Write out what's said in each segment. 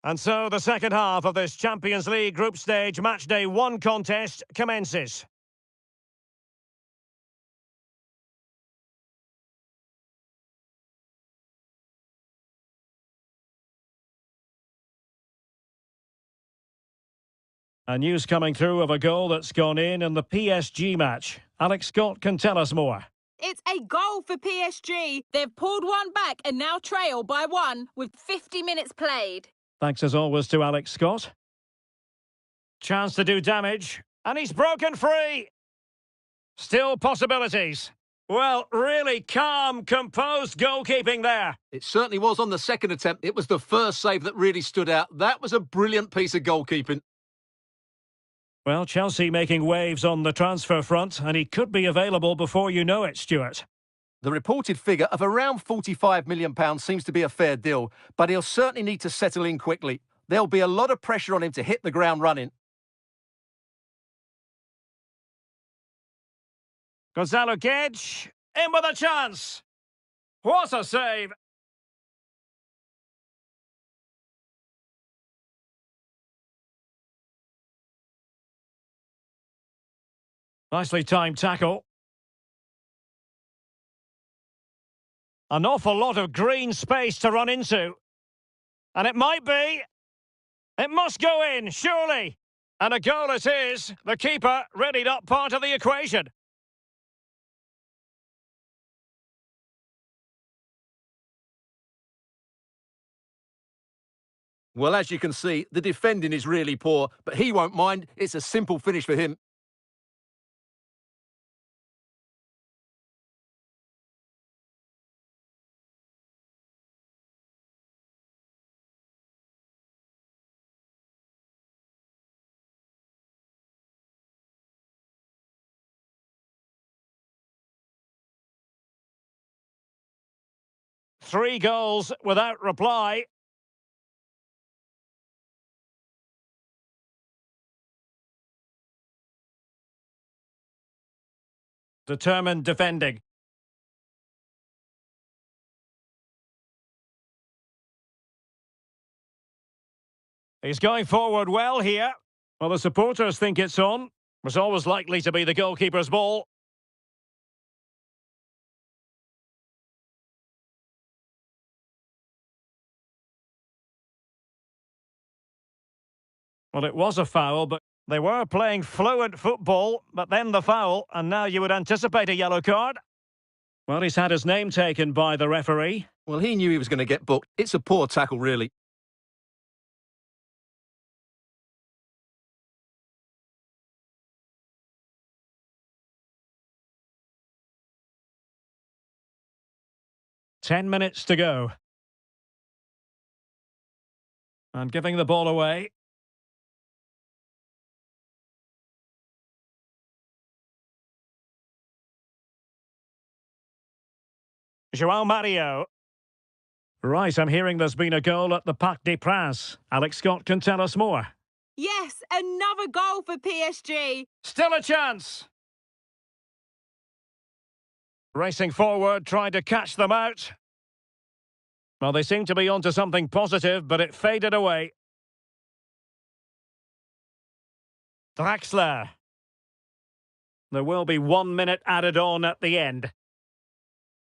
And so the second half of this Champions League group stage matchday 1 contest commences. A news coming through of a goal that's gone in the PSG match. Alex Scott can tell us more. It's a goal for PSG. They've pulled one back and now trail by 1 with 50 minutes played. Thanks as always to Alex Scott. Chance to do damage, and he's broken free. Still possibilities. Well, really calm, composed goalkeeping there. It certainly was on the second attempt. It was the first save that really stood out. That was a brilliant piece of goalkeeping. Well, Chelsea making waves on the transfer front, and he could be available before you know it, Stuart. The reported figure of around £45 million seems to be a fair deal, but he'll certainly need to settle in quickly. There'll be a lot of pressure on him to hit the ground running. Gonzalo Guedes, in with a chance. What a save. Nicely timed tackle. An awful lot of green space to run into. And it might be. It must go in, surely. And a goal it is. The keeper readied up part of the equation. Well, as you can see, the defending is really poor, but he won't mind. It's a simple finish for him. Three goals without reply. Determined defending. He's going forward well here. Well, the supporters think it's on. It was always likely to be the goalkeeper's ball. Well, it was a foul, but they were playing fluent football, but then the foul, and now you would anticipate a yellow card. Well, he's had his name taken by the referee. Well, he knew he was going to get booked. It's a poor tackle, really. Ten minutes to go. And giving the ball away. João Mario. Right, I'm hearing there's been a goal at the Parc des Princes. Alex Scott can tell us more. Yes, another goal for PSG. Still a chance. Racing forward, trying to catch them out. Well, they seem to be onto something positive, but it faded away. Draxler. There will be 1 minute added on at the end.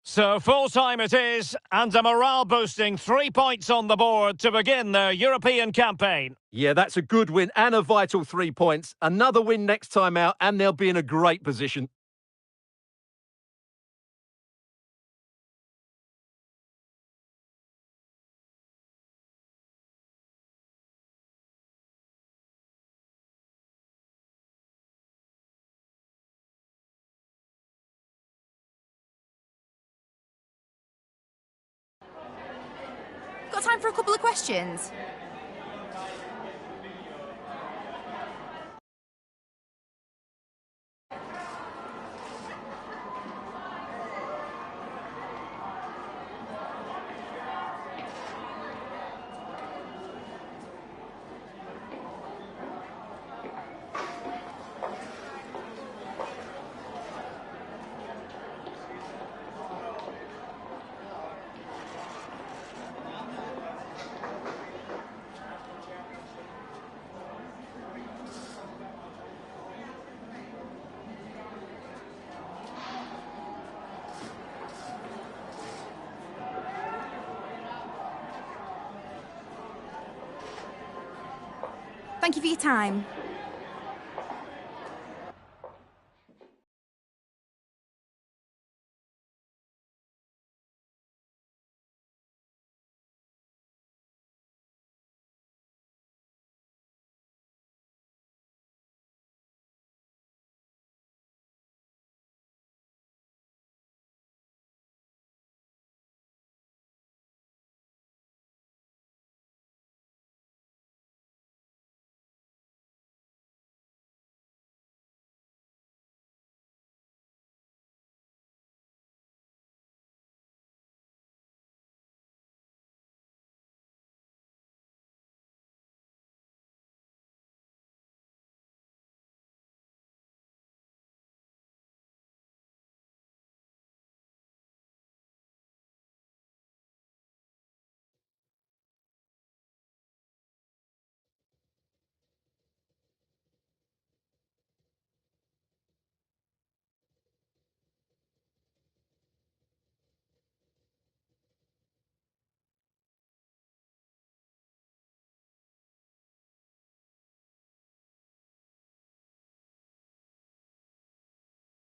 So full-time it is, and a morale-boosting 3 points on the board to begin their European campaign. Yeah, that's a good win and a vital 3 points. Another win next time out, and they'll be in a great position. Got time for a couple of questions? Thank you for your time.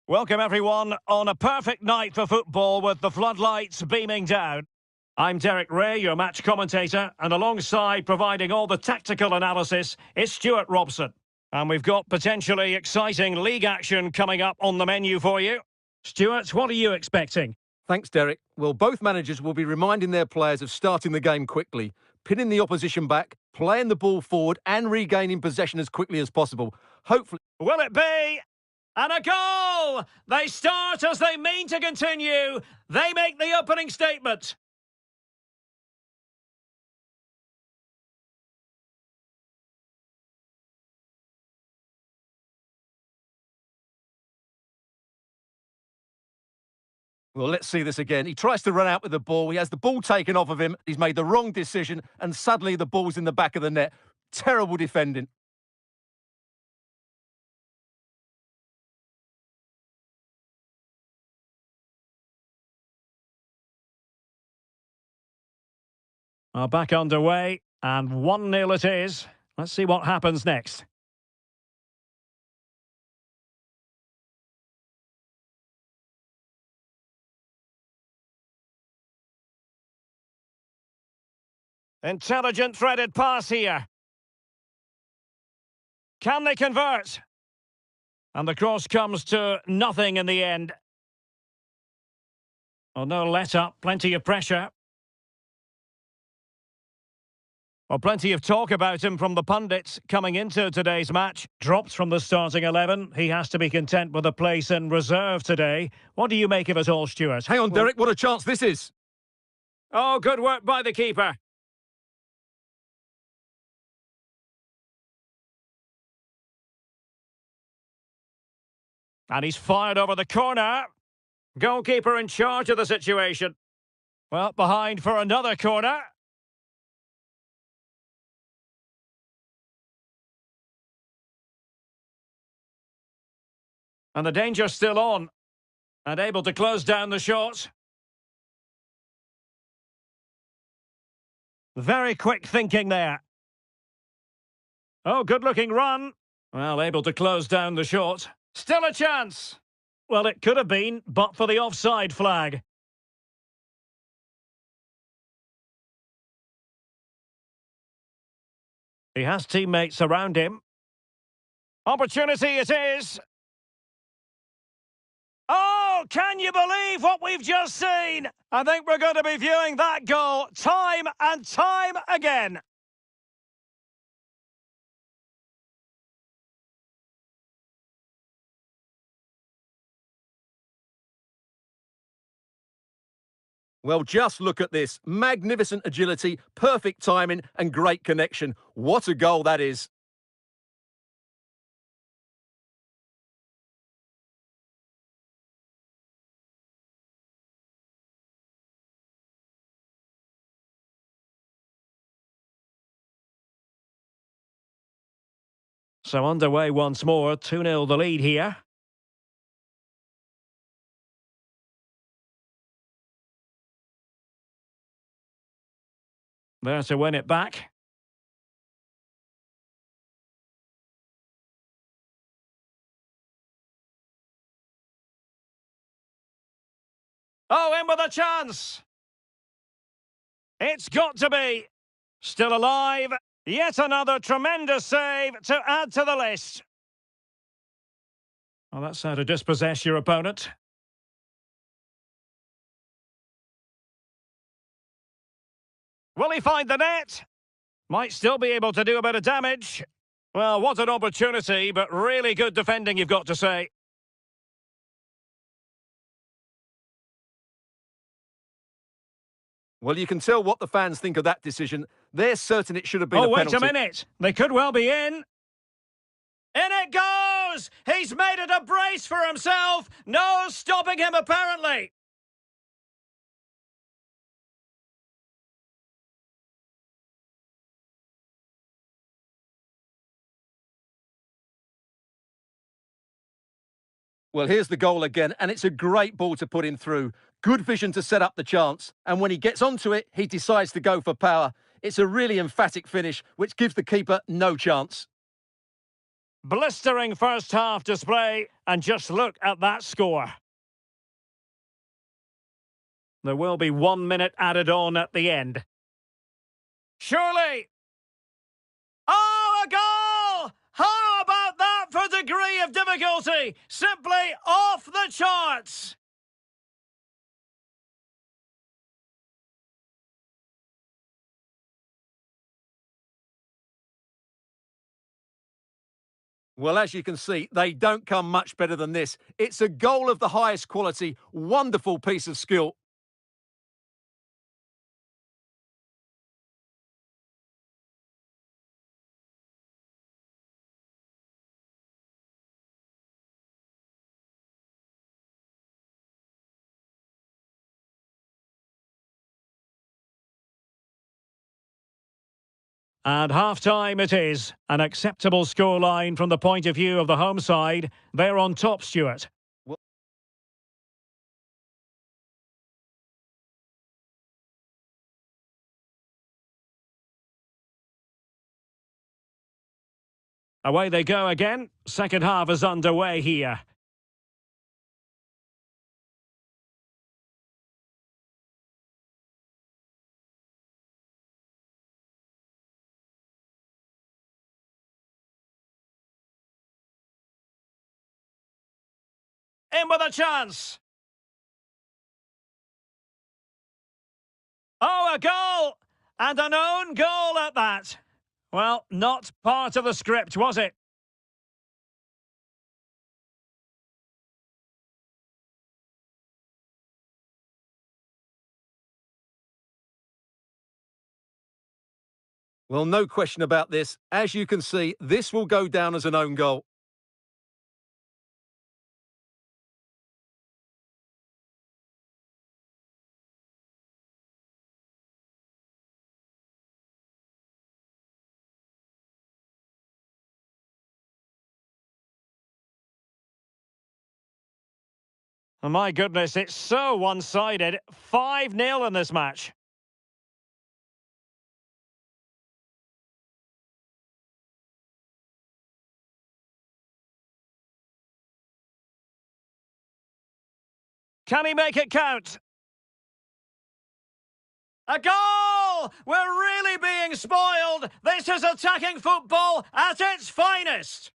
Welcome everyone on a perfect night for football with the floodlights beaming down. I'm Derek Ray, your match commentator, and alongside providing all the tactical analysis is Stuart Robson. And we've got potentially exciting league action coming up on the menu for you. Stuart, what are you expecting? Thanks, Derek. Well, both managers will be reminding their players of starting the game quickly, pinning the opposition back, playing the ball forward and regaining possession as quickly as possible. Hopefully... Will it be? And a goal! They start as they mean to continue. They make the opening statement. Well, let's see this again. He tries to run out with the ball. He has the ball taken off of him. He's made the wrong decision, and suddenly the ball's in the back of the net. Terrible defending. Are back underway, and 1-0 it is. Let's see what happens next. Intelligent threaded pass here. Can they convert? And the cross comes to nothing in the end. Oh, no let up, plenty of pressure. Well, plenty of talk about him from the pundits coming into today's match. Dropped from the starting 11. He has to be content with a place in reserve today. What do you make of it all, Stuart? Hang on, Derek, what a chance this is. Oh, good work by the keeper. And he's fired over the corner. Goalkeeper in charge of the situation. Well, behind for another corner. And the danger's still on. And able to close down the shot. Very quick thinking there. Oh, good-looking run. Well, able to close down the shot. Still a chance. Well, it could have been, but for the offside flag. He has teammates around him. Opportunity it is. Oh, can you believe what we've just seen? I think we're going to be viewing that goal time and time again. Well, just look at this. Magnificent agility, perfect timing and great connection. What a goal that is. So underway once more, 2-0 the lead here. There to win it back. Oh, in with a chance. It's got to be. Still alive. Yet another tremendous save to add to the list. Well, that's how to dispossess your opponent. Will he find the net? Might still be able to do a bit of damage. Well, what an opportunity, but really good defending, you've got to say. Well, you can tell what the fans think of that decision. They're certain it should have been Oh, a penalty. wait a minute. They could well be in. In it goes! He's made it a brace for himself. No stopping him, apparently. Well, here's the goal again, and it's a great ball to put him through. Good vision to set up the chance, and when he gets onto it, he decides to go for power. It's a really emphatic finish, which gives the keeper no chance. Blistering first half display, and just look at that score. There will be 1 minute added on at the end. Surely! Oh, a goal! How about that for degree of difficulty? Simply off the charts! Well, as you can see, they don't come much better than this. It's a goal of the highest quality, wonderful piece of skill. And half-time it is. An acceptable scoreline from the point of view of the home side. They're on top, Stuart. Well, Away they go again. Second half is underway here. In with a chance. Oh, a goal! And an own goal at that. Well, not part of the script, was it? well, no question about this. As you can see, this will go down as an own goal. Oh, my goodness, it's so one-sided. 5-0 in this match. Can he make it count? A goal! We're really being spoiled. This is attacking football at its finest.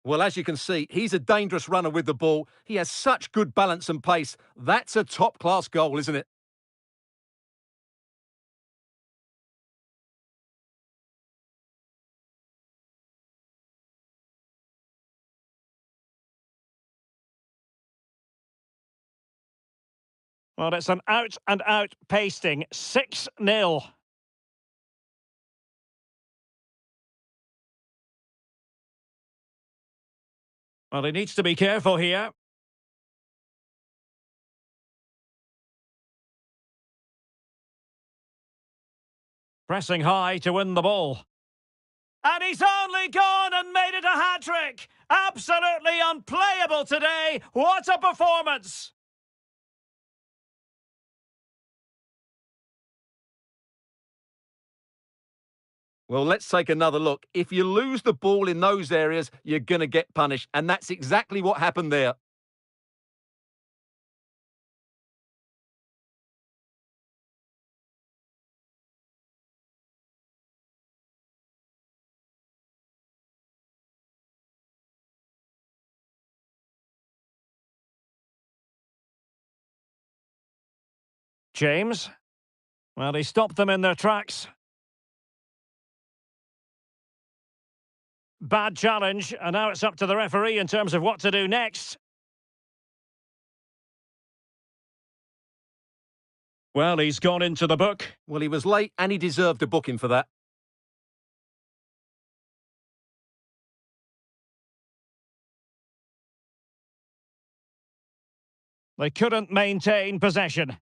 Well, as you can see, he's a dangerous runner with the ball. He has such good balance and pace. That's a top-class goal, isn't it? Well, it's an out-and-out pasting. 6-0. Well, he needs to be careful here. Pressing high to win the ball. And he's only gone and made it a hat-trick. Absolutely unplayable today. What a performance. Well, let's take another look. If you lose the ball in those areas, you're going to get punished. And that's exactly what happened there. James. Well, he stopped them in their tracks. Bad challenge, and now it's up to the referee in terms of what to do next. Well, he's gone into the book. Well, he was late and he deserved a booking for that. They couldn't maintain possession.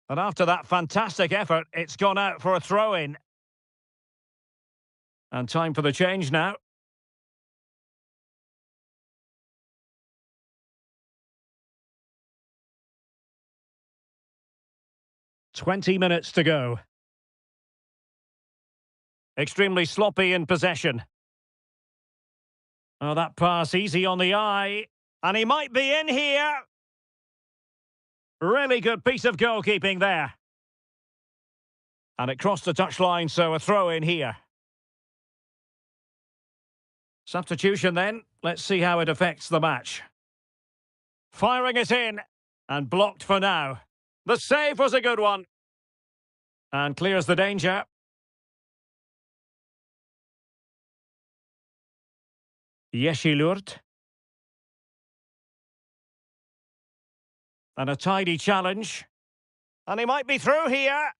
And after that fantastic effort, it's gone out for a throw-in. And time for the change now. "20 minutes to go. Extremely sloppy in possession. Oh, that pass easy on the eye. And he might be in here. Really good piece of goalkeeping there. And it crossed the touchline, so a throw-in here. Substitution then. Let's see how it affects the match. Firing it in. And blocked for now. The save was a good one. And clears the danger. Yeshilurt. And a tidy challenge. And he might be through here.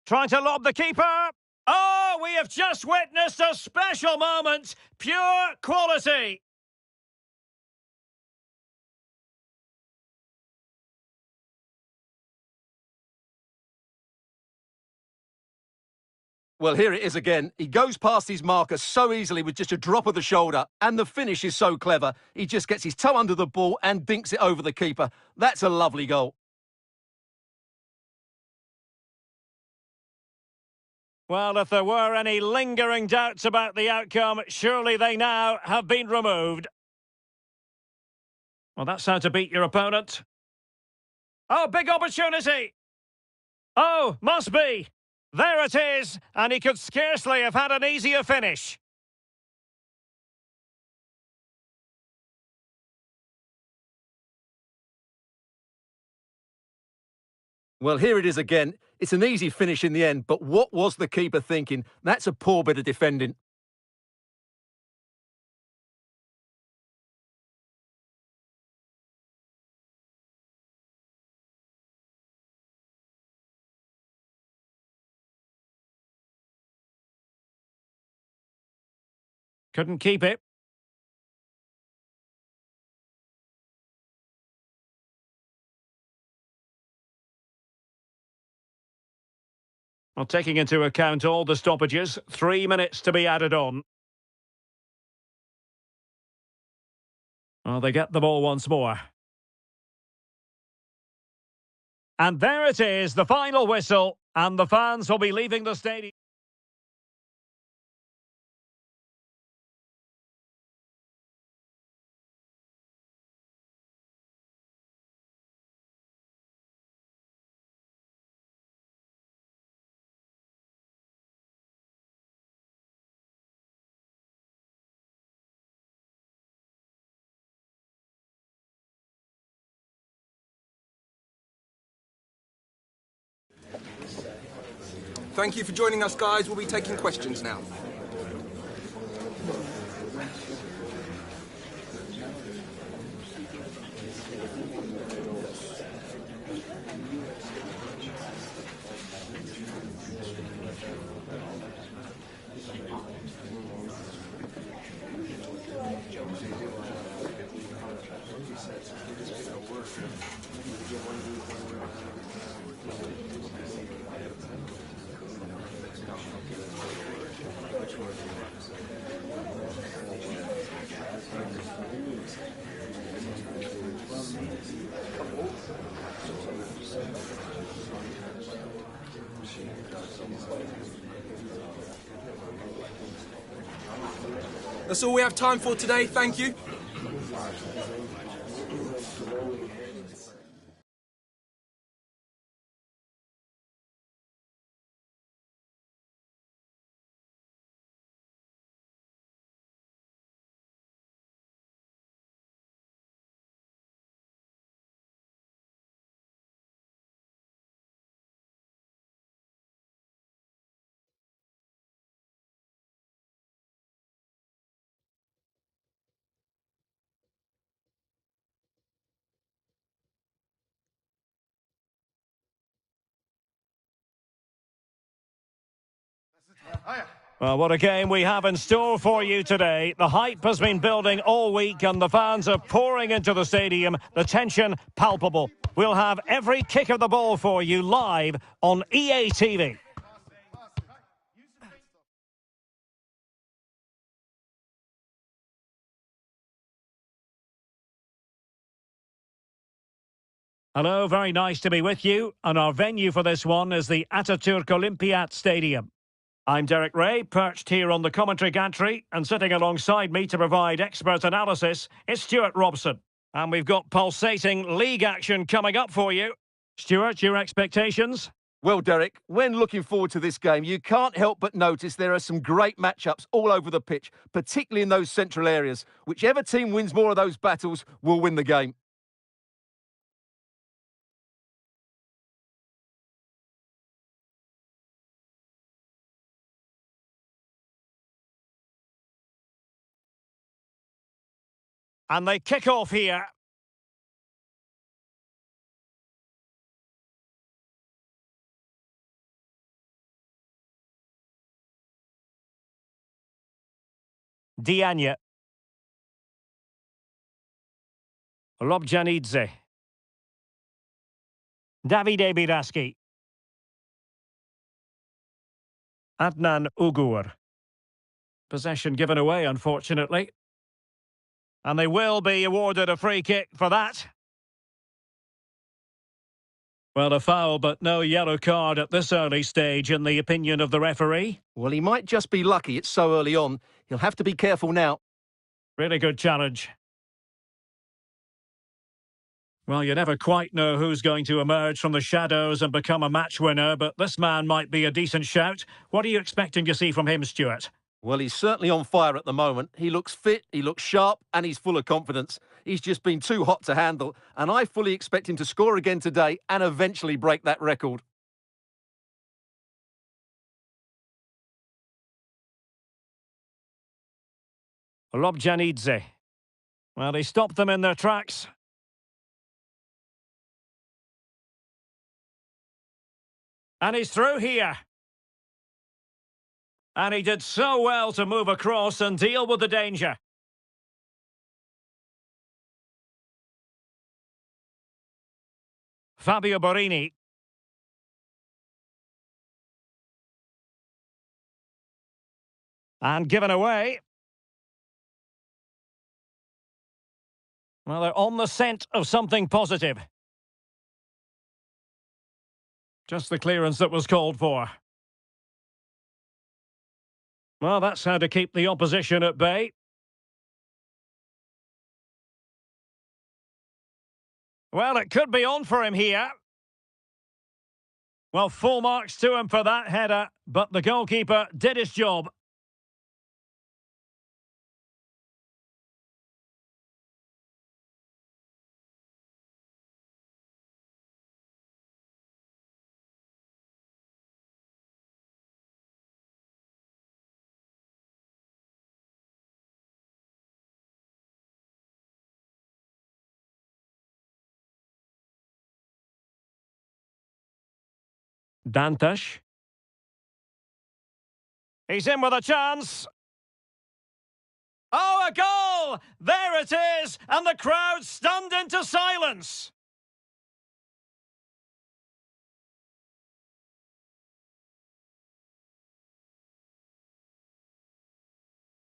Trying to lob the keeper. Oh, we have just witnessed a special moment. Pure quality. Well, here it is again. He goes past his marker so easily with just a drop of the shoulder, and the finish is so clever. He just gets his toe under the ball and dinks it over the keeper. That's a lovely goal. Well, if there were any lingering doubts about the outcome, surely they now have been removed. Well, that's how to beat your opponent. Oh, big opportunity! Oh, must be! There it is, and he could scarcely have had an easier finish. Well, here it is again. It's an easy finish in the end, but what was the keeper thinking? That's a poor bit of defending. Couldn't keep it. Well, taking into account all the stoppages, 3 minutes to be added on. Well, they get the ball once more. And there it is, the final whistle, and the fans will be leaving the stadium. Thank you for joining us, guys. We'll be taking questions now. That's all we have time for today. Thank you. Well, what a game we have in store for you today. The hype has been building all week and the fans are pouring into the stadium. The tension palpable. We'll have every kick of the ball for you live on EA TV. Hello, very nice to be with you. And our venue for this one is the Atatürk Olympiat Stadium. I'm Derek Ray, perched here on the commentary gantry, and sitting alongside me to provide expert analysis is Stuart Robson. And we've got pulsating league action coming up for you. Stuart, your expectations? Well, Derek, when looking forward to this game, you can't help but notice there are some great matchups all over the pitch, particularly in those central areas. Whichever team wins more of those battles will win the game. And they kick off here. Diagne. Lobjanidze. Davide Biraski. Adnan Ugur. Possession given away, unfortunately. And they will be awarded a free kick for that. Well, a foul, but no yellow card at this early stage, in the opinion of the referee. Well, he might just be lucky it's so early on. He'll have to be careful now. Really good challenge. Well, you never quite know who's going to emerge from the shadows and become a match winner, but this man might be a decent shout. What are you expecting to see from him, Stuart? Well, he's certainly on fire at the moment. He looks fit, he looks sharp, and he's full of confidence. He's just been too hot to handle, and I fully expect him to score again today and eventually break that record. Lobjanidze. Well, he stopped them in their tracks. And he's through here. And he did so well to move across and deal with the danger. Fabio Borini. And given away. Well, they're on the scent of something positive. Just the clearance that was called for. Well, that's how to keep the opposition at bay. Well, it could be on for him here. Well, full marks to him for that header, but the goalkeeper did his job. Dantas. He's in with a chance. Oh, a goal! There it is! And the crowd stunned into silence.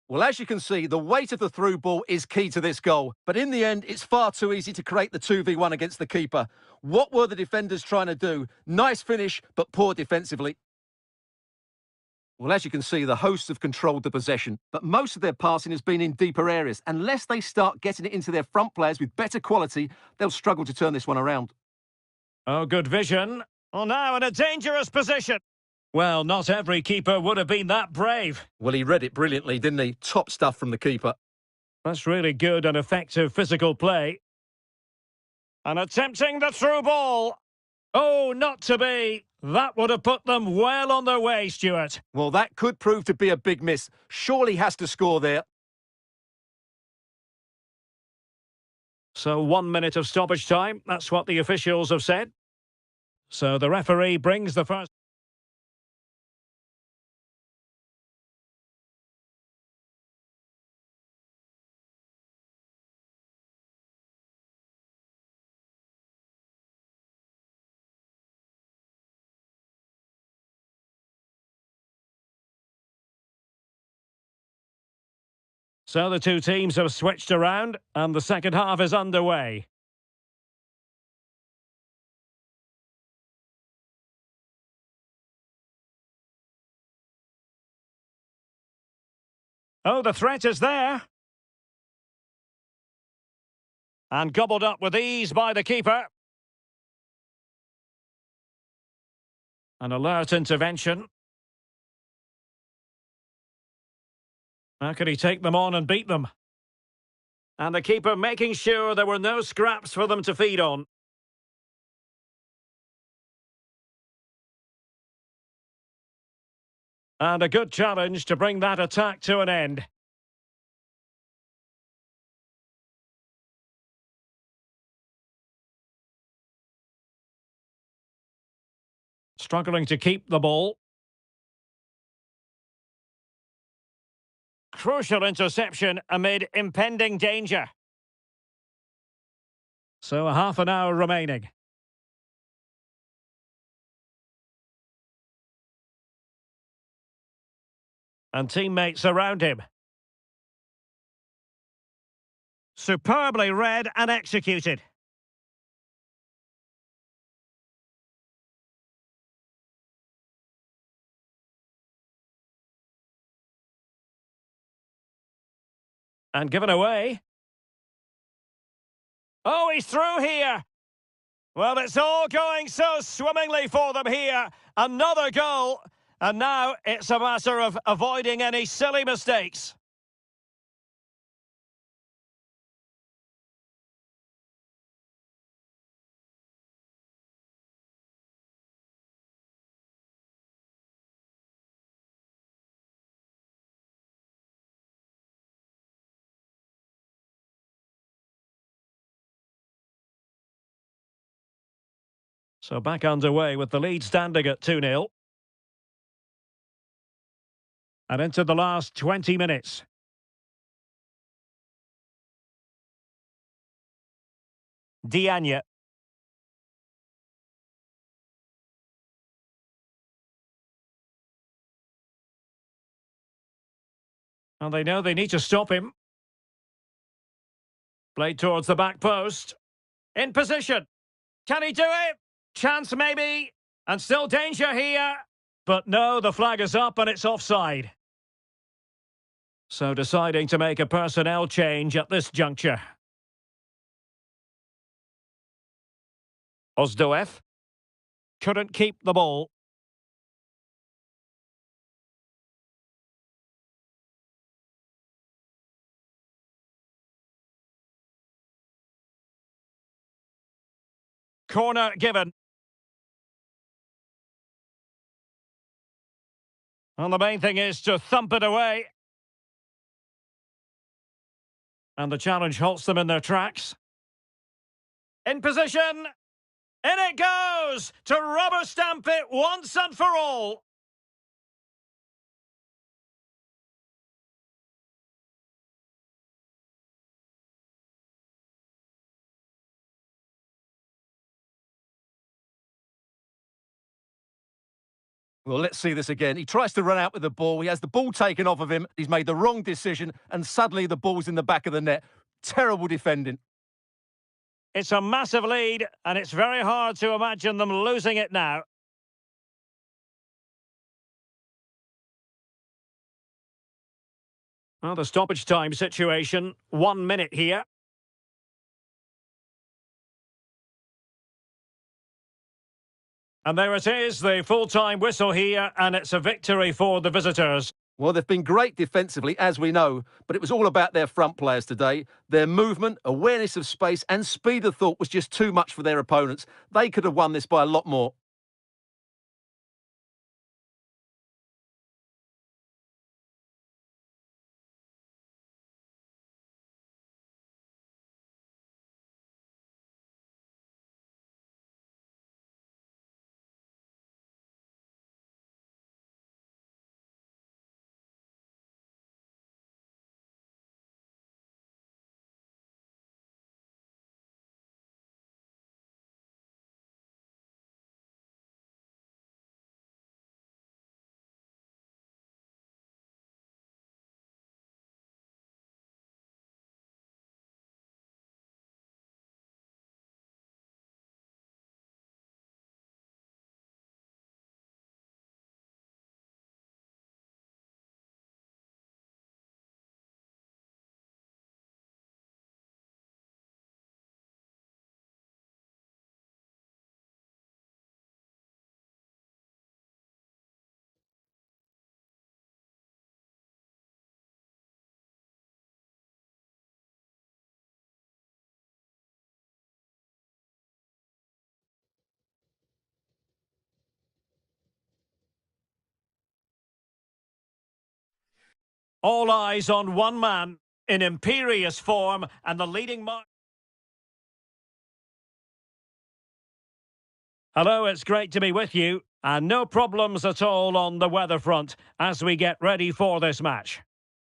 Well, as you can see, the weight of the through ball is key to this goal. But in the end, it's far too easy to create the 2v1 against the keeper. What were the defenders trying to do? Nice finish, but poor defensively. Well, as you can see, the hosts have controlled the possession, but most of their passing has been in deeper areas. Unless they start getting it into their front players with better quality, they'll struggle to turn this one around. Oh, good vision. Well, now in a dangerous position. Well, not every keeper would have been that brave. Well, he read it brilliantly, didn't he? Top stuff from the keeper. That's really good and effective physical play. And attempting the through ball. Oh, not to be. That would have put them well on their way, Stuart. Well, that could prove to be a big miss. Surely has to score there. So 1 minute of stoppage time. That's what the officials have said. So the referee brings the first. So the two teams have switched around and the second half is underway. Oh, the threat is there. And gobbled up with ease by the keeper. An alert intervention. How could he take them on and beat them? And the keeper making sure there were no scraps for them to feed on. And a good challenge to bring that attack to an end. Struggling to keep the ball. Crucial interception amid impending danger. So a half an hour remaining. And teammates around him. Superbly read and executed. And given away. Oh, he's through here. Well, it's all going so swimmingly for them here. Another goal. And now it's a matter of avoiding any silly mistakes. So back underway with the lead standing at 2-0. And into the last 20 minutes. Diagne. And they know they need to stop him. Played towards the back post. In position. Can he do it? Chance maybe. And still danger here. But no, the flag is up and it's offside. So deciding to make a personnel change at this juncture. Ozdoev couldn't keep the ball. Corner given. And the main thing is to thump it away. And the challenge halts them in their tracks. In position. In it goes to rubber stamp it once and for all. Well, let's see this again. He tries to run out with the ball. He has the ball taken off of him. He's made the wrong decision, and suddenly the ball's in the back of the net. Terrible defending. It's a massive lead, and it's very hard to imagine them losing it now. Well, the stoppage time situation, 1 minute here. And there it is, the full-time whistle here, and it's a victory for the visitors. Well, they've been great defensively, as we know, but it was all about their front players today. Their movement, awareness of space and speed of thought was just too much for their opponents. They could have won this by a lot more. All eyes on one man in imperious form and the leading mark. Hello, it's great to be with you, and no problems at all on the weather front as we get ready for this match.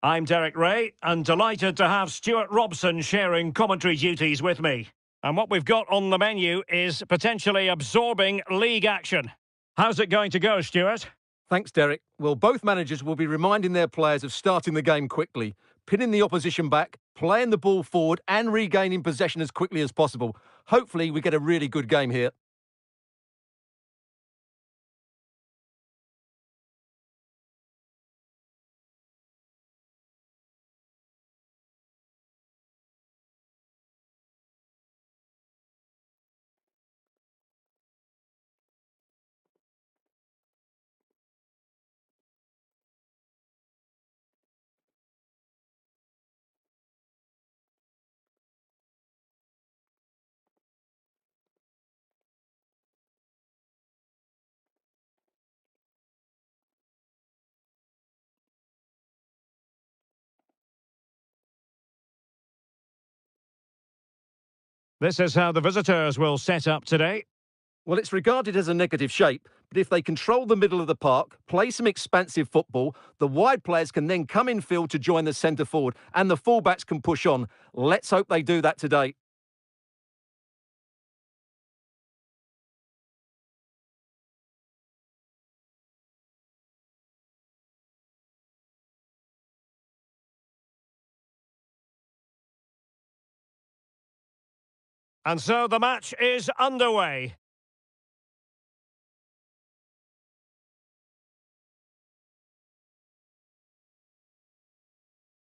I'm Derek Ray, and delighted to have Stuart Robson sharing commentary duties with me. And what we've got on the menu is potentially absorbing league action. How's it going to go, Stuart? Thanks, Derek. Well, both managers will be reminding their players of starting the game quickly, pinning the opposition back, playing the ball forward and regaining possession as quickly as possible. Hopefully, we get a really good game here. This is how the visitors will set up today. Well, it's regarded as a negative shape, but if they control the middle of the park, play some expansive football, the wide players can then come in field to join the centre forward, and the fullbacks can push on. Let's hope they do that today. And so the match is underway.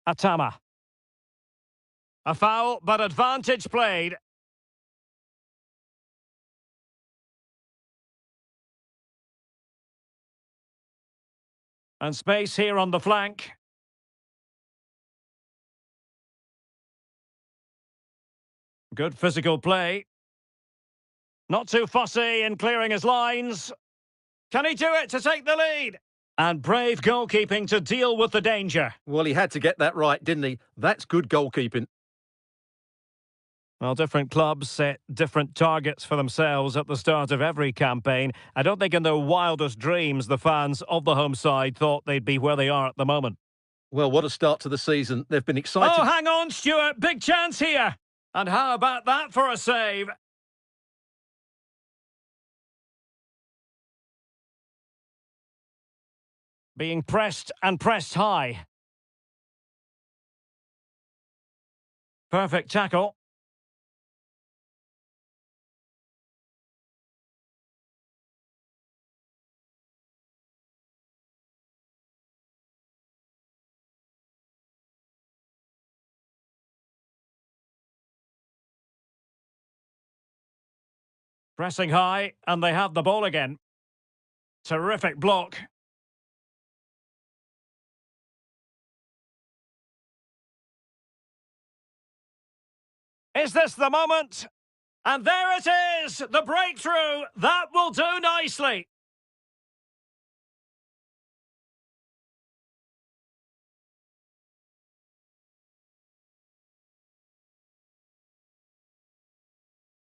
Atama. A foul, but advantage played. And space here on the flank. Good physical play. Not too fussy in clearing his lines. Can he do it to take the lead? And brave goalkeeping to deal with the danger. Well, he had to get that right, didn't he? That's good goalkeeping. Well, different clubs set different targets for themselves at the start of every campaign. I don't think in their wildest dreams the fans of the home side thought they'd be where they are at the moment. Well, what a start to the season. They've been excited. Oh, hang on, Stuart. Big chance here. And how about that for a save? Being pressed and pressed high. Perfect tackle. Pressing high, and they have the ball again. Terrific block. Is this the moment? And there it is! The breakthrough! That will do nicely!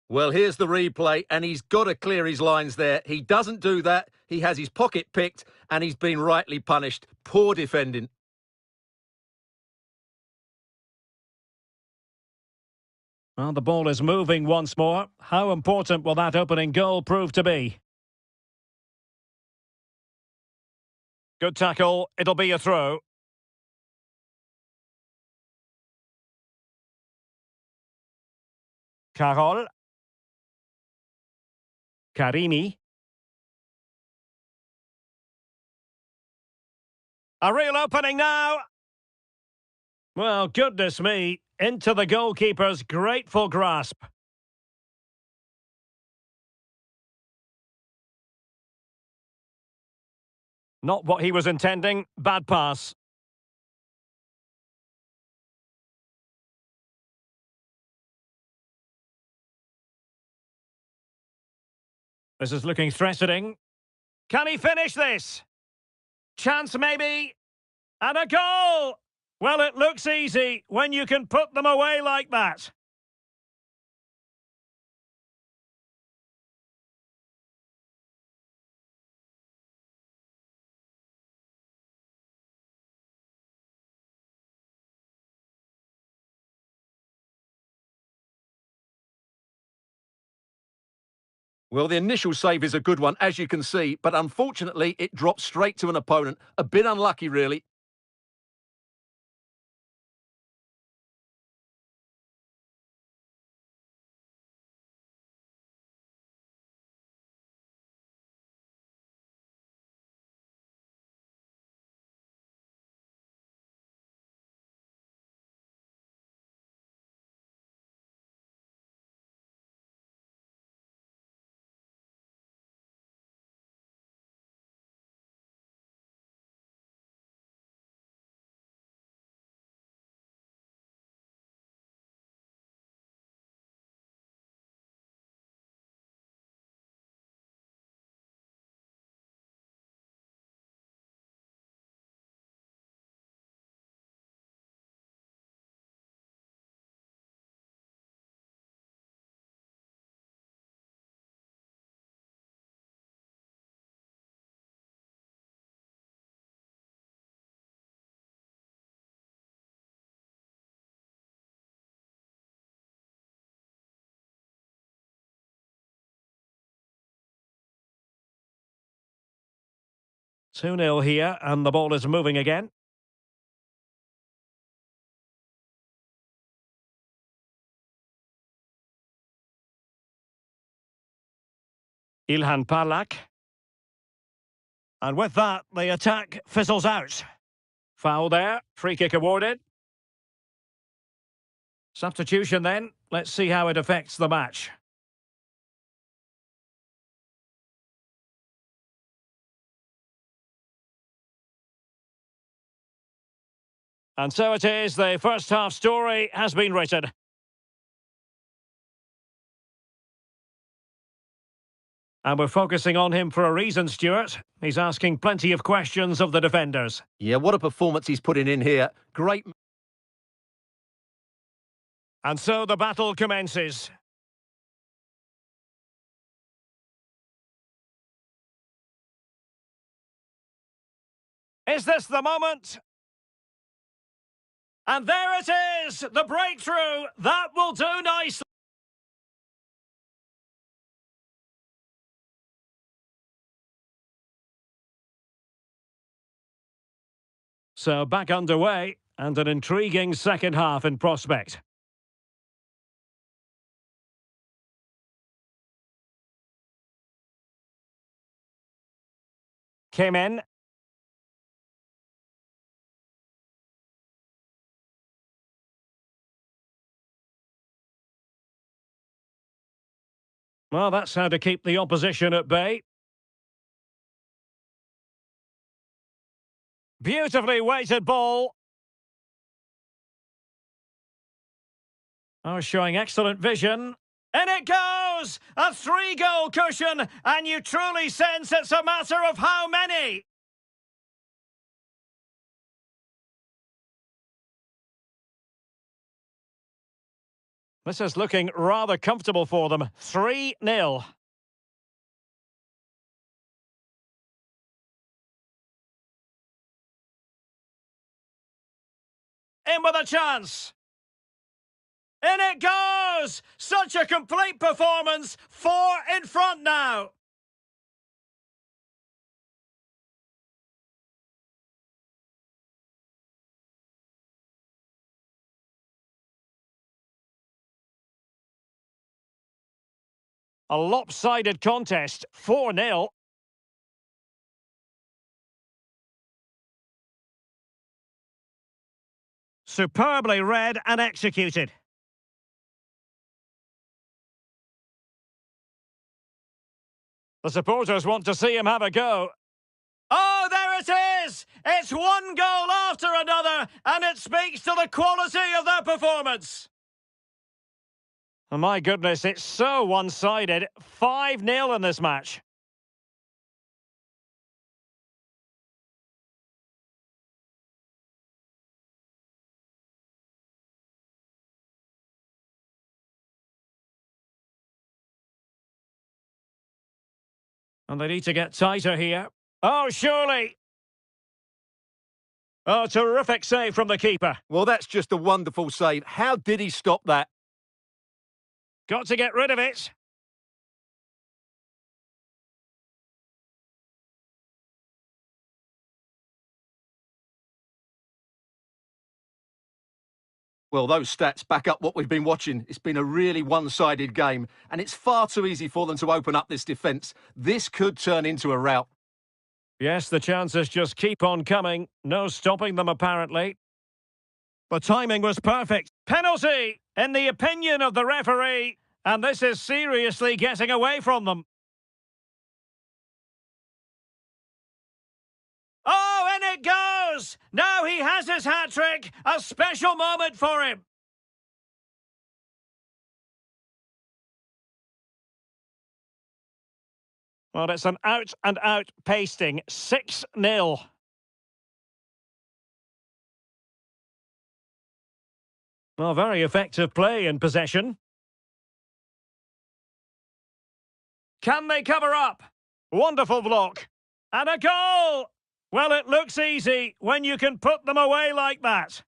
Well, here's the replay, and he's got to clear his lines there. He doesn't do that. He has his pocket picked, and he's been rightly punished. Poor defending. Well, the ball is moving once more. How important will that opening goal prove to be? Good tackle. It'll be a throw. Carol. Karimi. A real opening now. Well, goodness me. Into the goalkeeper's grateful grasp. Not what he was intending. Bad pass. This is looking threatening. Can he finish this? Chance maybe. And a goal! Well, it looks easy when you can put them away like that. Well, the initial save is a good one, as you can see, but unfortunately it dropped straight to an opponent. A bit unlucky, really. Two 0 here, and the ball is moving again. Ilhan Parlak. And with that, the attack fizzles out. Foul there, free kick awarded. Substitution then, let's see how it affects the match. And so it is, the first half story has been written. And we're focusing on him for a reason, Stuart. He's asking plenty of questions of the defenders. Yeah, what a performance he's putting in here. Great. And so the battle commences. Is this the moment? And there it is! The breakthrough! That will do nicely! So back underway, and an intriguing second half in prospect. Came in. Well, that's how to keep the opposition at bay. Beautifully weighted ball. Oh, showing excellent vision. And it goes! A 3-goal cushion, and you truly sense it's a matter of how many. This is looking rather comfortable for them. 3-0. In with a chance. In it goes! Such a complete performance. 4 in front now. A lopsided contest. 4-0. Superbly read and executed. The supporters want to see him have a go. Oh, there it is! It's one goal after another, and it speaks to the quality of their performance. Oh, my goodness, it's so one-sided. 5-0 in this match. And they need to get tighter here. Oh, surely! Oh, terrific save from the keeper. Well, that's just a wonderful save. How did he stop that? Got to get rid of it. Well, those stats back up what we've been watching. It's been a really one-sided game, and it's far too easy for them to open up this defence. This could turn into a rout. Yes, the chances just keep on coming. No stopping them, apparently. The timing was perfect. Penalty, in the opinion of the referee. And this is seriously getting away from them. Oh, and it goes! Now he has his hat-trick. A special moment for him. Well, it's an out-and-out pasting. 6-0. Well, very effective play in possession. Can they cover up? Wonderful block. And a goal! Well, it looks easy when you can put them away like that.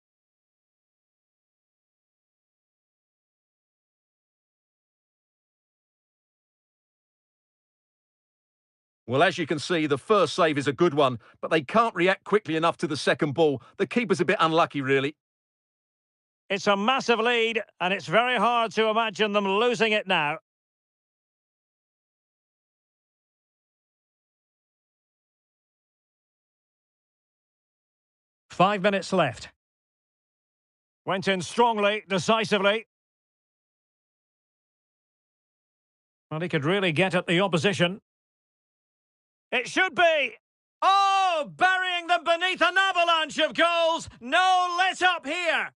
Well, as you can see, the first save is a good one, but they can't react quickly enough to the second ball. The keeper's a bit unlucky, really. It's a massive lead, and it's very hard to imagine them losing it now. Five minutes left. Went in strongly, decisively. Well, he could really get at the opposition. It should be! Oh, burying them beneath an avalanche of goals! No let up here!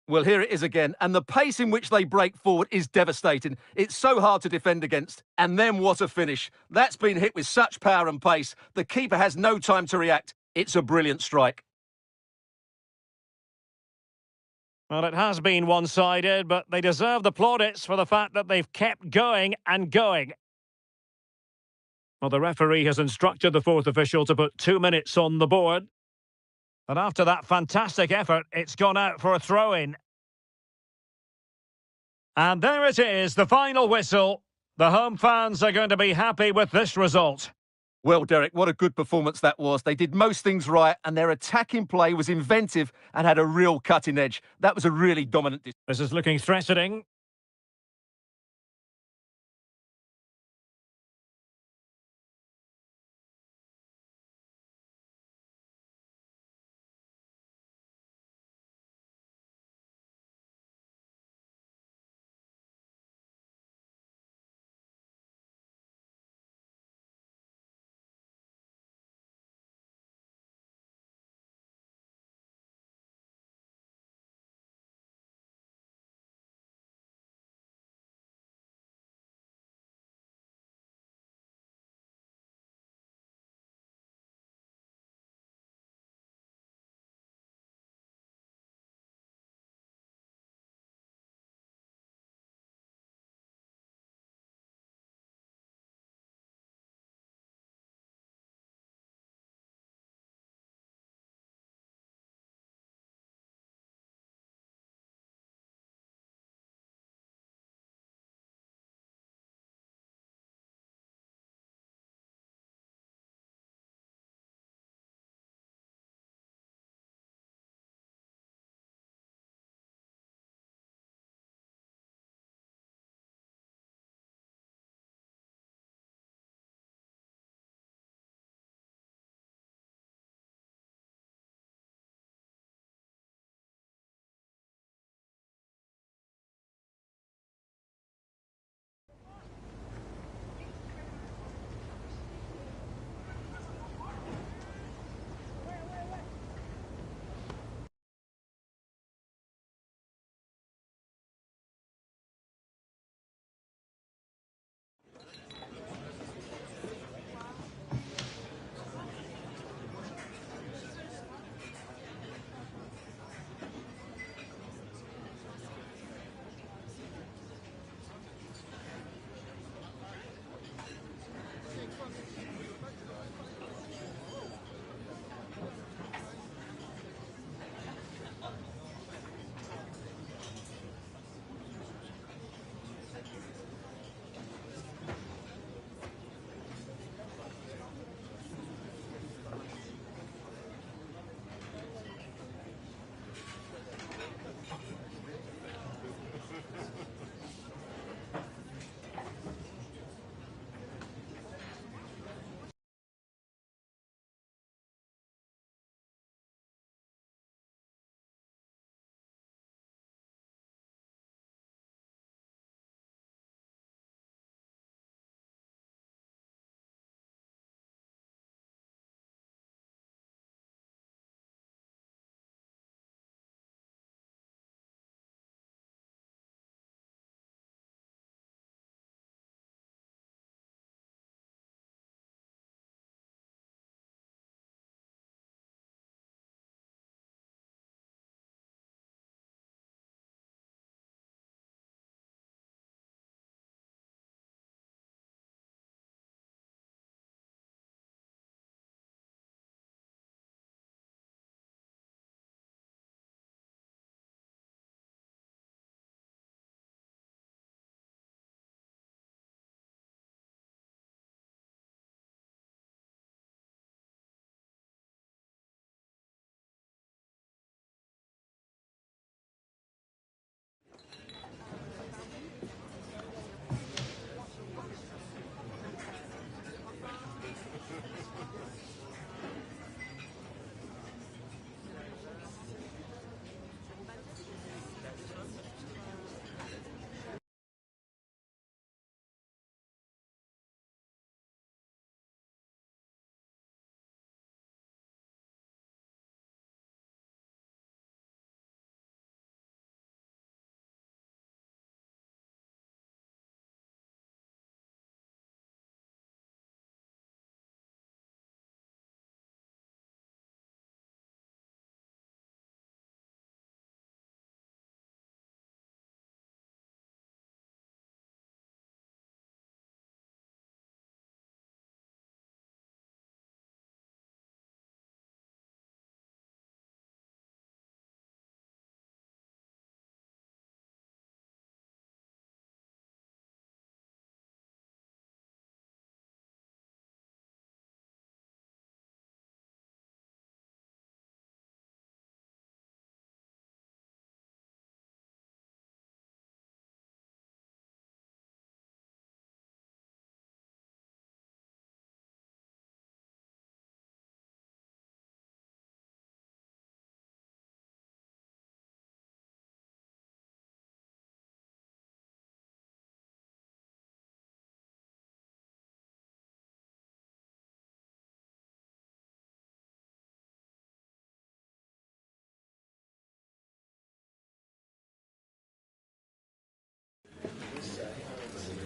Well, here it is again, and the pace in which they break forward is devastating. It's so hard to defend against. And then what a finish. That's been hit with such power and pace. The keeper has no time to react. It's a brilliant strike. Well, it has been one-sided, but they deserve the plaudits for the fact that they've kept going and going. Well, the referee has instructed the fourth official to put 2 minutes on the board. And after that fantastic effort, it's gone out for a throw-in. And there it is, the final whistle. The home fans are going to be happy with this result. Well, Derek, what a good performance that was. They did most things right, and their attacking play was inventive and had a real cutting edge. That was a really dominant... This is looking threatening.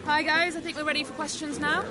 Hi guys, I think we're ready for questions now.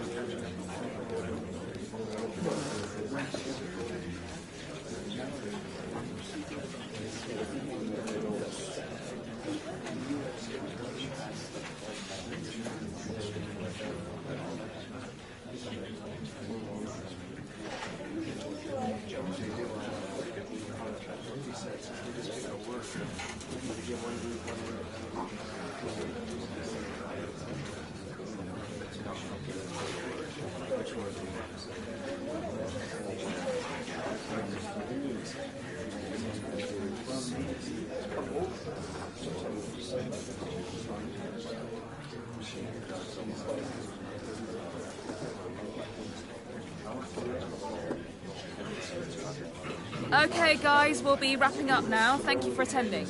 Okay guys, we'll be wrapping up now. Thank you for attending.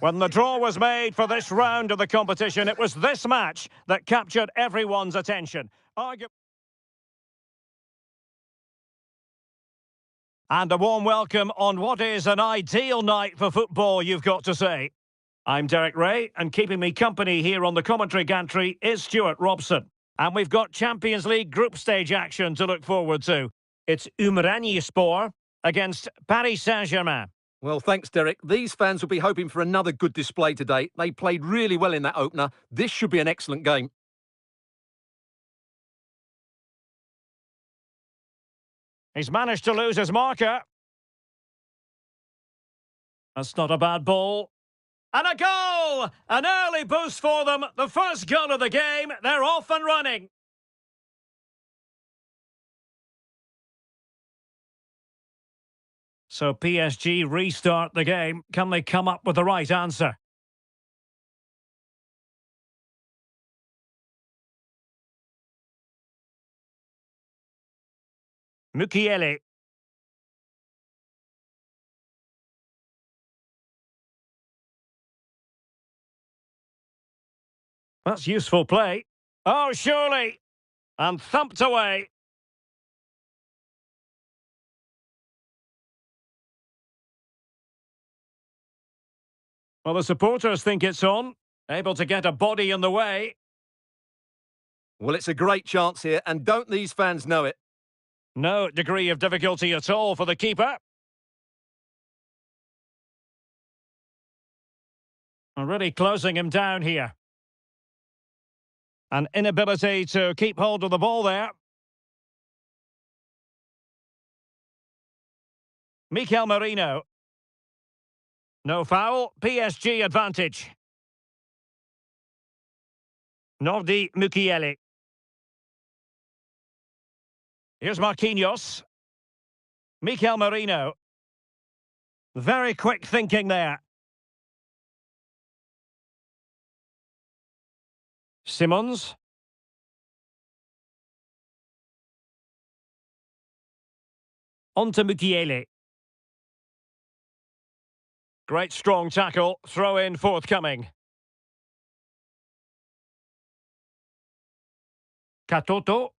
When the draw was made for this round of the competition, it was this match that captured everyone's attention. And a warm welcome on what is an ideal night for football, you've got to say. I'm Derek Ray, and keeping me company here on the commentary gantry is Stuart Robson. And we've got Champions League group stage action to look forward to. It's Umraniyespor against Paris Saint-Germain. Well, thanks, Derek. These fans will be hoping for another good display today. They played really well in that opener. This should be an excellent game. He's managed to lose his marker. That's not a bad ball. And a goal! An early boost for them. The first goal of the game. They're off and running. So PSG restart the game. Can they come up with the right answer? Mukiele. That's useful play. Oh, surely. And thumped away. Well, the supporters think it's on. Able to get a body in the way. Well, it's a great chance here, and don't these fans know it? No degree of difficulty at all for the keeper. Already closing him down here. An inability to keep hold of the ball there. Mikel Merino. No foul, PSG advantage. Nordi Mukiele. Here's Marquinhos. Mikel Merino. Very quick thinking there. Simons. On to Mukiele. Great strong tackle, throw in forthcoming. Katoto.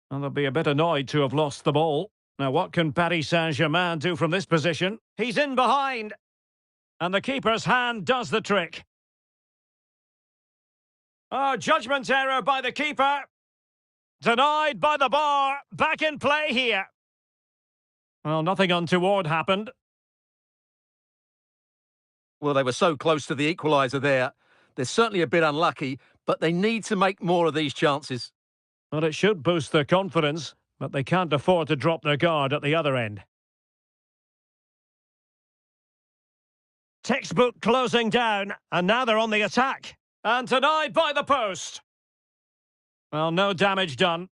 And they'll be a bit annoyed to have lost the ball. Now, what can Paris Saint-Germain do from this position? He's in behind. And the keeper's hand does the trick. Oh, judgment error by the keeper. Denied by the bar. Back in play here. Well, nothing untoward happened. Well, they were so close to the equaliser there. They're certainly a bit unlucky, but they need to make more of these chances. Well, it should boost their confidence, but they can't afford to drop their guard at the other end. Textbook closing down, and now they're on the attack. And denied by the post. Well, no damage done.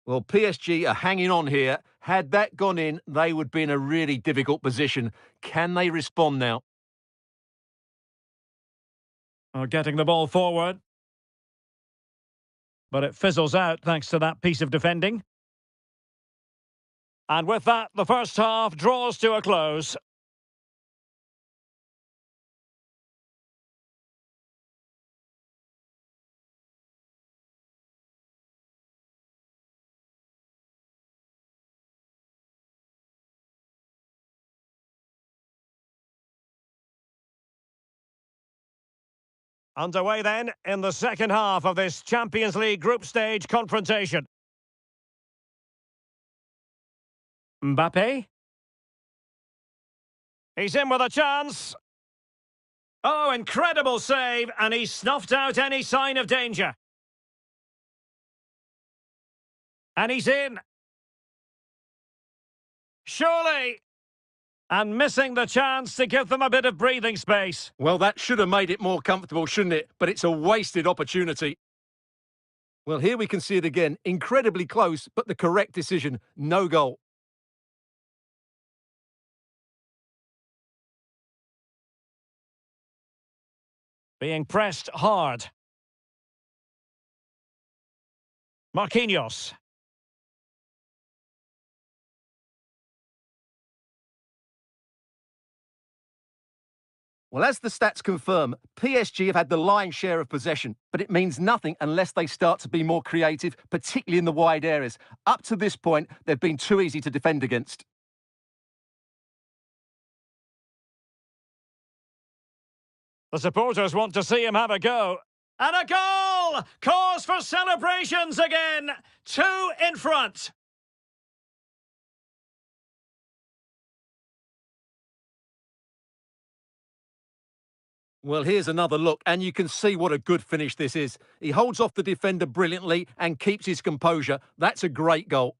Well, PSG are hanging on here. Had that gone in, they would be in a really difficult position. Can they respond now? Well, getting the ball forward. But it fizzles out thanks to that piece of defending. And with that, the first half draws to a close. Underway then in the second half of this Champions League group stage confrontation. Mbappe. He's in with a chance. Oh, incredible save, and he snuffed out any sign of danger. And he's in. Surely. And missing the chance to give them a bit of breathing space. Well, that should have made it more comfortable, shouldn't it? But it's a wasted opportunity. Well, here we can see it again. Incredibly close, but the correct decision. No goal. Being pressed hard. Marquinhos. Well, as the stats confirm, PSG have had the lion's share of possession, but it means nothing unless they start to be more creative, particularly in the wide areas. Up to this point, they've been too easy to defend against. The supporters want to see him have a go. And a goal! Cause for celebrations again! 2 in front. Well, here's another look, and you can see what a good finish this is. He holds off the defender brilliantly and keeps his composure. That's a great goal.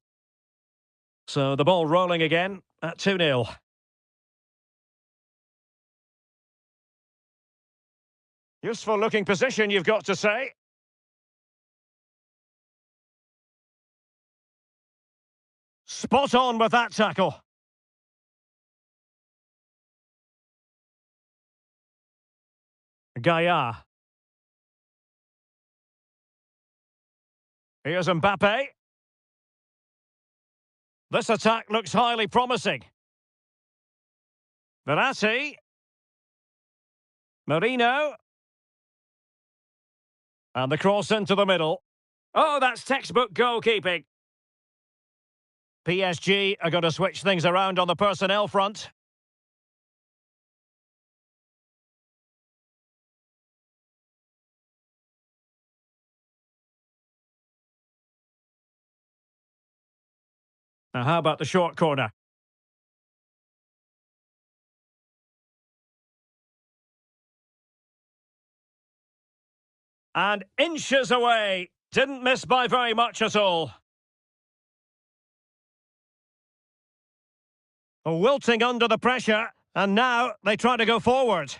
So the ball rolling again at 2-0. Useful looking position, you've got to say. Spot on with that tackle. Gaia. Here's Mbappe. This attack looks highly promising. Verratti. Marino. And the cross into the middle. Oh, that's textbook goalkeeping. PSG are going to switch things around on the personnel front. Now, how about the short corner? And inches away. Didn't miss by very much at all. Wilting under the pressure, and now they try to go forward.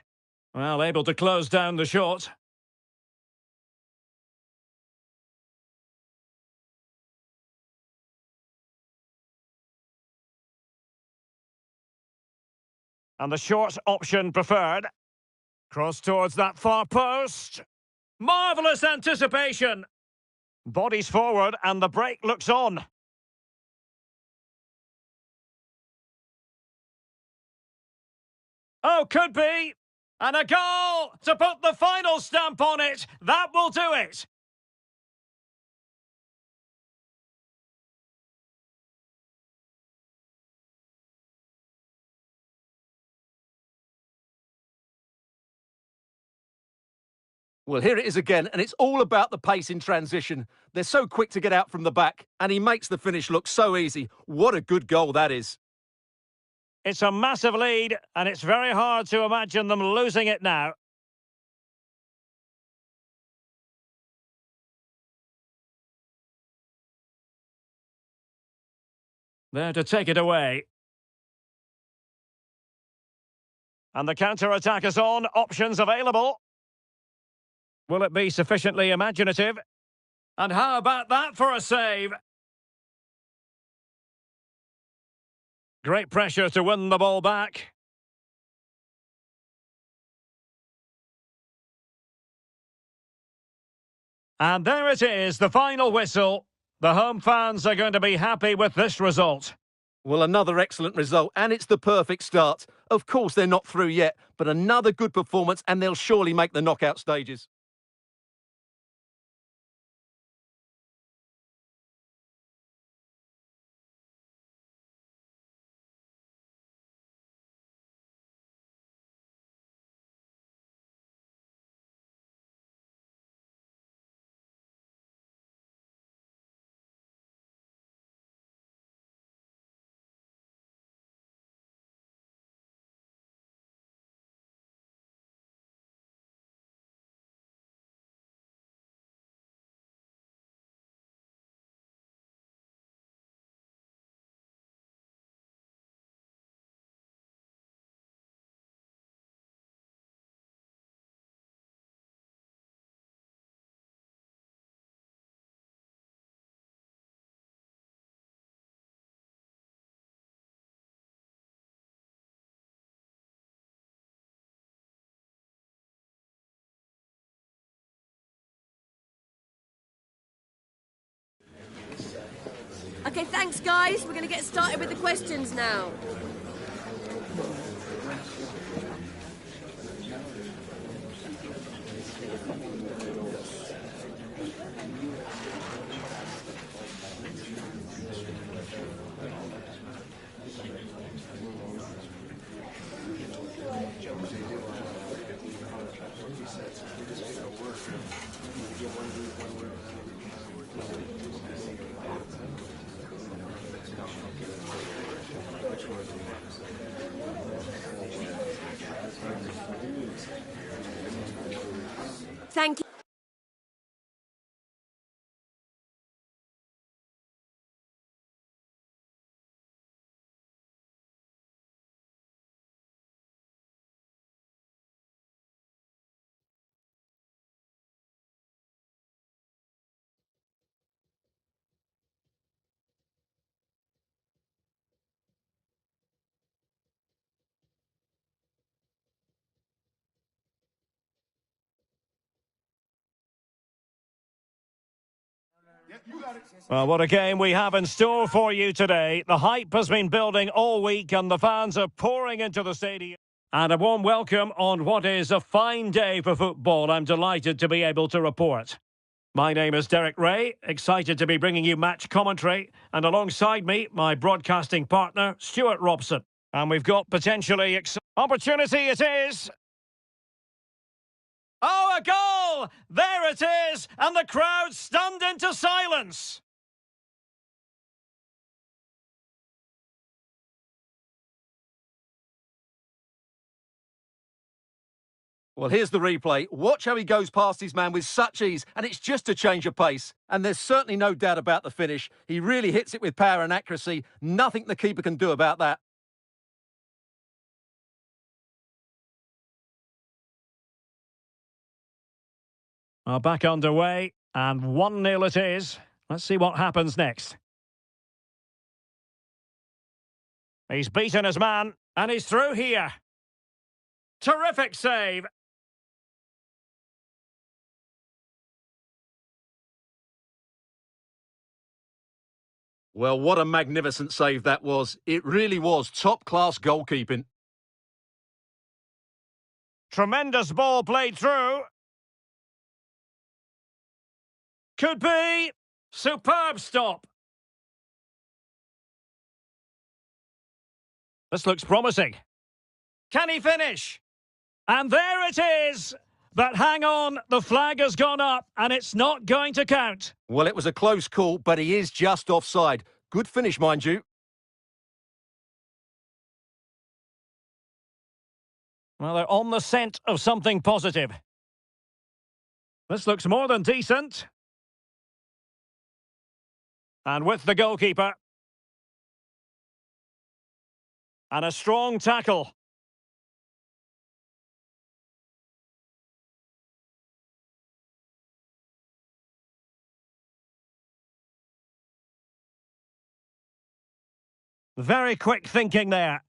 Well, able to close down the shot. And the short option preferred. Cross towards that far post. Marvellous anticipation. Bodies forward and the break looks on. Oh, could be. And a goal to put the final stamp on it. That will do it. Well, here it is again, and it's all about the pace in transition. They're so quick to get out from the back, and he makes the finish look so easy. What a good goal that is. It's a massive lead, and it's very hard to imagine them losing it now. There to take it away. And the counter-attack is on, options available. Will it be sufficiently imaginative? And how about that for a save? Great pressure to win the ball back. And there it is, the final whistle. The home fans are going to be happy with this result. Well, another excellent result, and it's the perfect start. Of course, they're not through yet, but another good performance, and they'll surely make the knockout stages. Okay, thanks guys. We're going to get started with the questions now. Thank you. Well, what a game we have in store for you today. The hype has been building all week and the fans are pouring into the stadium. And a warm welcome on what is a fine day for football. I'm delighted to be able to report. My name is Derek Ray, excited to be bringing you match commentary. And alongside me, my broadcasting partner, Stuart Robson. And we've got potentially opportunity it is. Oh, a goal! There it is! And the crowd stunned into silence. Well, here's the replay. Watch how he goes past his man with such ease, and it's just a change of pace. And there's certainly no doubt about the finish. He really hits it with power and accuracy. Nothing the keeper can do about that. Back underway, and 1-0 it is. Let's see what happens next. He's beaten his man, and he's through here. Terrific save. Well, what a magnificent save that was. It really was top-class goalkeeping. Tremendous ball played through. Could be. Superb stop. This looks promising. Can he finish? And there it is. But hang on, the flag has gone up and it's not going to count. Well, it was a close call, but he is just offside. Good finish, mind you. Well, they're on the scent of something positive. This looks more than decent. And with the goalkeeper. And a strong tackle. Very quick thinking there.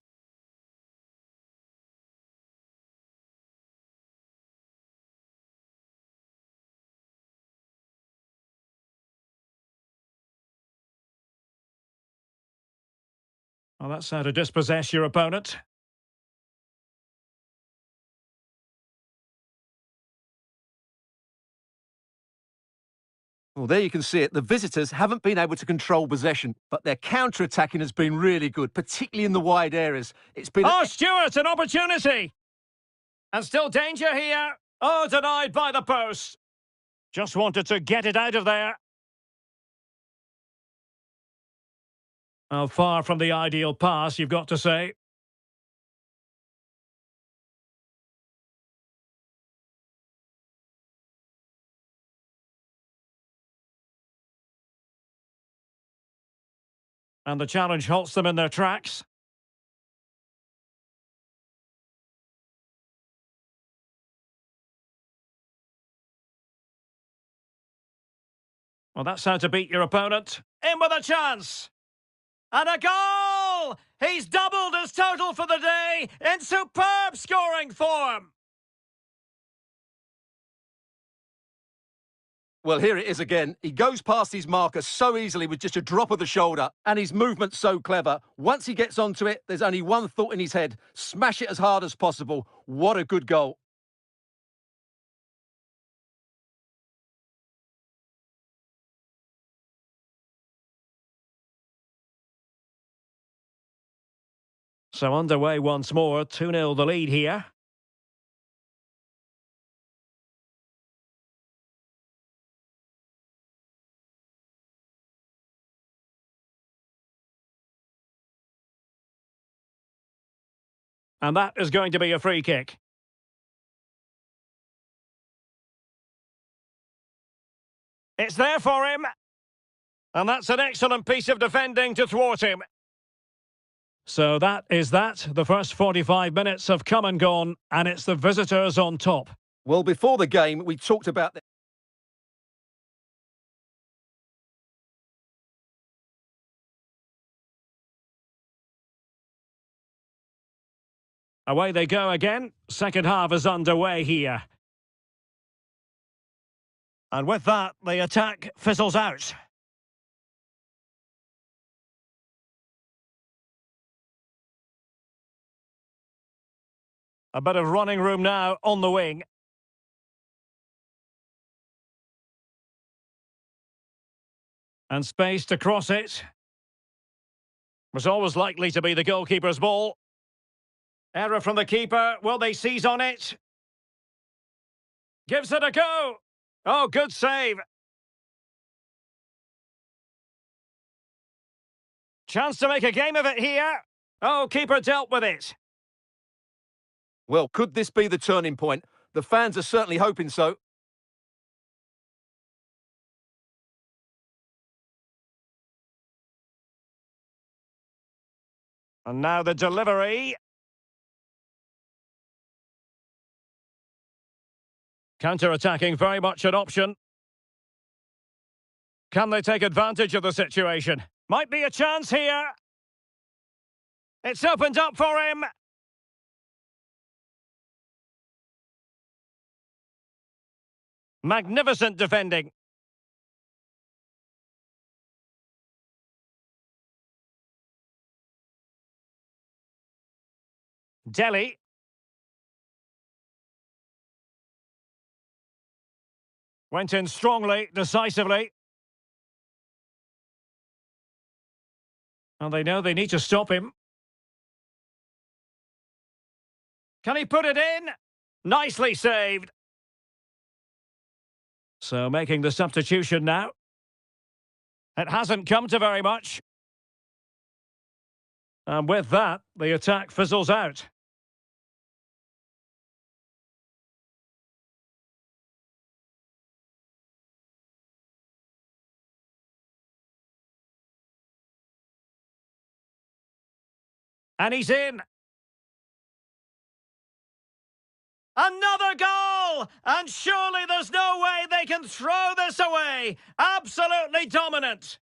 Well, that's how to dispossess your opponent. Well, there you can see it. The visitors haven't been able to control possession, but their counter-attacking has been really good, particularly in the wide areas. It's been... Oh, Stewart, an opportunity! And still danger here. Oh, denied by the post. Just wanted to get it out of there. Oh, far from the ideal pass, you've got to say. And the challenge halts them in their tracks. Well, that's how to beat your opponent. In with a chance! And a goal! He's doubled his total for the day in superb scoring form! Well, here it is again. He goes past his marker so easily with just a drop of the shoulder, and his movement's so clever. Once he gets onto it, there's only one thought in his head. Smash it as hard as possible. What a good goal. So underway once more, 2-0 the lead here. And that is going to be a free kick. It's there for him. And that's an excellent piece of defending to thwart him. So that is that. The first 45 minutes have come and gone, and it's the visitors on top. Well, before the game, we talked about... Away they go again. Second half is underway here. And with that, the attack fizzles out. A bit of running room now on the wing. And space to cross it. Was always likely to be the goalkeeper's ball. Error from the keeper. Will they seize on it? Gives it a go. Oh, good save. Chance to make a game of it here. Oh, keeper dealt with it. Well, could this be the turning point? The fans are certainly hoping so. And now the delivery. Counter-attacking, very much an option. Can they take advantage of the situation? Might be a chance here. It's opened up for him. Magnificent defending. Delhi. Went in strongly, decisively. And they know they need to stop him. Can he put it in? Nicely saved. So making the substitution now. It hasn't come to very much. And with that, the attack fizzles out. And he's in. Another goal! And surely there's no way they can throw this away. Absolutely dominant.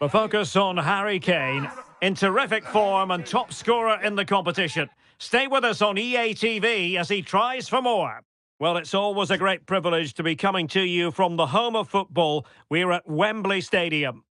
The focus on Harry Kane, in terrific form and top scorer in the competition. Stay with us on EA TV as he tries for more. Well, it's always a great privilege to be coming to you from the home of football. We're at Wembley Stadium.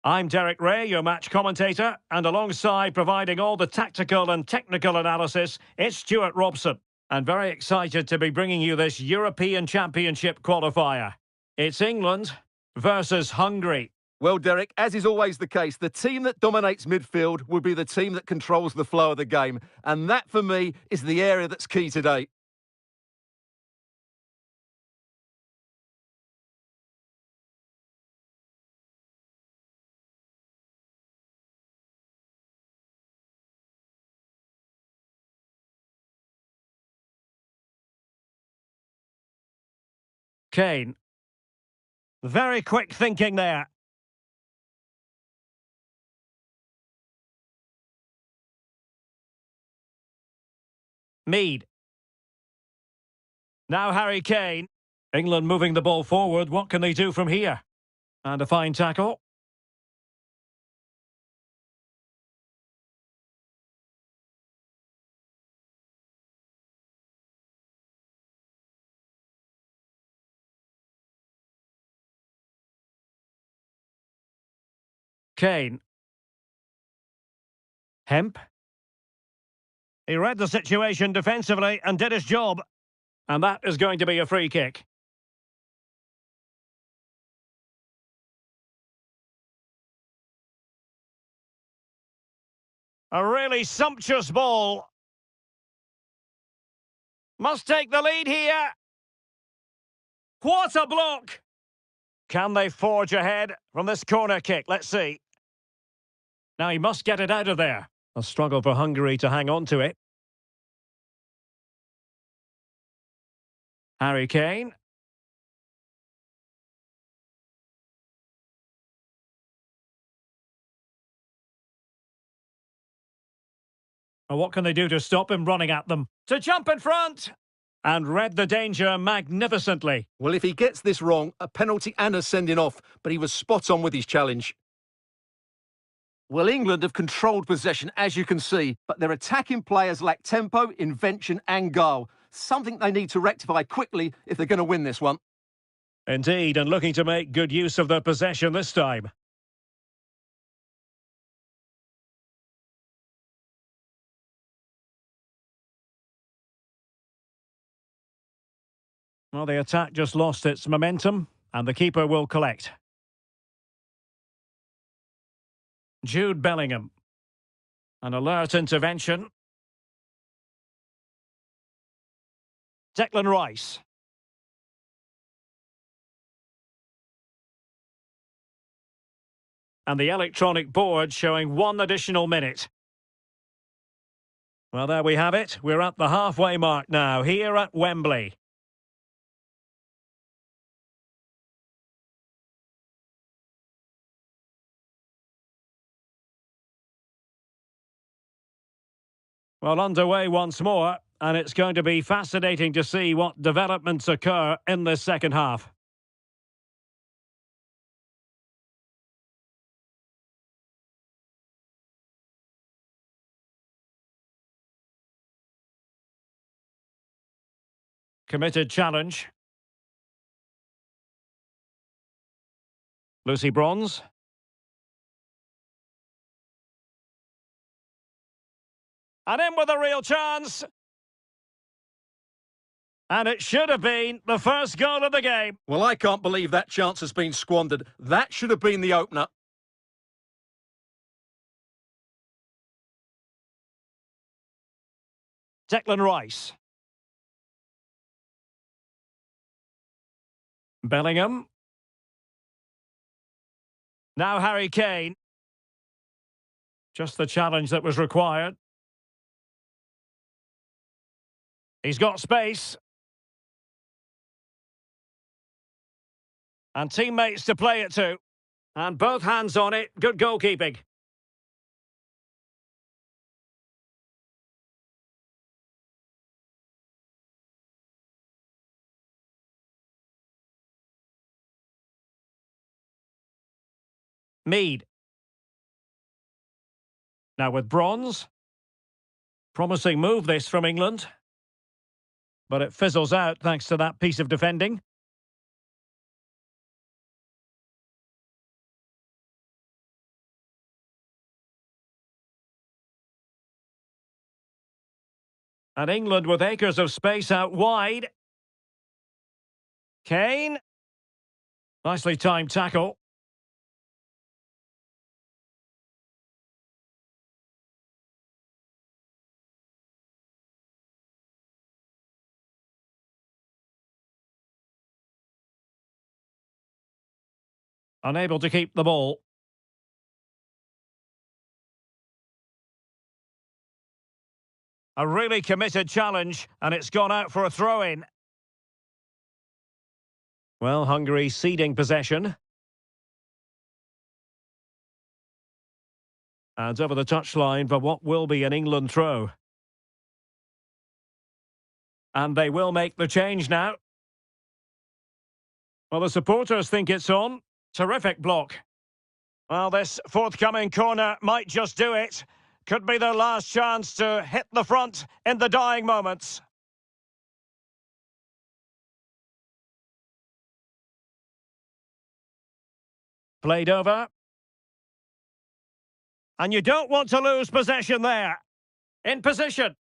I'm Derek Ray, your match commentator, and alongside providing all the tactical and technical analysis, it's Stuart Robson. And very excited to be bringing you this European Championship qualifier. It's England versus Hungary. Well, Derek, as is always the case, the team that dominates midfield will be the team that controls the flow of the game. And that, for me, is the area that's key today. Kane. Very quick thinking there. Mead. Now Harry Kane. England moving the ball forward. What can they do from here? And a fine tackle. Kane. Hemp. He read the situation defensively and did his job. And that is going to be a free kick. A really sumptuous ball. Must take the lead here. What a block! Can they forge ahead from this corner kick? Let's see. Now he must get it out of there. A struggle for Hungary to hang on to it. Harry Kane. And what can they do to stop him running at them? To jump in front! And read the danger magnificently. Well, if he gets this wrong, a penalty and a sending off, but he was spot on with his challenge. Well, England have controlled possession, as you can see, but their attacking players lack tempo, invention and guile. Something they need to rectify quickly if they're going to win this one. Indeed, and looking to make good use of their possession this time. Well, the attack just lost its momentum, and the keeper will collect. Jude Bellingham. An alert intervention. Declan Rice. And the electronic board showing 1 additional minute. Well, there we have it. We're at the halfway mark now, here at Wembley. Well, underway once more, and it's going to be fascinating to see what developments occur in this second half. Committed challenge. Lucy Bronze. And in with a real chance. And it should have been the first goal of the game. Well, I can't believe that chance has been squandered. That should have been the opener. Declan Rice. Bellingham. Now Harry Kane. Just the challenge that was required. He's got space. And teammates to play it to. And both hands on it. Good goalkeeping. Mead. Now with Bronze. Promising move this from England. But it fizzles out thanks to that piece of defending. And England with acres of space out wide. Kane. Nicely timed tackle. Unable to keep the ball. A really committed challenge, and it's gone out for a throw-in. Well, Hungary ceding possession. And over the touchline for what will be an England throw. And they will make the change now. Well, the supporters think it's on. Terrific block. Well, this forthcoming corner might just do it. Could be their last chance to hit the front in the dying moments. Played over. And you don't want to lose possession there. In position.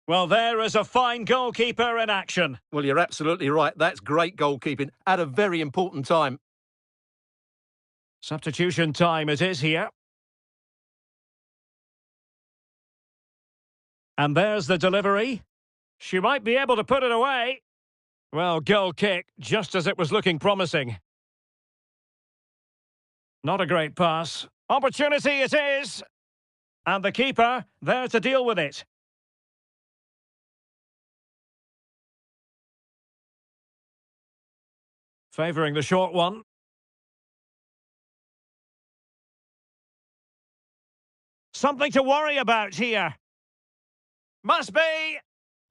Well, there is a fine goalkeeper in action. Well, you're absolutely right. That's great goalkeeping at a very important time. Substitution time it is here. And there's the delivery. She might be able to put it away. Well, goal kick, just as it was looking promising. Not a great pass. Opportunity it is. And the keeper there to deal with it. Favouring the short one. Something to worry about here. Must be.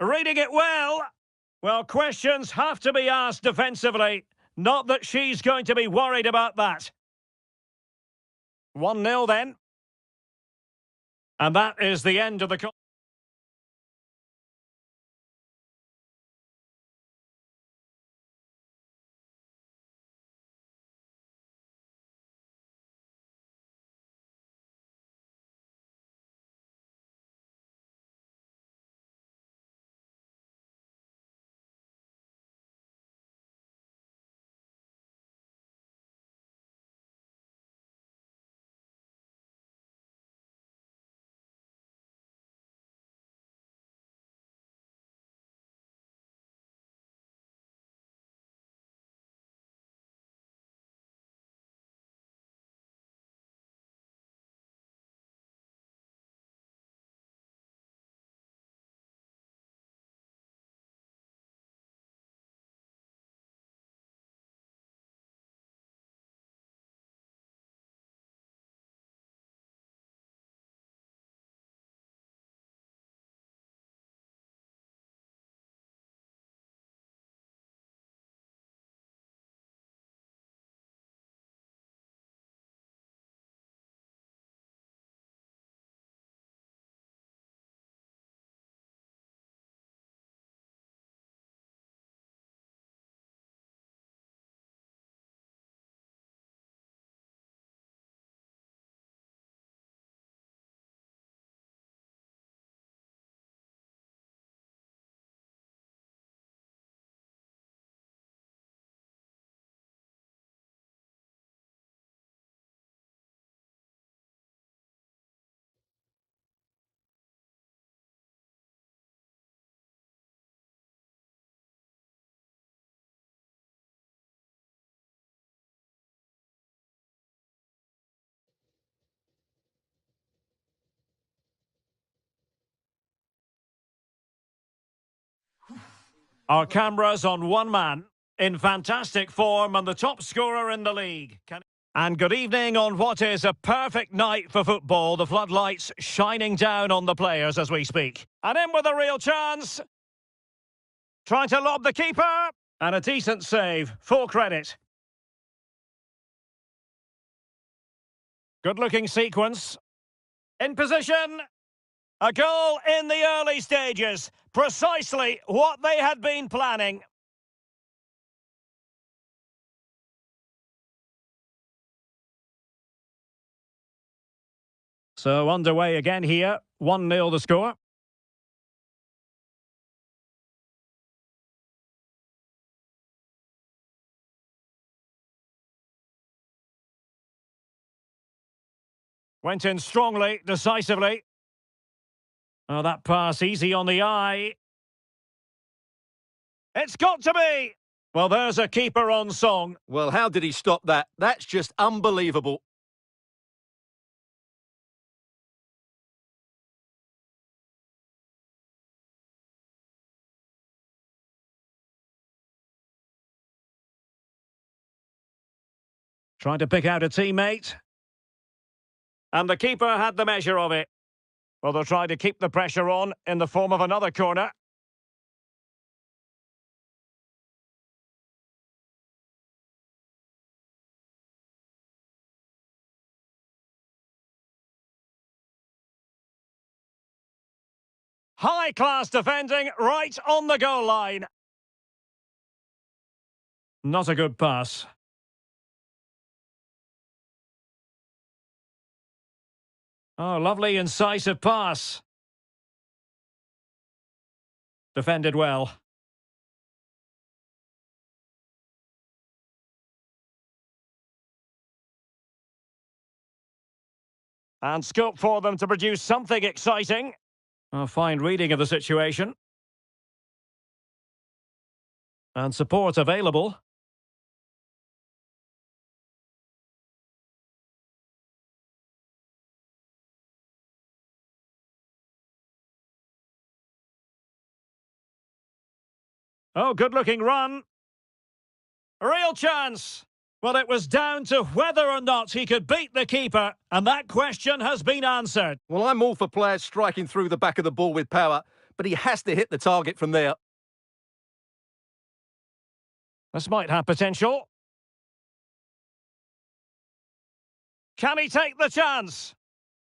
Reading it well. Well, questions have to be asked defensively. Not that she's going to be worried about that. 1-0 then. And that is the end of the... Our cameras on one man, in fantastic form and the top scorer in the league. And good evening on what is a perfect night for football. The floodlights shining down on the players as we speak. And in with a real chance. Trying to lob the keeper. And a decent save. Full credit. Good-looking sequence. In position. A goal in the early stages. Precisely what they had been planning. So underway again here. 1-0 the score. Went in strongly, decisively. Oh, that pass easy on the eye. It's got to be! Well, there's a keeper on song. Well, how did he stop that? That's just unbelievable. Trying to pick out a teammate. And the keeper had the measure of it. Well, they'll try to keep the pressure on in the form of another corner. High-class defending right on the goal line. Not a good pass. Oh, lovely incisive pass. Defended well. And scope for them to produce something exciting. A fine reading of the situation. And support available. Oh, good-looking run. A real chance. Well, it was down to whether or not he could beat the keeper, and that question has been answered. Well, I'm all for players striking through the back of the ball with power, but he has to hit the target from there. This might have potential. Can he take the chance?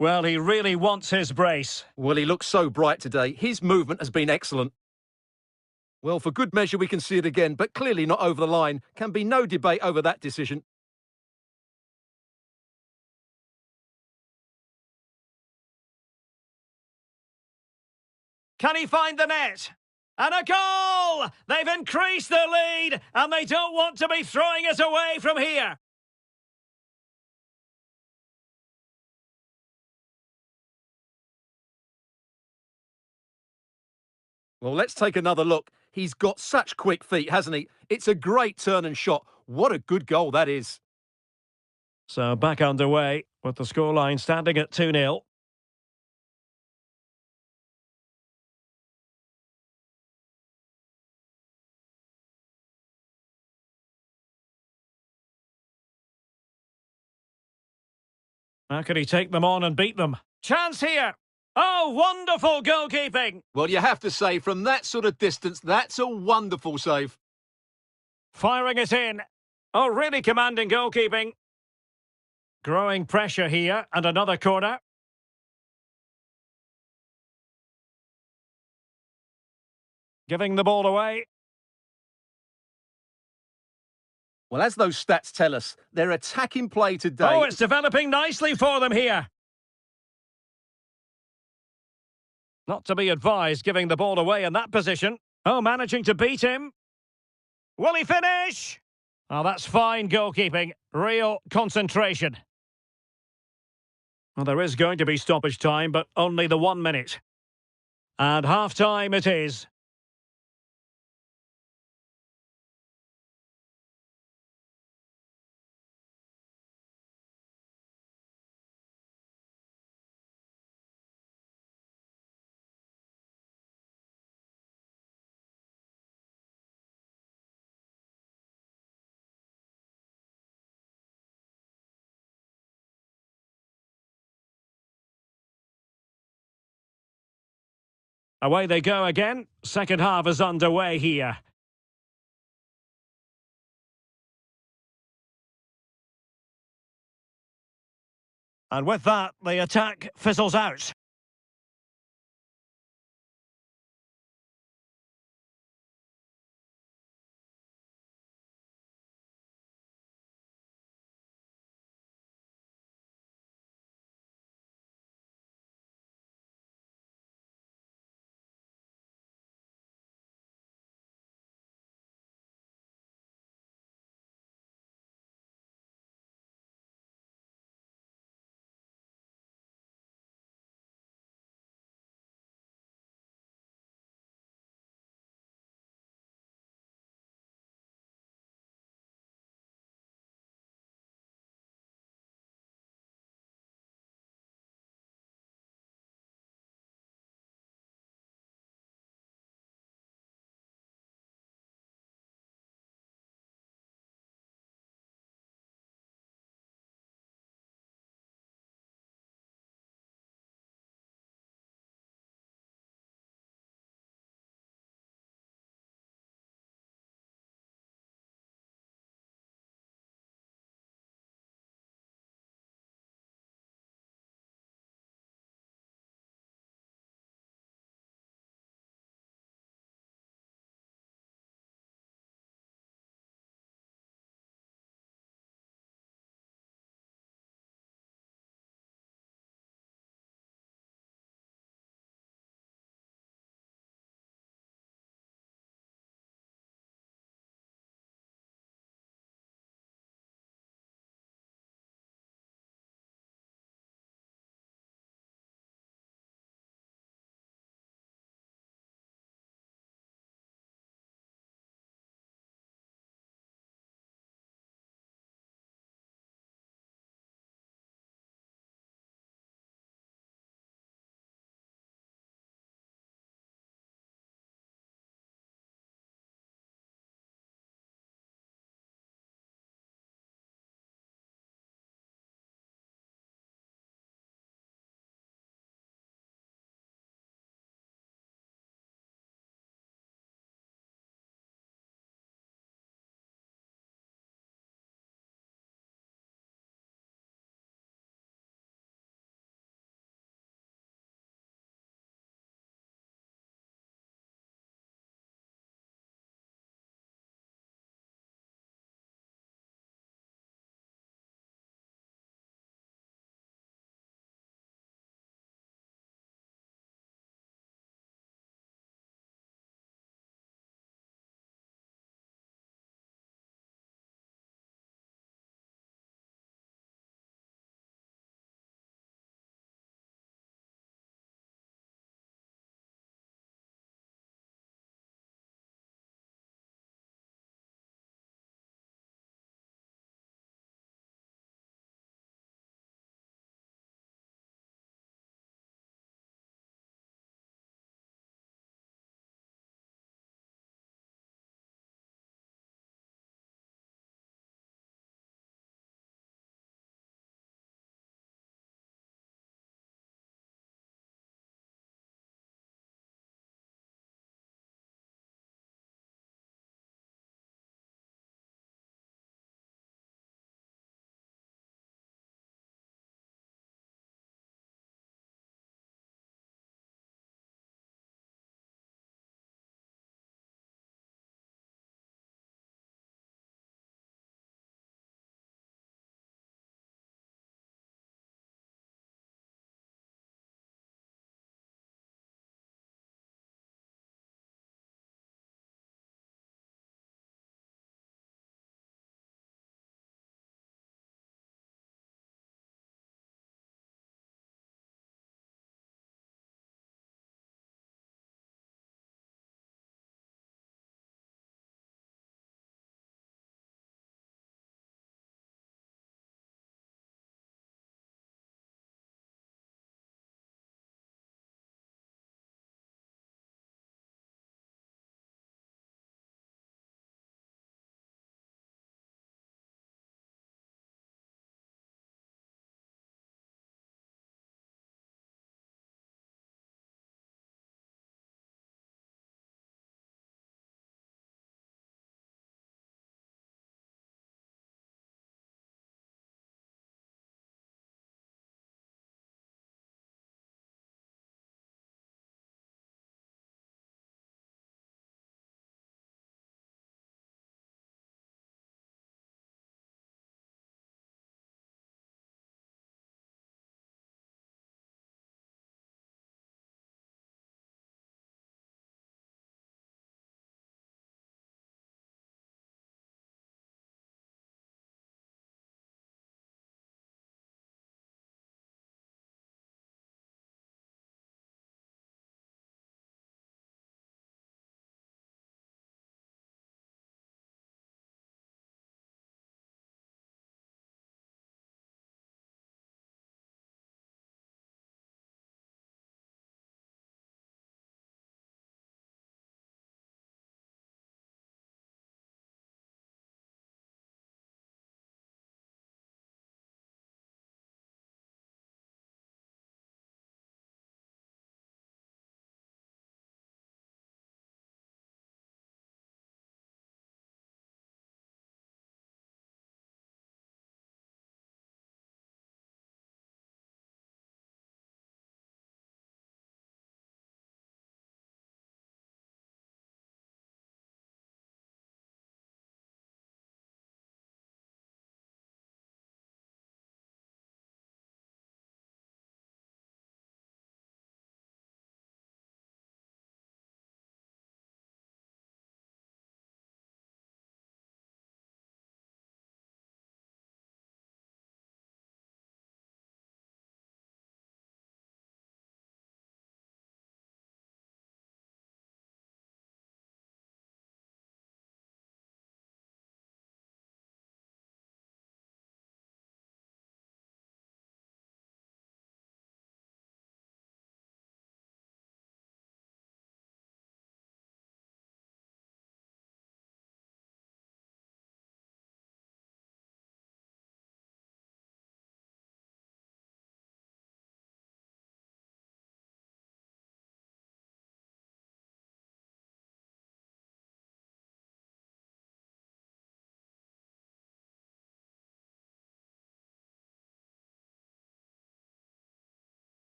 Well, he really wants his brace. Well, he looks so bright today. His movement has been excellent. Well, for good measure, we can see it again, but clearly not over the line. Can be no debate over that decision. Can he find the net? And a goal! They've increased their lead, and they don't want to be throwing it away from here. Well, let's take another look. He's got such quick feet, hasn't he? It's a great turn and shot. What a good goal that is. So back underway with the scoreline standing at 2-0. How can he take them on and beat them? Chance here! Oh, wonderful goalkeeping! Well, you have to say, from that sort of distance, that's a wonderful save. Firing it in. Oh, really commanding goalkeeping. Growing pressure here, and another corner. Giving the ball away. Well, as those stats tell us, their attacking play today... Oh, it's developing nicely for them here. Not to be advised giving the ball away in that position. Oh, managing to beat him. Will he finish? Oh, that's fine goalkeeping. Real concentration. Well, there is going to be stoppage time, but only the 1 minute. And half-time it is. Away they go again. Second half is underway here. And with that, the attack fizzles out.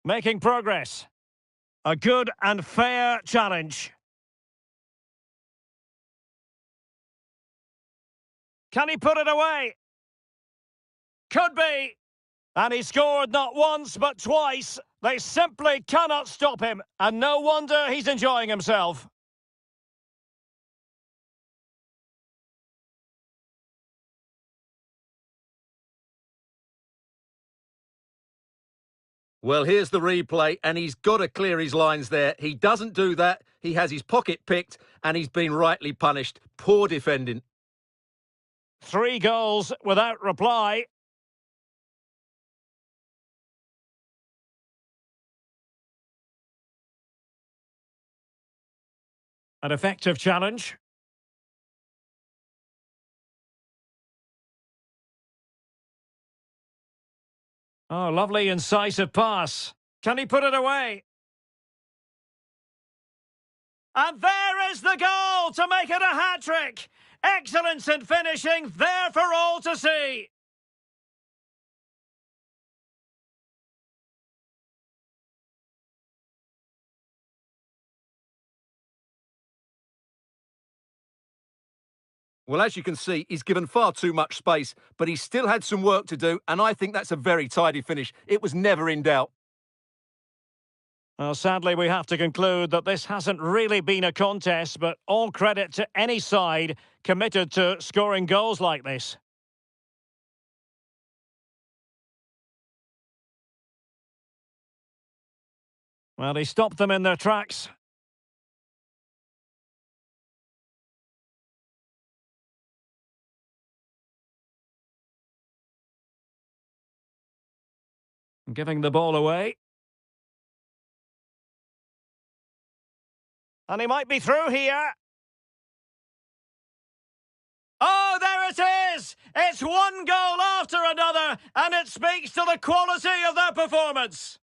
Making progress. A good and fair challenge. Can he put it away? Could be. And he scored not once but twice. They simply cannot stop him. And no wonder he's enjoying himself. Well, here's the replay, and he's got to clear his lines there. He doesn't do that. He has his pocket picked, and he's been rightly punished. Poor defending. 3 goals without reply. An effective challenge. Oh, lovely incisive pass. Can he put it away? And there is the goal to make it a hat-trick. Excellence in finishing, there for all to see. Well, as you can see, he's given far too much space, but he still had some work to do, and I think that's a very tidy finish. It was never in doubt. Well, sadly, we have to conclude that this hasn't really been a contest, but all credit to any side committed to scoring goals like this. Well, he stopped them in their tracks. Giving the ball away. And he might be through here. Oh, there it is! It's one goal after another, and it speaks to the quality of their performance.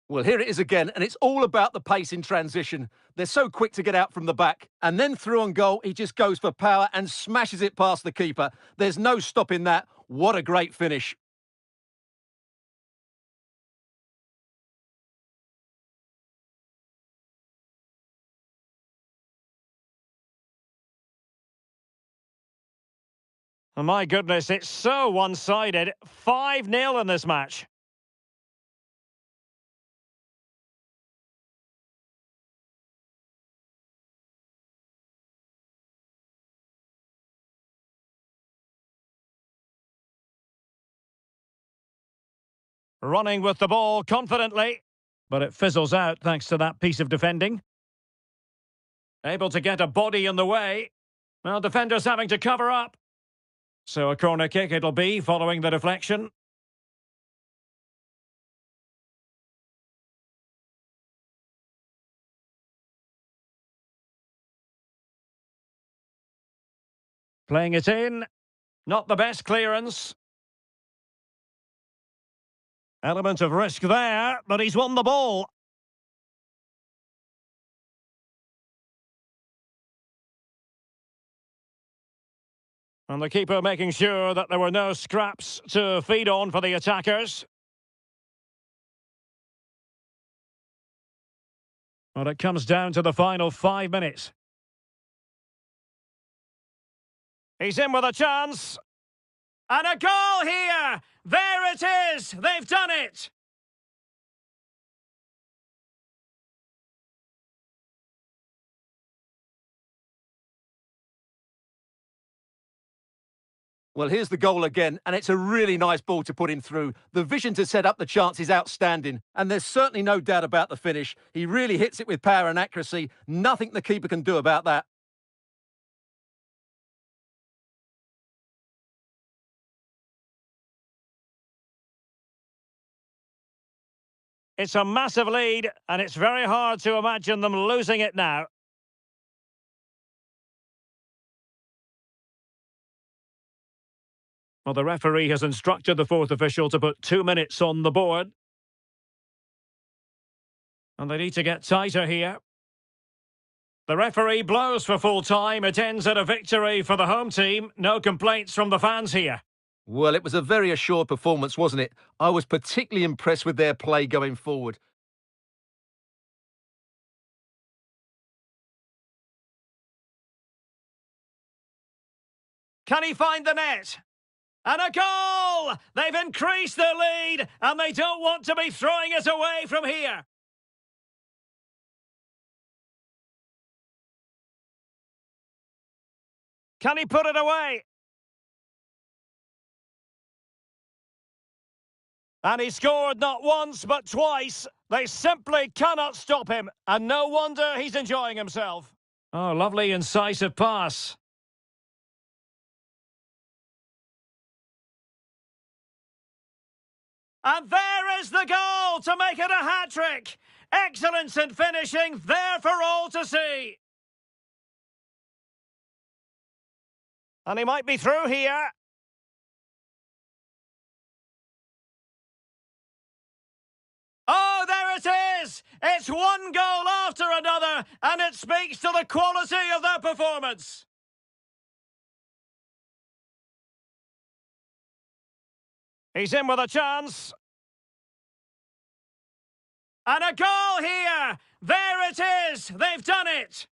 Well, here it is again, and it's all about the pace in transition. They're so quick to get out from the back. And then through on goal, he just goes for power and smashes it past the keeper. There's no stopping that. What a great finish. Oh, my goodness, it's so one-sided. 5-0 in this match. Running with the ball confidently, but it fizzles out thanks to that piece of defending. Able to get a body in the way. Well, defenders having to cover up. So a corner kick it'll be following the deflection. Playing it in. Not the best clearance. Element of risk there, but he's won the ball. And the keeper making sure that there were no scraps to feed on for the attackers. Well, it comes down to the final 5 minutes. He's in with a chance. And a goal here! There it is! They've done it! Well, here's the goal again, and it's a really nice ball to put him through. The vision to set up the chance is outstanding, and there's certainly no doubt about the finish. He really hits it with power and accuracy. Nothing the keeper can do about that. It's a massive lead, and it's very hard to imagine them losing it now. Well, the referee has instructed the fourth official to put 2 minutes on the board. And they need to get tighter here. The referee blows for full time. It ends at a victory for the home team. No complaints from the fans here. Well, it was a very assured performance, wasn't it? I was particularly impressed with their play going forward. Can he find the net? And a goal! They've increased their lead, and they don't want to be throwing it away from here. Can he put it away? And he scored not once, but twice. They simply cannot stop him, and no wonder he's enjoying himself. Oh, lovely incisive pass. And there is the goal to make it a hat-trick. Excellence in finishing, there for all to see. And he might be through here. Oh, there it is! It's one goal after another, and it speaks to the quality of their performance. He's in with a chance. And a goal here! There it is! They've done it!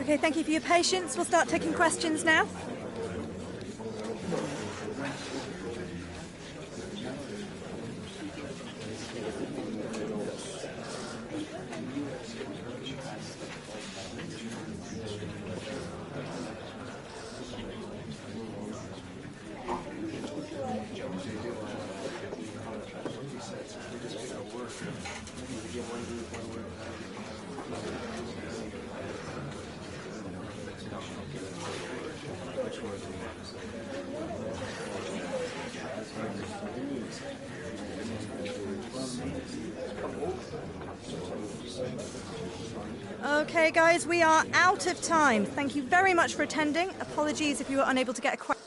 Okay, thank you for your patience. We'll start taking questions now. Okay, guys, we are out of time. Thank you very much for attending. Apologies if you were unable to get a question.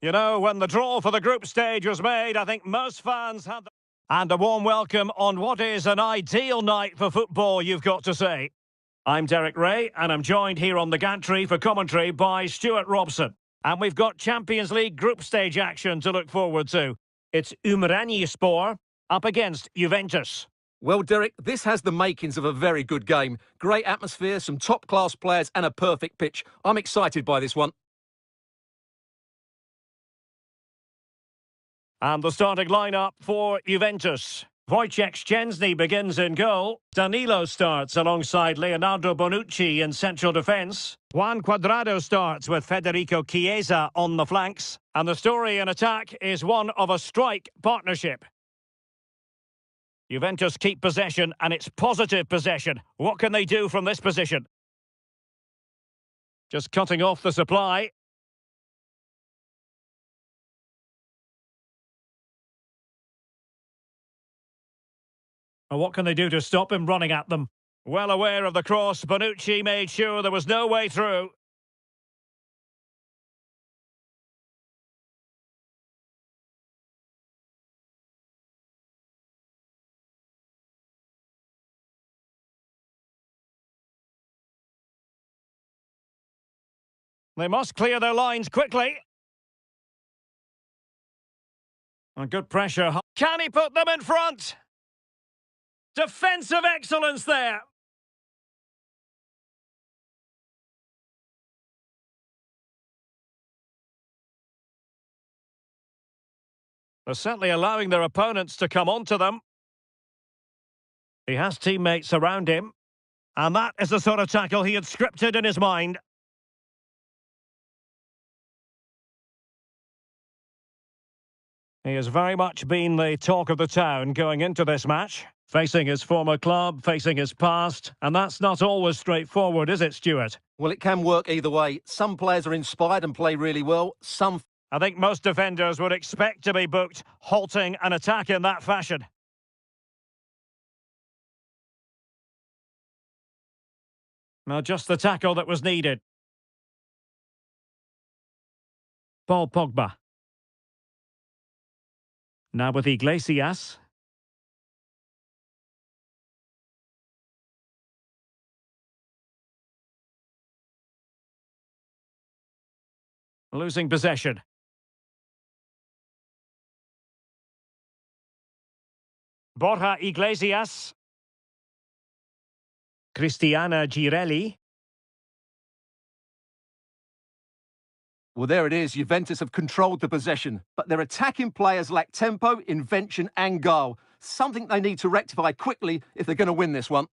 You know, when the draw for the group stage was made, I think most fans had... And a warm welcome on what is an ideal night for football, you've got to say. I'm Derek Ray, and I'm joined here on the gantry for commentary by Stuart Robson. And we've got Champions League group stage action to look forward to. It's Ümranispor up against Juventus. Well, Derek, this has the makings of a very good game. Great atmosphere, some top-class players and a perfect pitch. I'm excited by this one. And the starting lineup for Juventus. Wojciech Szczęsny begins in goal. Danilo starts alongside Leonardo Bonucci in central defence. Juan Cuadrado starts with Federico Chiesa on the flanks. And the story in attack is one of a strike partnership. Juventus keep possession, and it's positive possession. What can they do from this position? Just cutting off the supply. And what can they do to stop him running at them? Well aware of the cross, Bonucci made sure there was no way through. They must clear their lines quickly. And good pressure. Can he put them in front? Defensive excellence there. They're certainly allowing their opponents to come onto them. He has teammates around him. And that is the sort of tackle he had scripted in his mind. He has very much been the talk of the town going into this match. Facing his former club, facing his past. And that's not always straightforward, is it, Stuart? Well, it can work either way. Some players are inspired and play really well. Some... I think most defenders would expect to be booked, halting an attack in that fashion. Now, just the tackle that was needed. Paul Pogba. Now with Iglesias. Losing possession. Borja Iglesias. Cristiana Girelli. Well, there it is. Juventus have controlled the possession, but their attacking players lack tempo, invention and guile. Something they need to rectify quickly if they're going to win this one.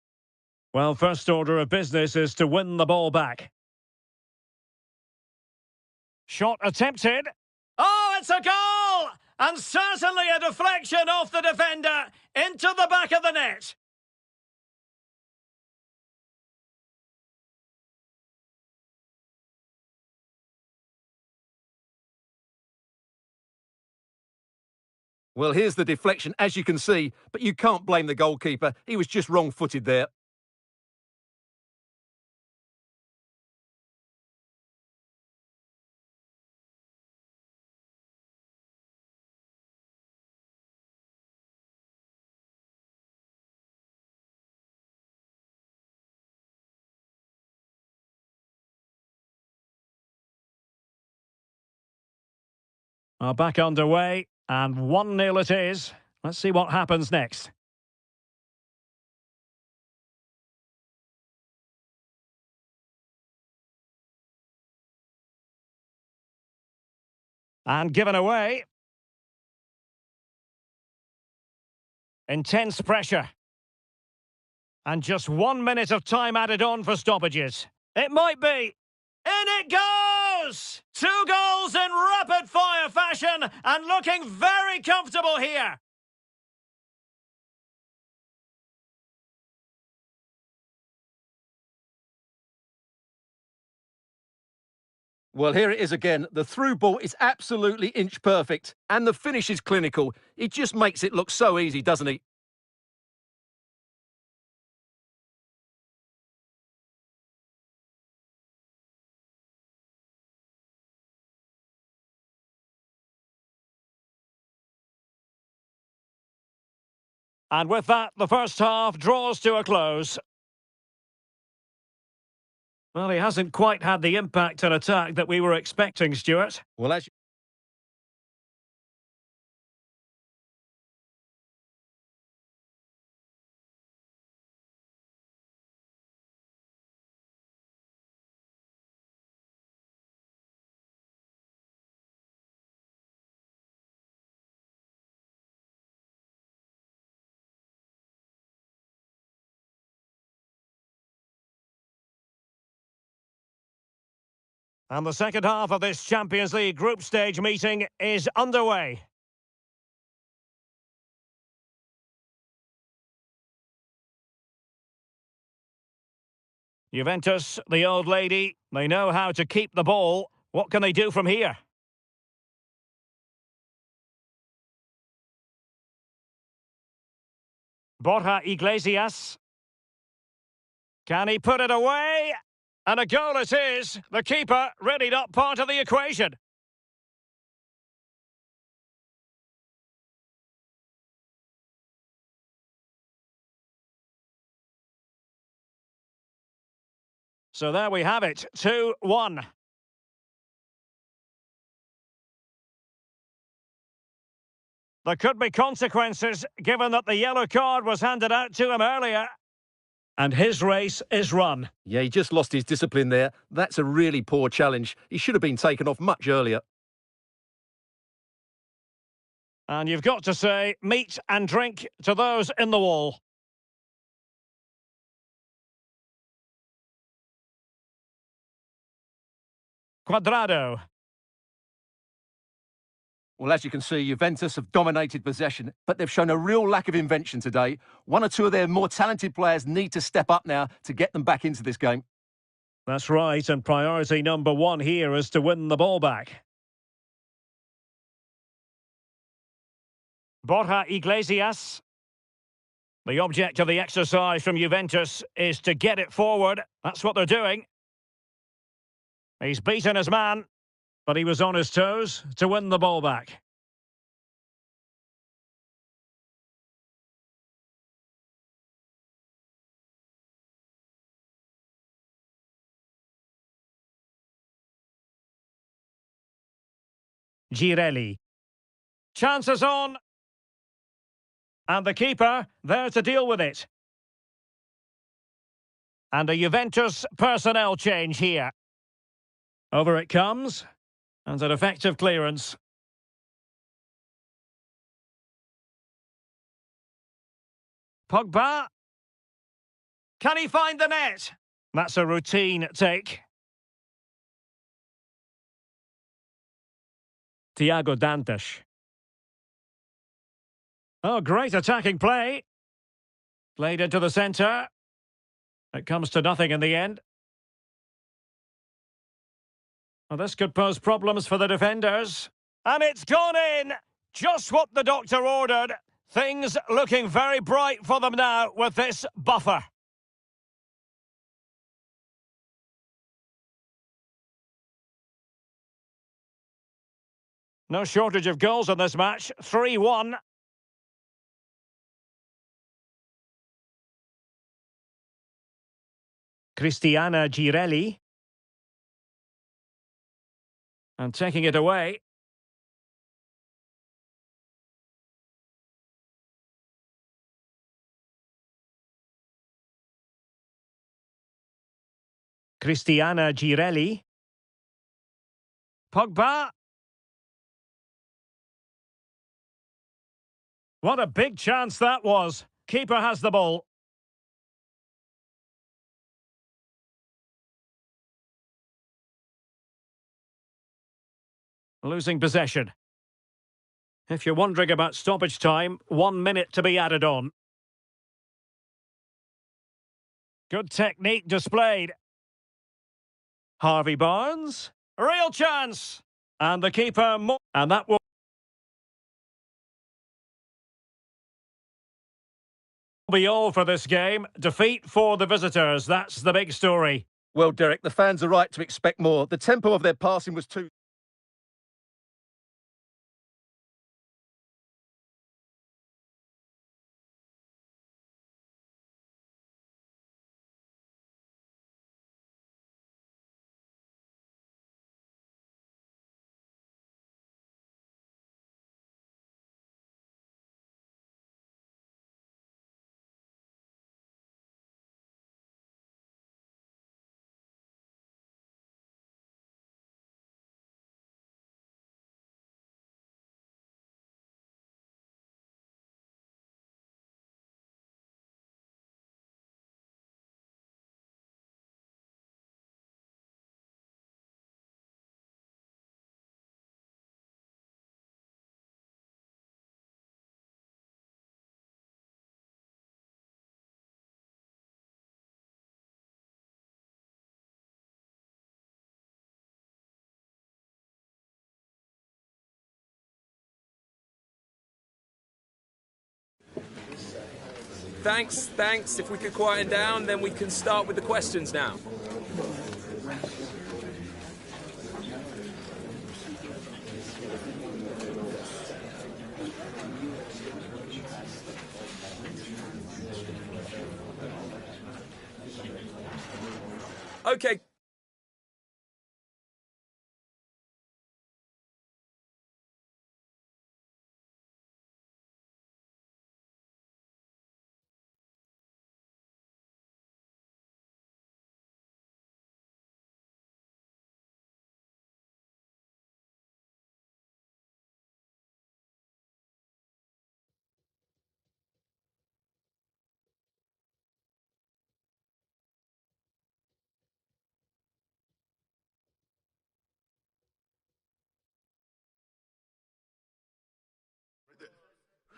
Well, first order of business is to win the ball back. Shot attempted. Oh, it's a goal! And certainly a deflection off the defender into the back of the net. Well, here's the deflection, as you can see, but you can't blame the goalkeeper. He was just wrong-footed there. Are back underway, and 1-0 it is. Let's see what happens next. And given away. Intense pressure. And just 1 minute of time added on for stoppages. It might be. In it goes! 2 goals in rapid-fire fashion and looking very comfortable here. Well, here it is again. The through ball is absolutely inch perfect, and the finish is clinical. He just makes it look so easy, doesn't he? And with that, the first half draws to a close. Well, he hasn't quite had the impact and attack that we were expecting, Stuart. Well, as And the second half of this Champions League group stage meeting is underway. Juventus, the old lady, they know how to keep the ball. What can they do from here? Borja Iglesias. Can he put it away? And a goal it is. The keeper really not part of the equation. So there we have it, 2-1. There could be consequences given that the yellow card was handed out to him earlier. And his race is run. yeah, he just lost his discipline there. That's a really poor challenge. He should have been taken off much earlier. And you've got to say, meat and drink to those in the wall. Cuadrado. Well, as you can see, Juventus have dominated possession, but they've shown a real lack of invention today. One or two of their more talented players need to step up now to get them back into this game. That's right, and priority number 1 here is to win the ball back. Borja Iglesias. The object of the exercise from Juventus is to get it forward. That's what they're doing. He's beaten his man, but he was on his toes to win the ball back. Girelli. Chances on. And the keeper there to deal with it. And a Juventus personnel change here. Over it comes. And an effective clearance. Pogba. Can he find the net? That's a routine take. Thiago Dantas. Oh, great attacking play. Played into the centre. It comes to nothing in the end. Well, this could pose problems for the defenders. And it's gone in! Just what the doctor ordered. Things looking very bright for them now with this buffer. No shortage of goals in this match. 3-1. Cristiana Girelli. And taking it away. Cristiana Girelli. Pogba. What a big chance that was. Keeper has the ball. Losing possession. If you're wondering about stoppage time, 1 minute to be added on. Good technique displayed. Harvey Barnes. Real chance! And the keeper... And that will be all for this game. Defeat for the visitors. That's the big story. Well, Derek, the fans are right to expect more. The tempo of their passing was too... Thanks. If we could quieten down, then we can start with the questions now. Okay.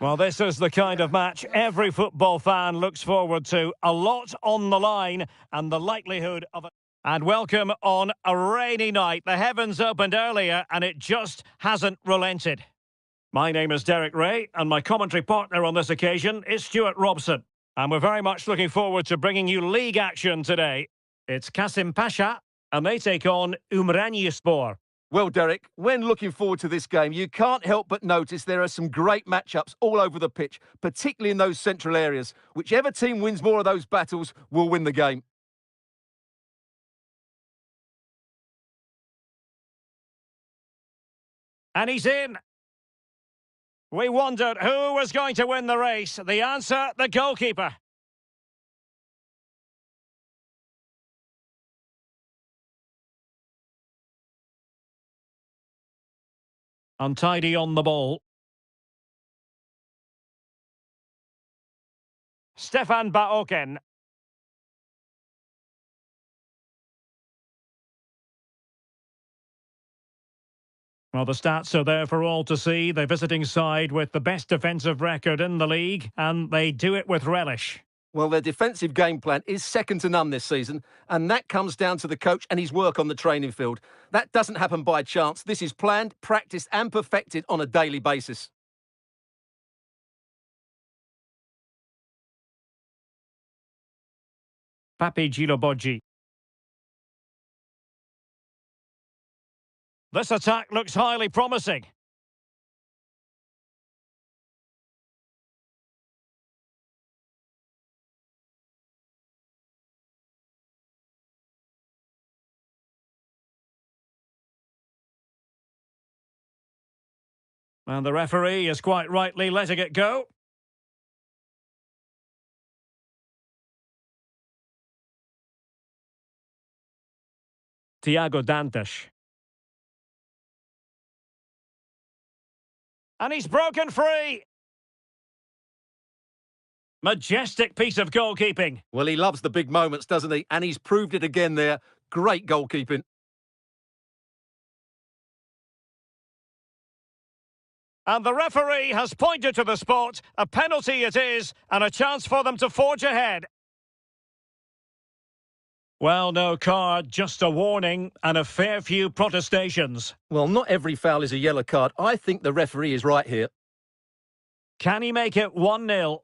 Well, this is the kind of match every football fan looks forward to. A lot on the line and the likelihood of it. And welcome on a rainy night. The heavens opened earlier and it just hasn't relented. My name is Derek Ray and my commentary partner on this occasion is Stuart Robson. And we're very much looking forward to bringing you league action today. It's Kasim Pasha and they take on Umraniyespor. Well, Derek, when looking forward to this game, you can't help but notice there are some great matchups all over the pitch, particularly in those central areas. Whichever team wins more of those battles will win the game. And he's in. We wondered who was going to win the race. The answer, the goalkeeper. Untidy on the ball. Stefan Baoken. Well, the stats are there for all to see. The visiting side with the best defensive record in the league, and they do it with relish. Well, their defensive game plan is second to none this season, and that comes down to the coach and his work on the training field. That doesn't happen by chance. This is planned, practiced and perfected on a daily basis. Papi Gilobodji. This attack looks highly promising. And the referee is quite rightly letting it go. Thiago Dantas. And he's broken free. Majestic piece of goalkeeping. Well, he loves the big moments, doesn't he? And he's proved it again there. Great goalkeeping. And the referee has pointed to the spot. A penalty it is, and a chance for them to forge ahead. Well, no card, just a warning and a fair few protestations. Well, not every foul is a yellow card. I think the referee is right here. Can he make it 1-0?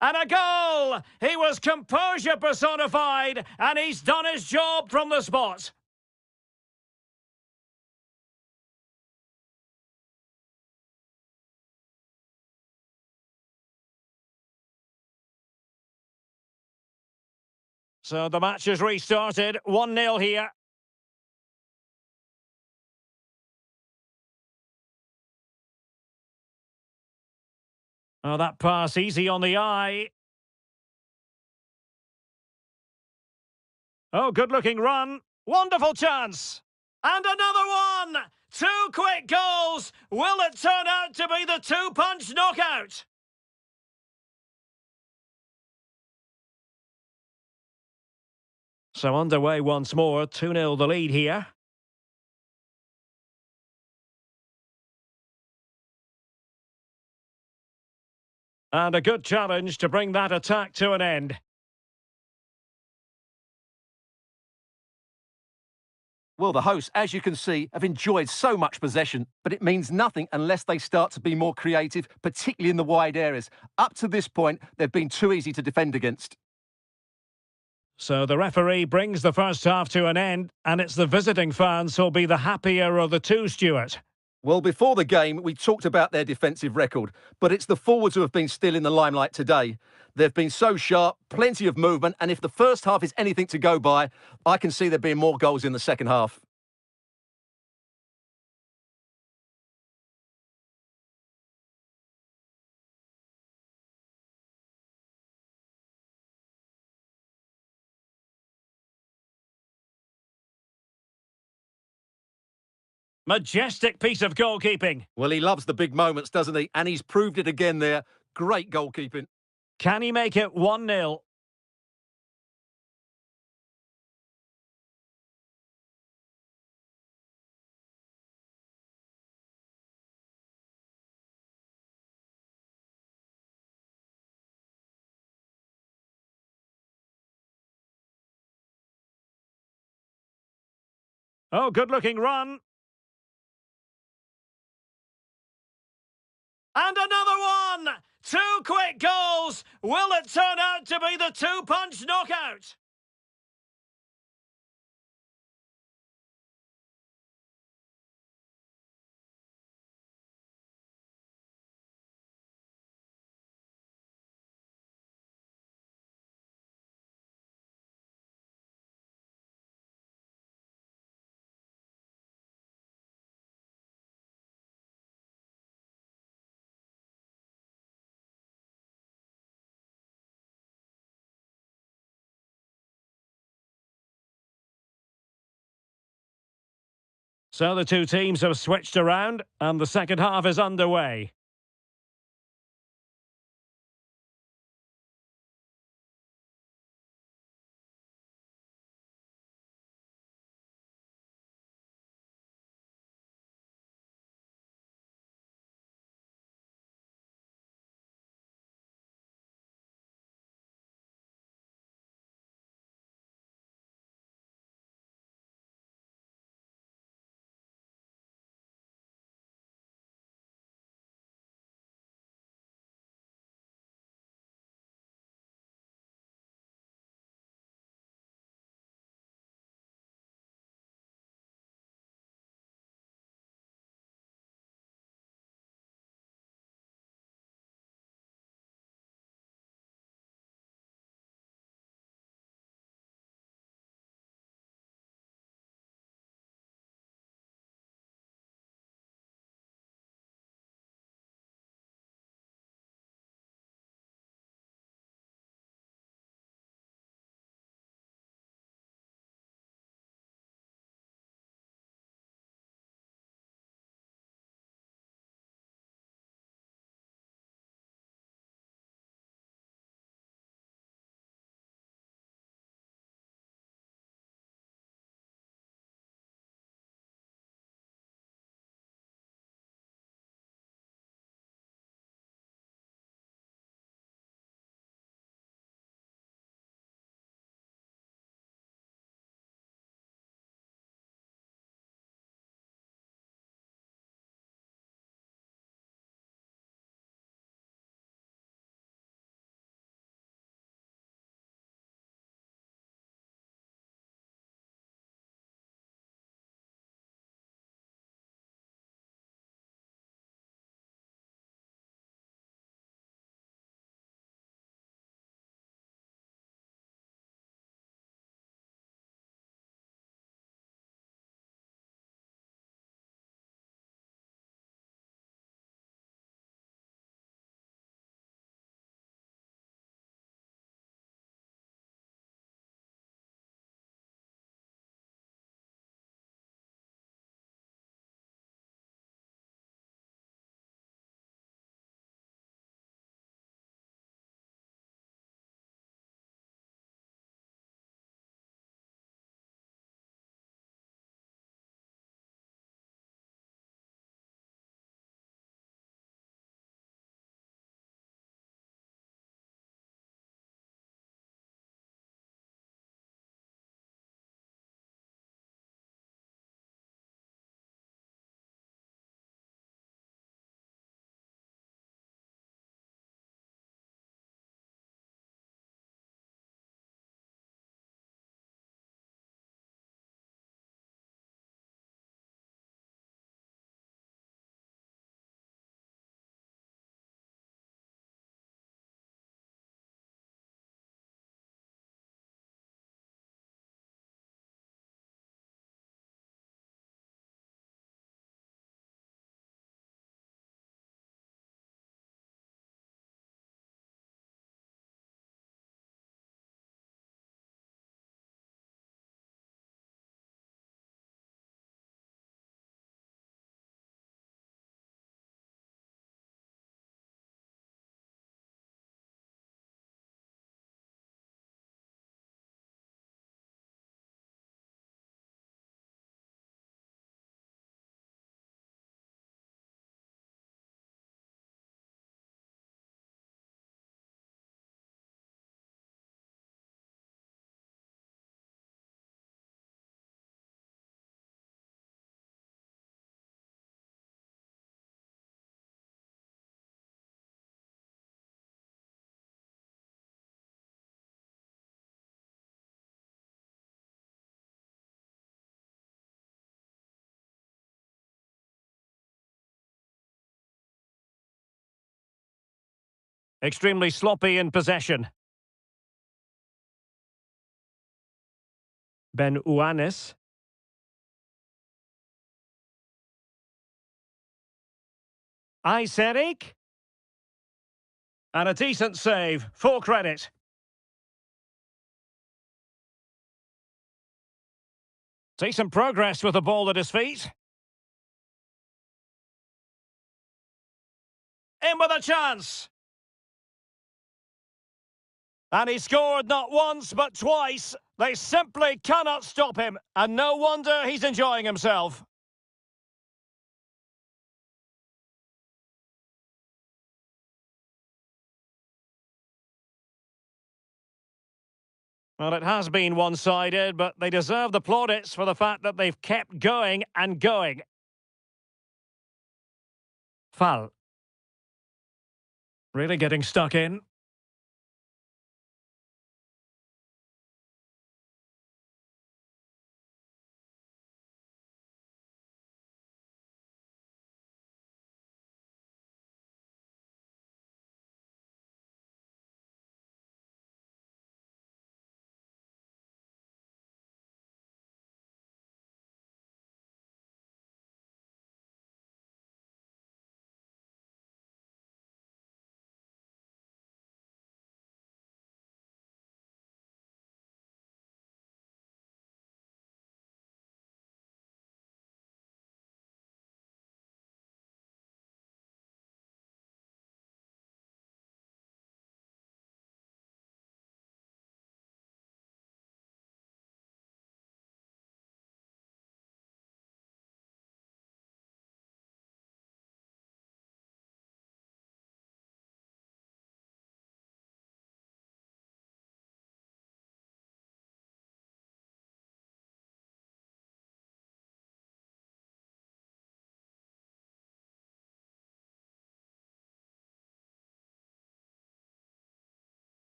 And a goal! He was composure personified, and he's done his job from the spot. So the match has restarted, 1-0 here. Oh, that pass easy on the eye. Oh, good-looking run. Wonderful chance. And another one! 2 quick goals! Will it turn out to be the 2-punch knockout? So underway once more, 2-0 the lead here. And a good challenge to bring that attack to an end. Well, the hosts, as you can see, have enjoyed so much possession, but it means nothing unless they start to be more creative, particularly in the wide areas. Up to this point, they've been too easy to defend against. So the referee brings the first half to an end, and it's the visiting fans who'll be the happier of the two, Stuart. Well, before the game, we talked about their defensive record, but it's the forwards who have been still in the limelight today. They've been so sharp, plenty of movement, and if the first half is anything to go by, I can see there being more goals in the second half. Majestic piece of goalkeeping. Well, he loves the big moments, doesn't he? And he's proved it again there. Great goalkeeping. Can he make it 1-0? Oh, good-looking run. And another one! 2 quick goals! Will it turn out to be the 2-punch knockout? So the two teams have switched around, and the second half is underway. Extremely sloppy in possession. Ben Uanis. Iserik. And a decent save. Full credit. Decent progress with the ball at his feet. In with a chance. And he scored not once but twice. They simply cannot stop him. And no wonder he's enjoying himself. Well, it has been one-sided, but they deserve the plaudits for the fact that they've kept going and going. Foul. Really getting stuck in.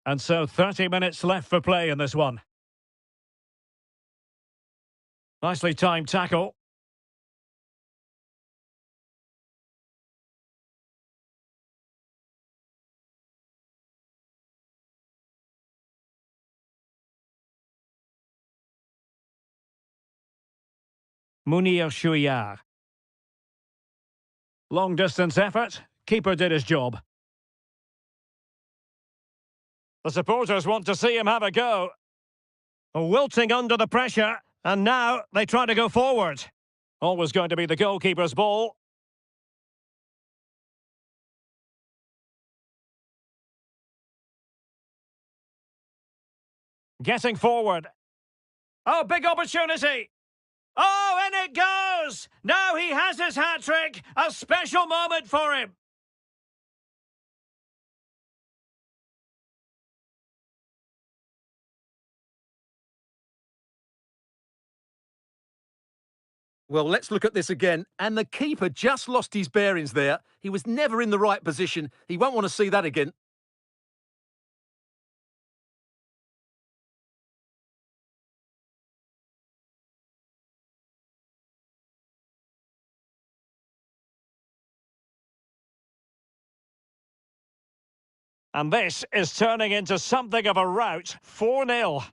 And so 30 minutes left for play in this one. Nicely timed tackle. Mounir Chouillard. Long distance effort. Keeper did his job. The supporters want to see him have a go. Wilting under the pressure, and now they try to go forward. Always going to be the goalkeeper's ball. Getting forward. Oh, big opportunity! Oh, in it goes! Now he has his hat-trick! A special moment for him! Well, let's look at this again. And the keeper just lost his bearings there. He was never in the right position. He won't want to see that again. And this is turning into something of a rout. 4-0.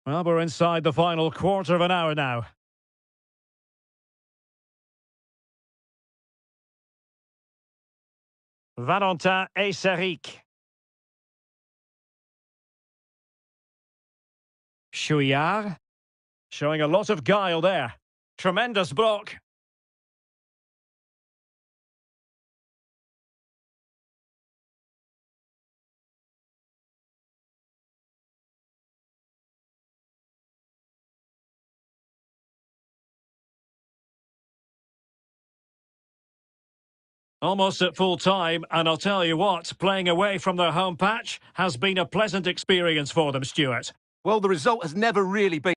Well, we're inside the final quarter of an hour now. Valentin Esseric. Chouillard. Showing a lot of guile there. Tremendous block. Almost at full time, and I'll tell you what, playing away from their home patch has been a pleasant experience for them, Stuart. Well, the result has never really been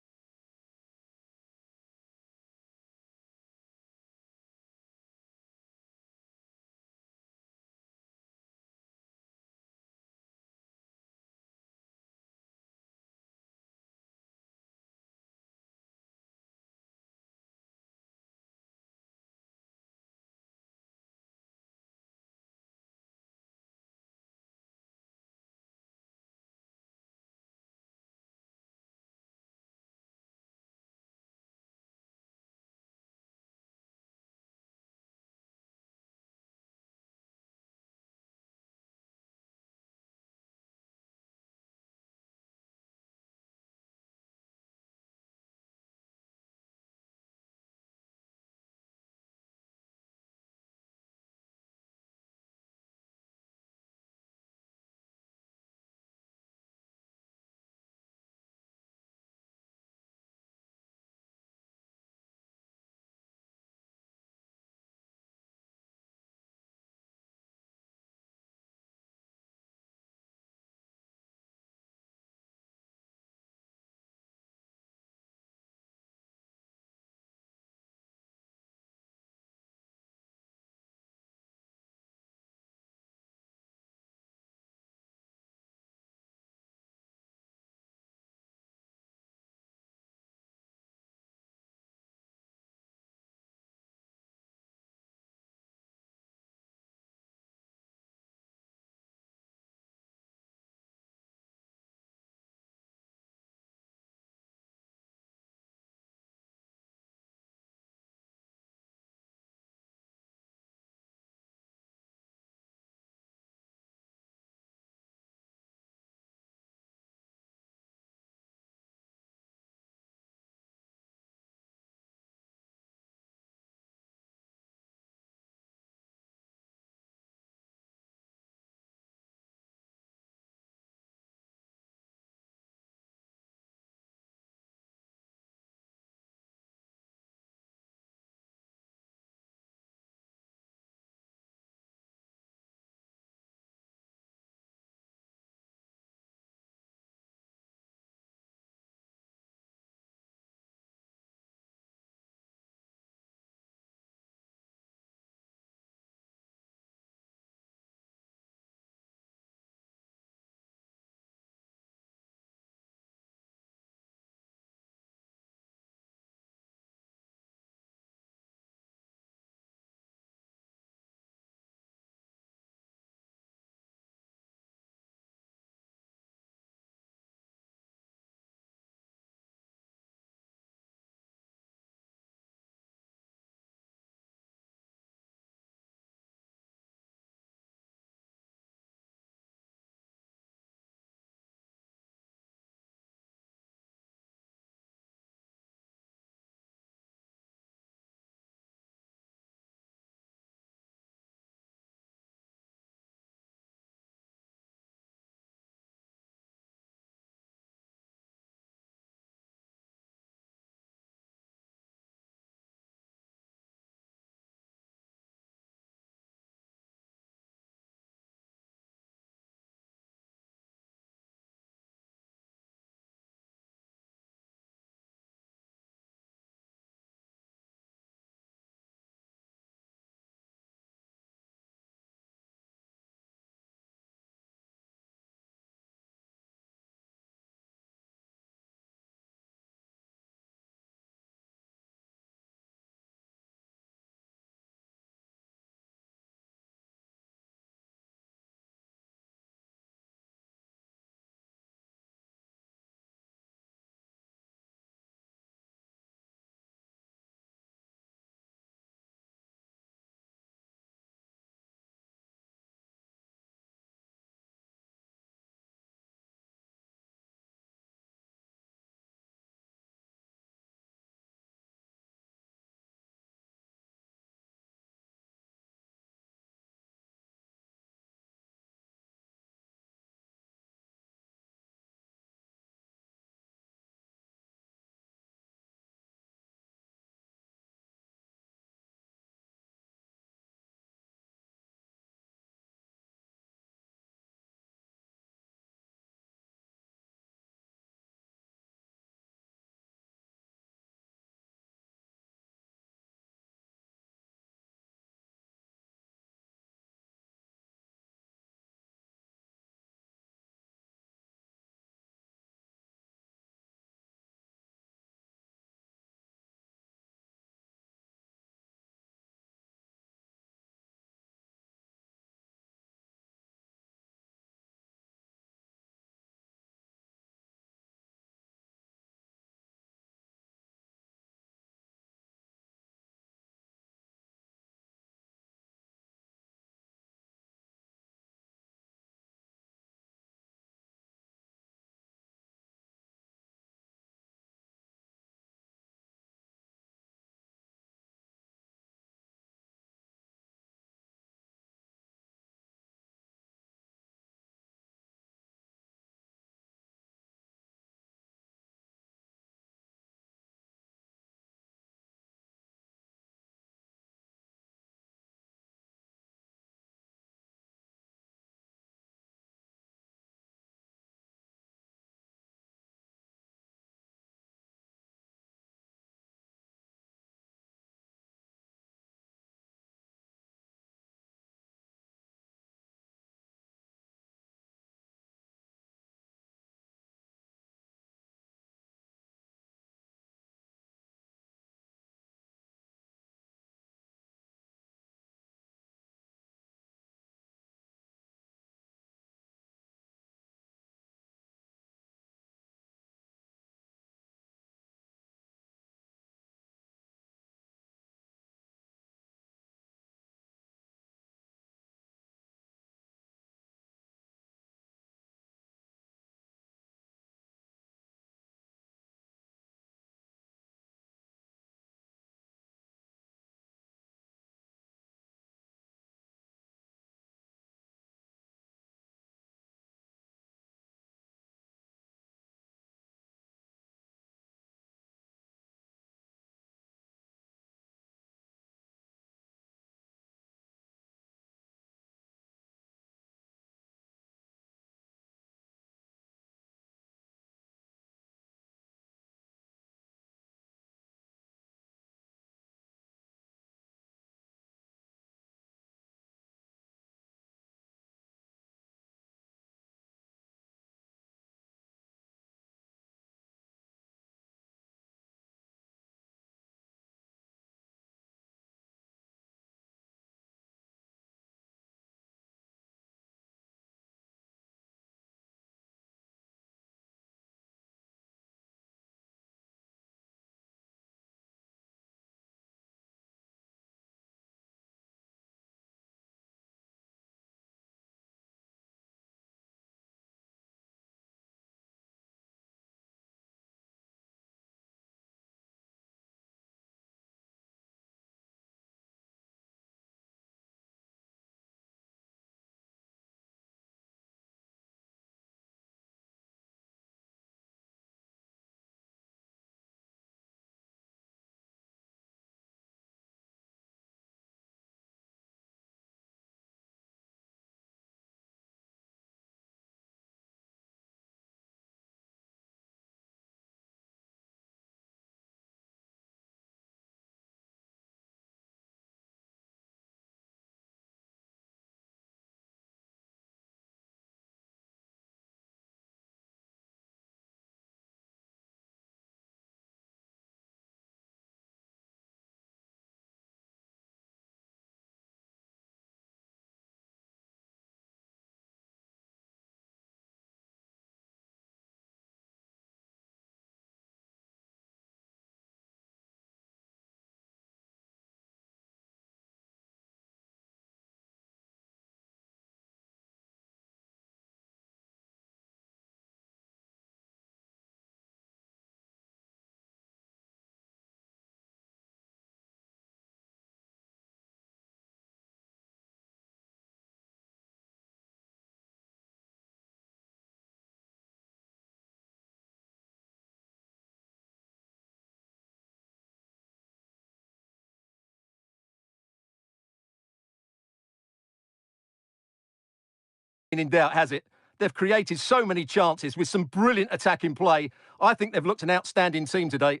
in doubt, has it? They've created so many chances with some brilliant attacking play. I think they've looked an outstanding team today.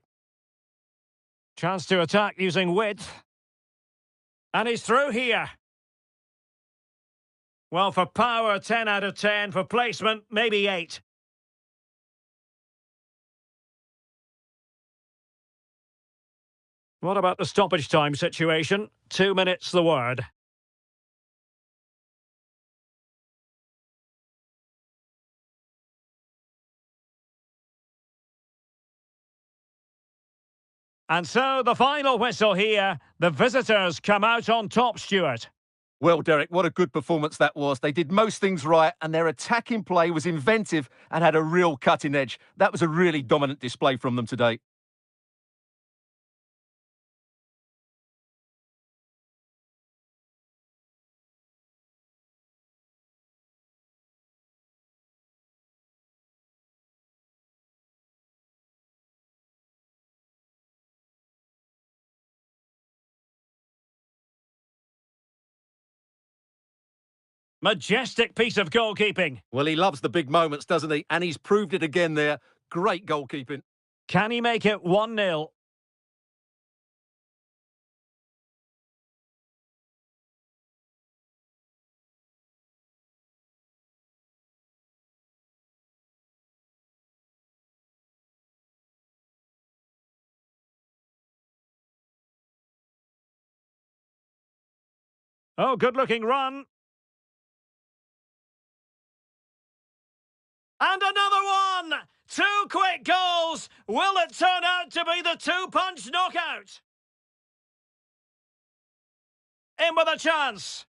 Chance to attack using width. And he's through here. Well, for power, 10 out of 10. For placement, maybe 8. What about the stoppage time situation? 2 minutes, the word. And so the final whistle here. The visitors come out on top, Stuart. Well, Derek, what a good performance that was. They did most things right, and their attacking play was inventive and had a real cutting edge. That was a really dominant display from them today. Majestic piece of goalkeeping. Well, he loves the big moments, doesn't he? And he's proved it again there. Great goalkeeping. Can he make it 1-0? Oh, good-looking run. And another one! 2 quick goals! Will it turn out to be the 2-punch knockout? In with a chance.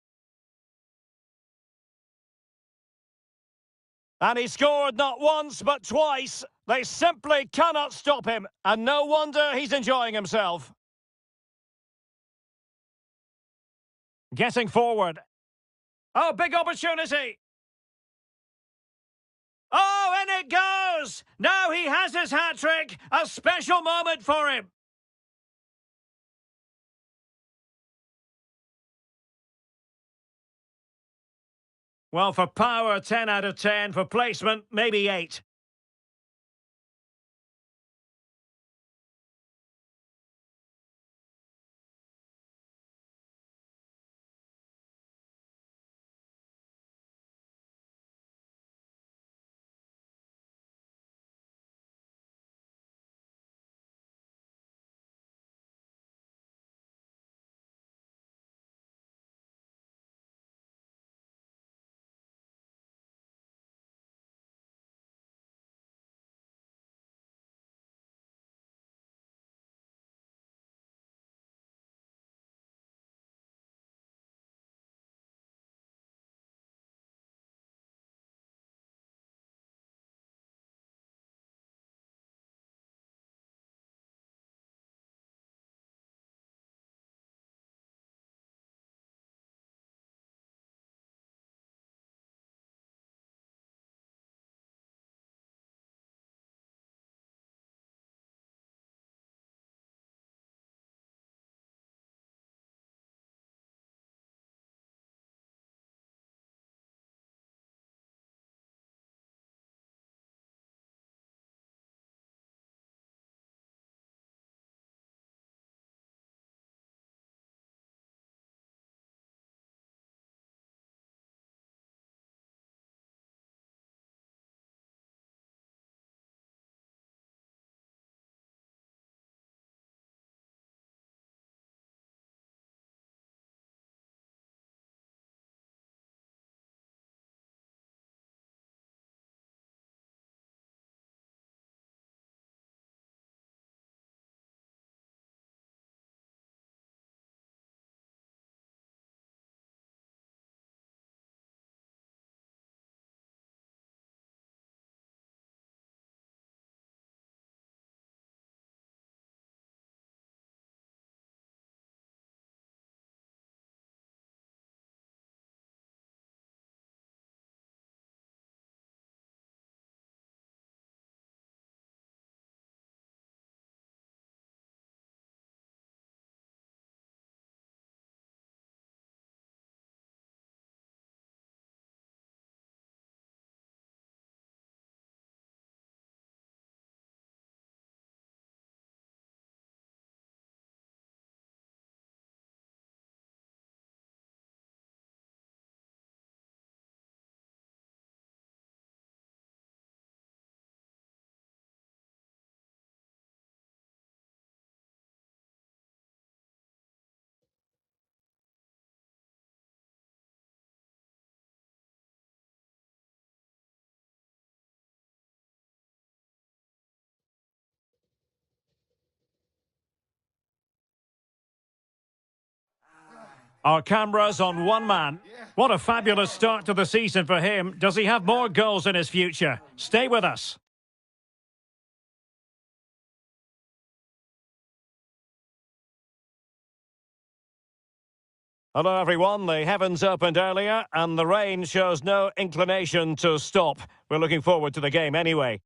And he scored not once, but twice. They simply cannot stop him. And no wonder he's enjoying himself. Getting forward. Oh, big opportunity. Oh, in it goes! Now he has his hat-trick. A special moment for him. Well, for power, 10 out of 10. For placement, maybe 8. Our cameras on one man. What a fabulous start to the season for him. Does he have more goals in his future? Stay with us. Hello everyone, the heavens opened earlier and the rain shows no inclination to stop. We're looking forward to the game anyway.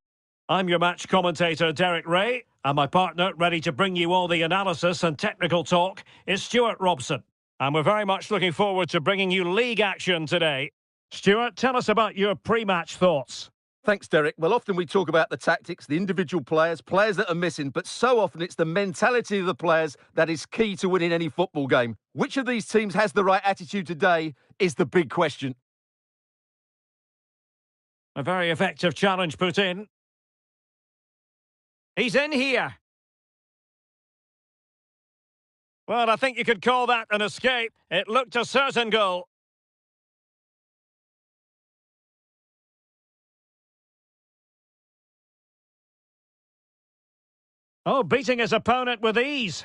I'm your match commentator Derek Ray, and my partner ready to bring you all the analysis and technical talk is Stuart Robson. And we're very much looking forward to bringing you league action today. Stuart, tell us about your pre-match thoughts. Thanks, Derek. Well, often we talk about the tactics, the individual players that are missing, but so often it's the mentality of the players that is key to winning any football game. Which of these teams has the right attitude today is the big question. A very effective challenge put in. He's in here. Well, I think you could call that an escape. It looked a certain goal. Oh, beating his opponent with ease.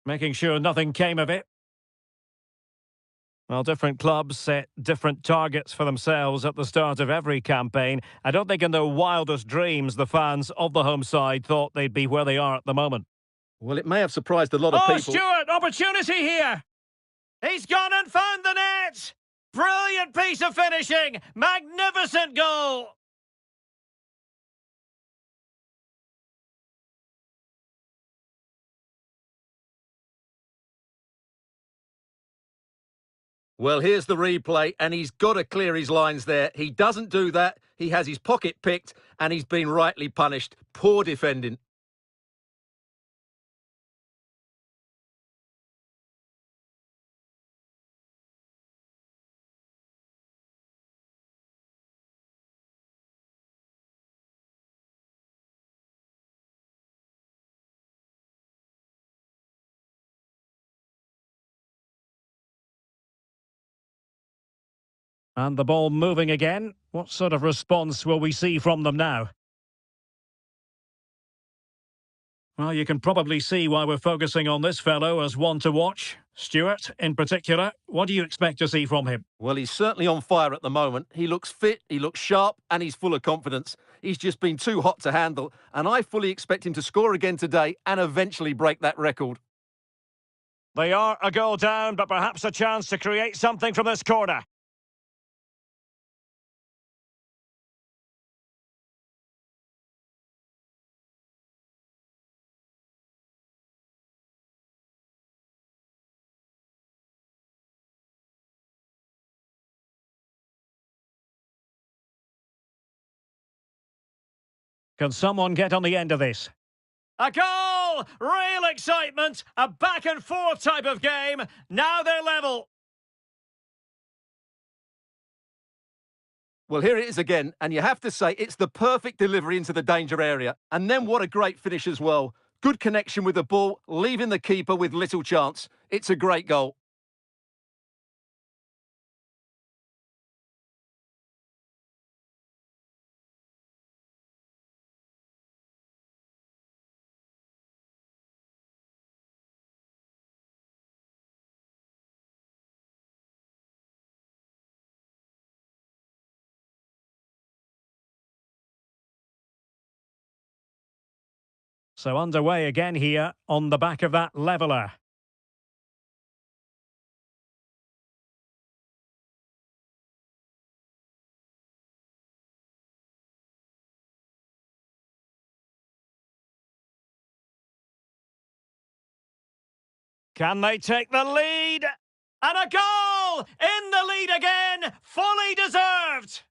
Making sure nothing came of it. Well, different clubs set different targets for themselves at the start of every campaign. I don't think in their wildest dreams the fans of the home side thought they'd be where they are at the moment. Well, it may have surprised a lot of people. Oh, Stuart, opportunity here! He's gone and found the net! Brilliant piece of finishing! Magnificent goal! Well, here's the replay, and he's got to clear his lines there. He doesn't do that. He has his pocket picked, and he's been rightly punished. Poor defending. And the ball moving again. What sort of response will we see from them now? Well, you can probably see why we're focusing on this fellow as one to watch. Stuart, in particular, what do you expect to see from him? Well, he's certainly on fire at the moment. He looks fit, he looks sharp, and he's full of confidence. He's just been too hot to handle, and I fully expect him to score again today and eventually break that record. They are a goal down, but perhaps a chance to create something from this corner. Can someone get on the end of this? A goal! Real excitement! A back and forth type of game. Now they're level. Well, here it is again, and you have to say it's the perfect delivery into the danger area. And then what a great finish as well. Good connection with the ball, leaving the keeper with little chance. It's a great goal. So underway again here on the back of that leveller. Can they take the lead? And a goal! In the lead again! Fully deserved!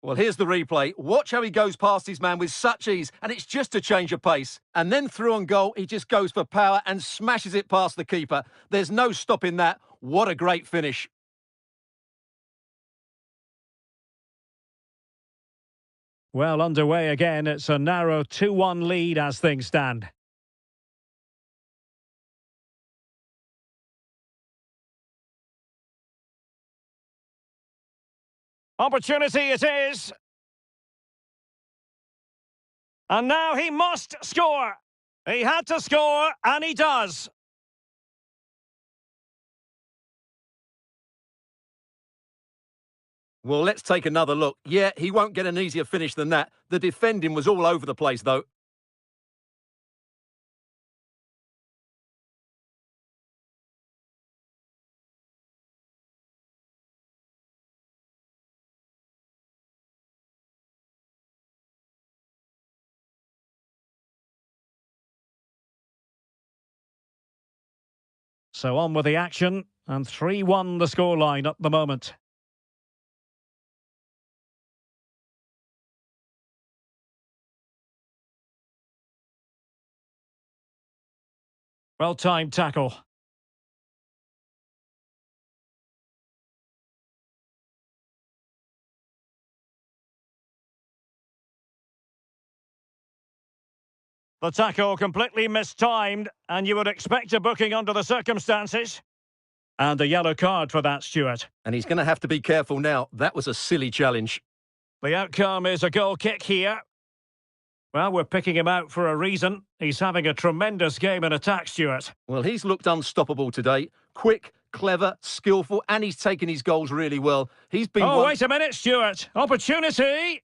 Well, here's the replay. Watch how he goes past his man with such ease, and it's just a change of pace. And then through on goal, he just goes for power and smashes it past the keeper. There's no stopping that. What a great finish. Well, underway again. It's a narrow 2-1 lead as things stand. Opportunity it is. And now he must score. He had to score, and he does. Well, let's take another look. Yeah, he won't get an easier finish than that. The defending was all over the place, though. So on with the action, and 3-1 the scoreline at the moment. Well-timed tackle. The tackle completely mistimed, and you would expect a booking under the circumstances. And a yellow card for that, Stuart. And he's going to have to be careful now. That was a silly challenge. The outcome is a goal kick here. Well, we're picking him out for a reason. He's having a tremendous game in attack, Stuart. Well, he's looked unstoppable today. Quick, clever, skillful, and he's taken his goals really well. He's been... Oh, wait a minute, Stuart. Opportunity!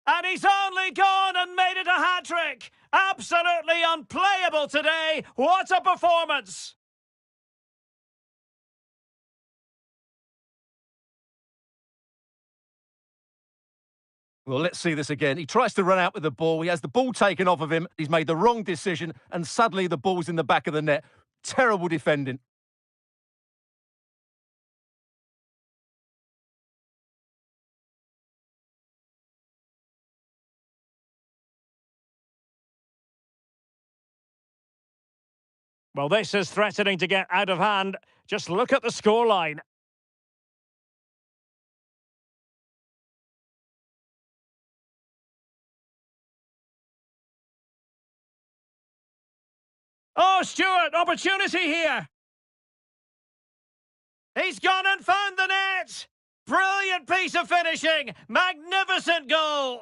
And he's only gone and made it a hat-trick! Absolutely unplayable today! What a performance! Well, let's see this again. He tries to run out with the ball. He has the ball taken off of him. He's made the wrong decision, and suddenly the ball's in the back of the net. Terrible defending. Well, this is threatening to get out of hand. Just look at the scoreline. Oh, Stuart, opportunity here. He's gone and found the net. Brilliant piece of finishing. Magnificent goal.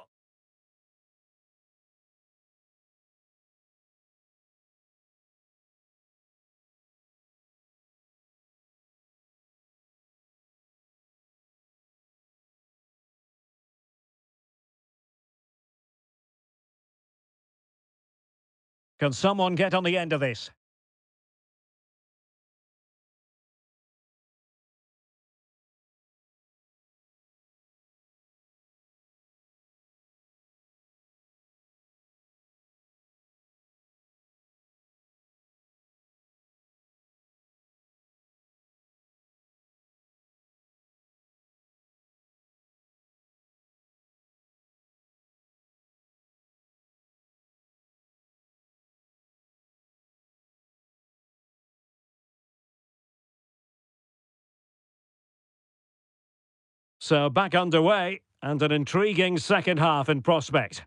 Can someone get on the end of this? So back underway, and an intriguing second half in prospect.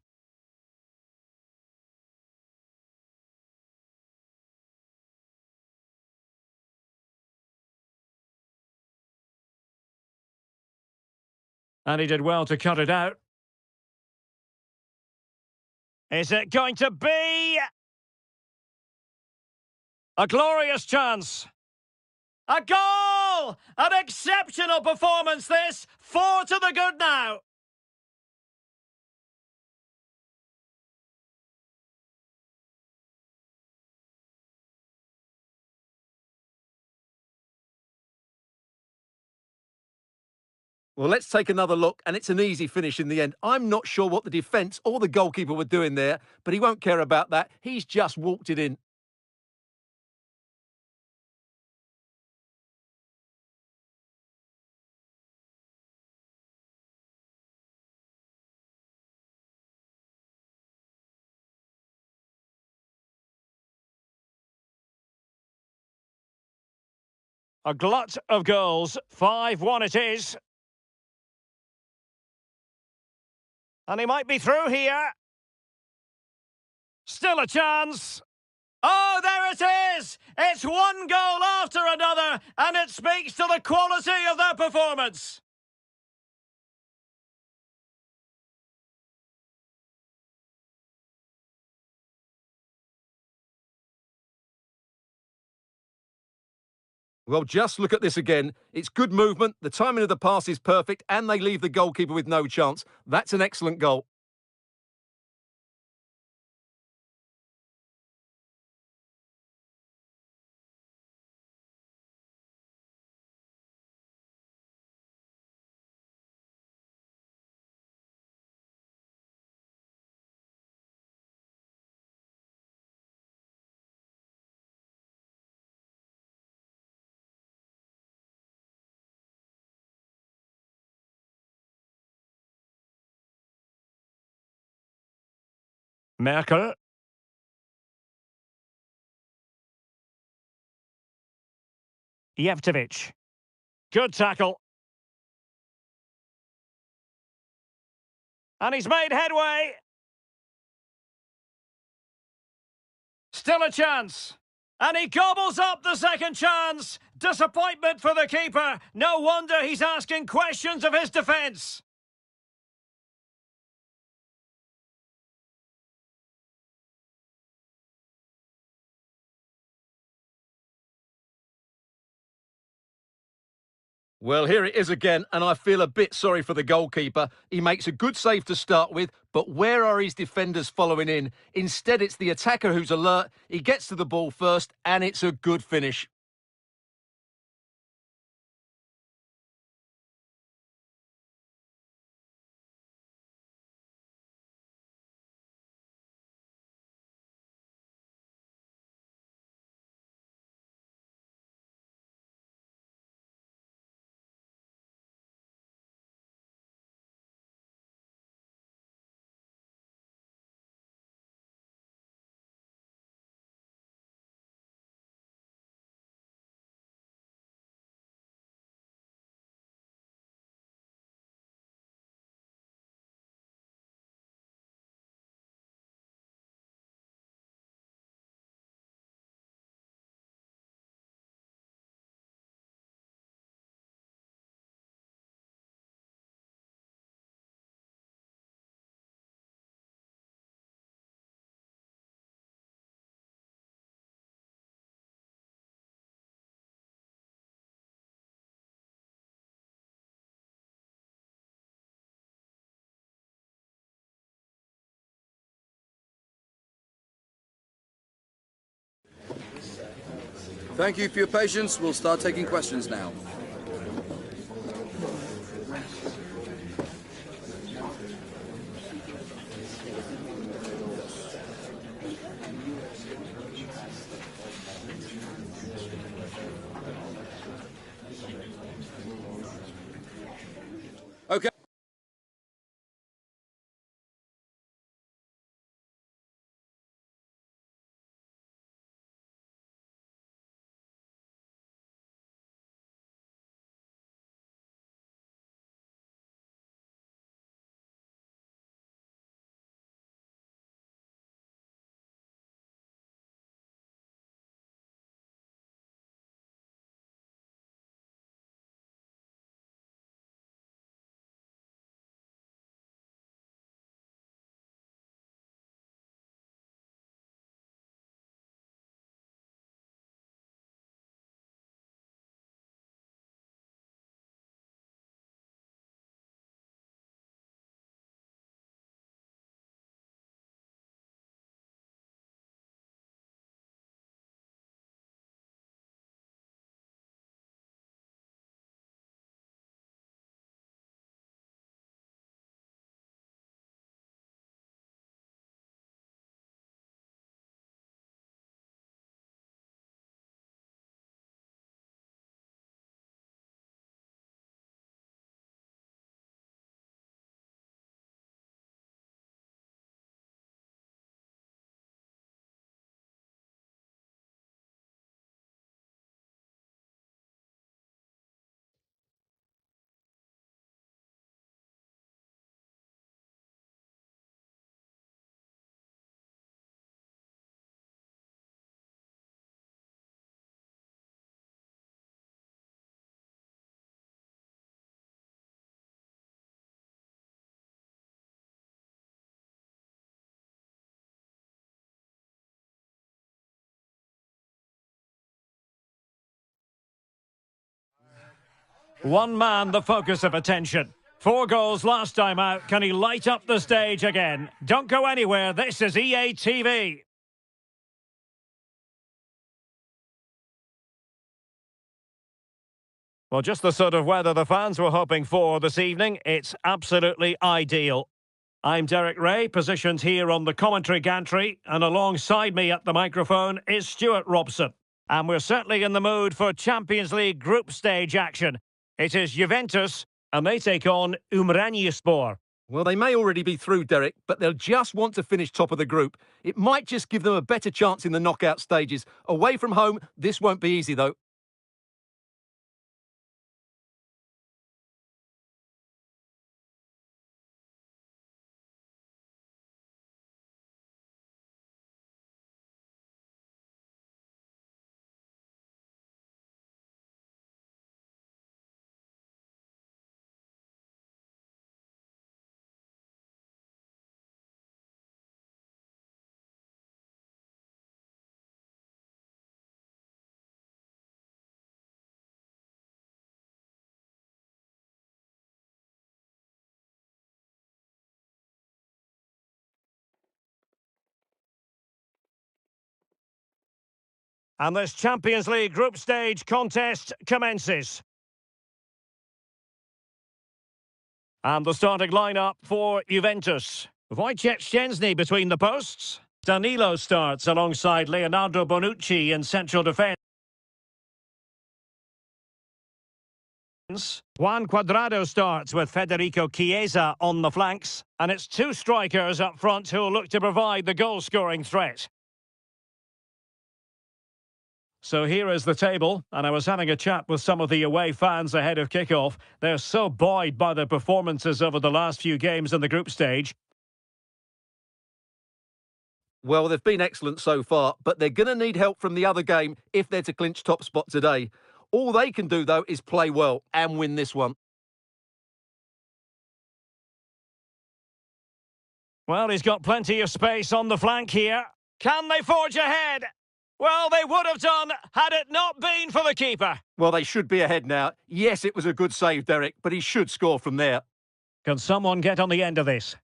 And he did well to cut it out. Is it going to be a glorious chance? A goal! An exceptional performance this! 4 to the good now! Well, let's take another look, and it's an easy finish in the end. I'm not sure what the defence or the goalkeeper were doing there, but he won't care about that. He's just walked it in. A glut of goals. 5-1 it is. And he might be through here. Still a chance. Oh, there it is! It's one goal after another, and it speaks to the quality of their performance. Well, just look at this again. It's good movement, the timing of the pass is perfect, and they leave the goalkeeper with no chance. That's an excellent goal. Merkel. Jevtovic. Good tackle. And he's made headway. Still a chance. And he gobbles up the second chance. Disappointment for the keeper. No wonder he's asking questions of his defence. Well, here it is again, and I feel a bit sorry for the goalkeeper. He makes a good save to start with, but where are his defenders following in? Instead, it's the attacker who's alert. He gets to the ball first, and it's a good finish. Thank you for your patience. We'll start taking questions now. Okay. One man the focus of attention. 4 goals last time out. Can he light up the stage again? Don't go anywhere. This is EA TV. Well, just the sort of weather the fans were hoping for this evening. It's absolutely ideal. I'm Derek Ray, positioned here on the commentary gantry, and alongside me at the microphone is Stuart Robson. And we're certainly in the mood for Champions League group stage action. It is Juventus, and they take on Umraniyespor. Well, they may already be through, Derek, but they'll just want to finish top of the group. It might just give them a better chance in the knockout stages. Away from home, this won't be easy, though. And this Champions League group stage contest commences. And the starting lineup for Juventus. Wojciech Szczęsny between the posts. Danilo starts alongside Leonardo Bonucci in central defence. Juan Cuadrado starts with Federico Chiesa on the flanks. And it's 2 strikers up front who'll look to provide the goal-scoring threat. So here is the table, and I was having a chat with some of the away fans ahead of kick-off. They're so buoyed by their performances over the last few games in the group stage. Well, they've been excellent so far, but they're going to need help from the other game if they're to clinch top spot today. All they can do, though, is play well and win this one. Well, he's got plenty of space on the flank here. Can they forge ahead? Well, they would have done had it not been for the keeper. Well, they should be ahead now. Yes, it was a good save, Derek, but he should score from there. Can someone get on the end of this?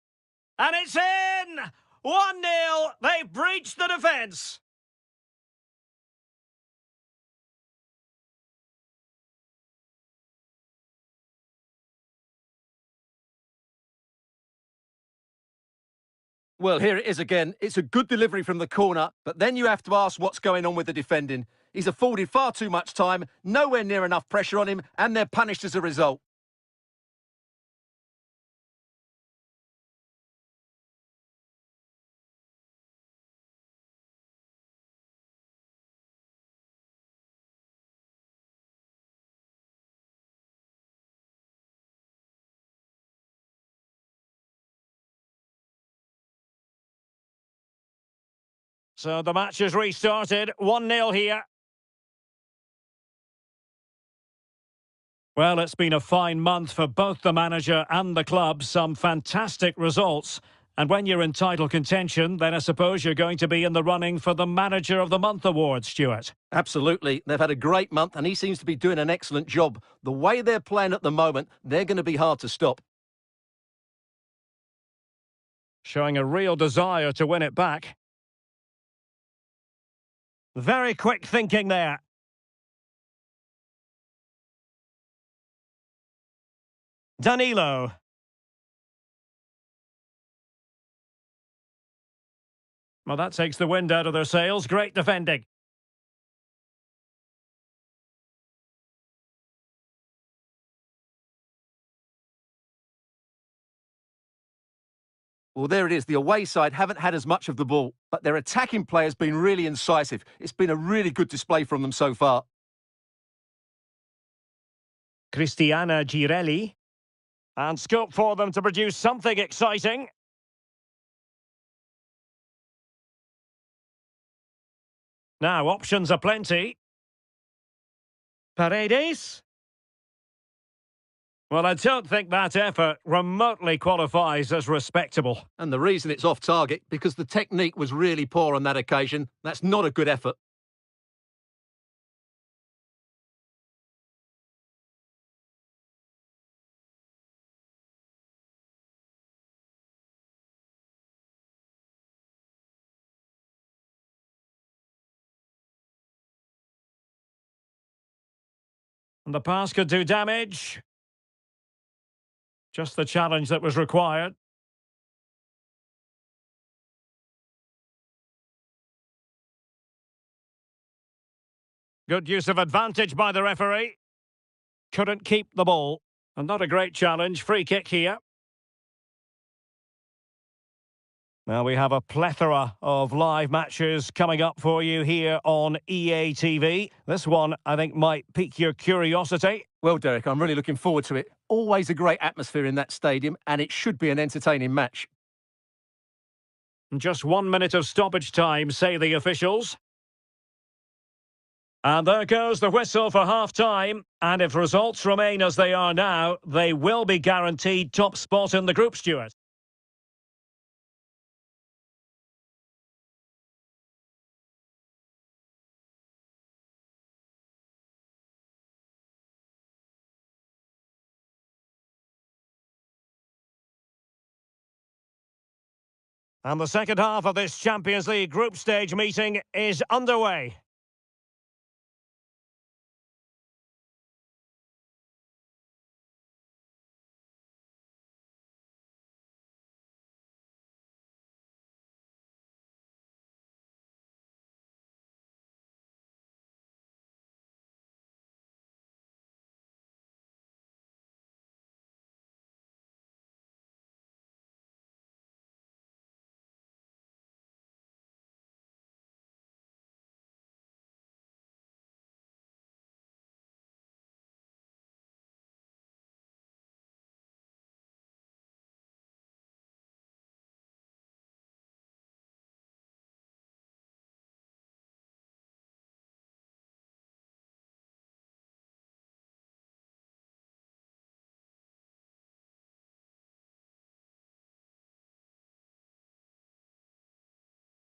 And it's in! 1-0. They've breached the defence. Well, here it is again. It's a good delivery from the corner, but then you have to ask what's going on with the defending. He's afforded far too much time, nowhere near enough pressure on him, and they're punished as a result. So the match has restarted. 1-0 here. Well, it's been a fine month for both the manager and the club. Some fantastic results. And when you're in title contention, then I suppose you're going to be in the running for the Manager of the Month award, Stuart. Absolutely. They've had a great month, and he seems to be doing an excellent job. The way they're playing at the moment, they're going to be hard to stop. Showing a real desire to win it back. Very quick thinking there. Danilo. Well, that takes the wind out of their sails. Great defending. Well, there it is. The away side haven't had as much of the ball, but their attacking play has been really incisive. It's been a really good display from them so far. Cristiana Girelli. And scope for them to produce something exciting. Now, options are plenty. Paredes. Well, I don't think that effort remotely qualifies as respectable. And the reason it's off target, because the technique was really poor on that occasion. That's not a good effort. And the pass could do damage. Just the challenge that was required. Good use of advantage by the referee. Couldn't keep the ball. And not a great challenge. Free kick here. Now we have a plethora of live matches coming up for you here on EA TV. This one, I think, might pique your curiosity. Well, Derek, I'm really looking forward to it. Always a great atmosphere in that stadium, and it should be an entertaining match. Just 1 minute of stoppage time, say the officials. And there goes the whistle for half-time. And if results remain as they are now, they will be guaranteed top spot in the group, Stuart. And the second half of this Champions League group stage meeting is underway.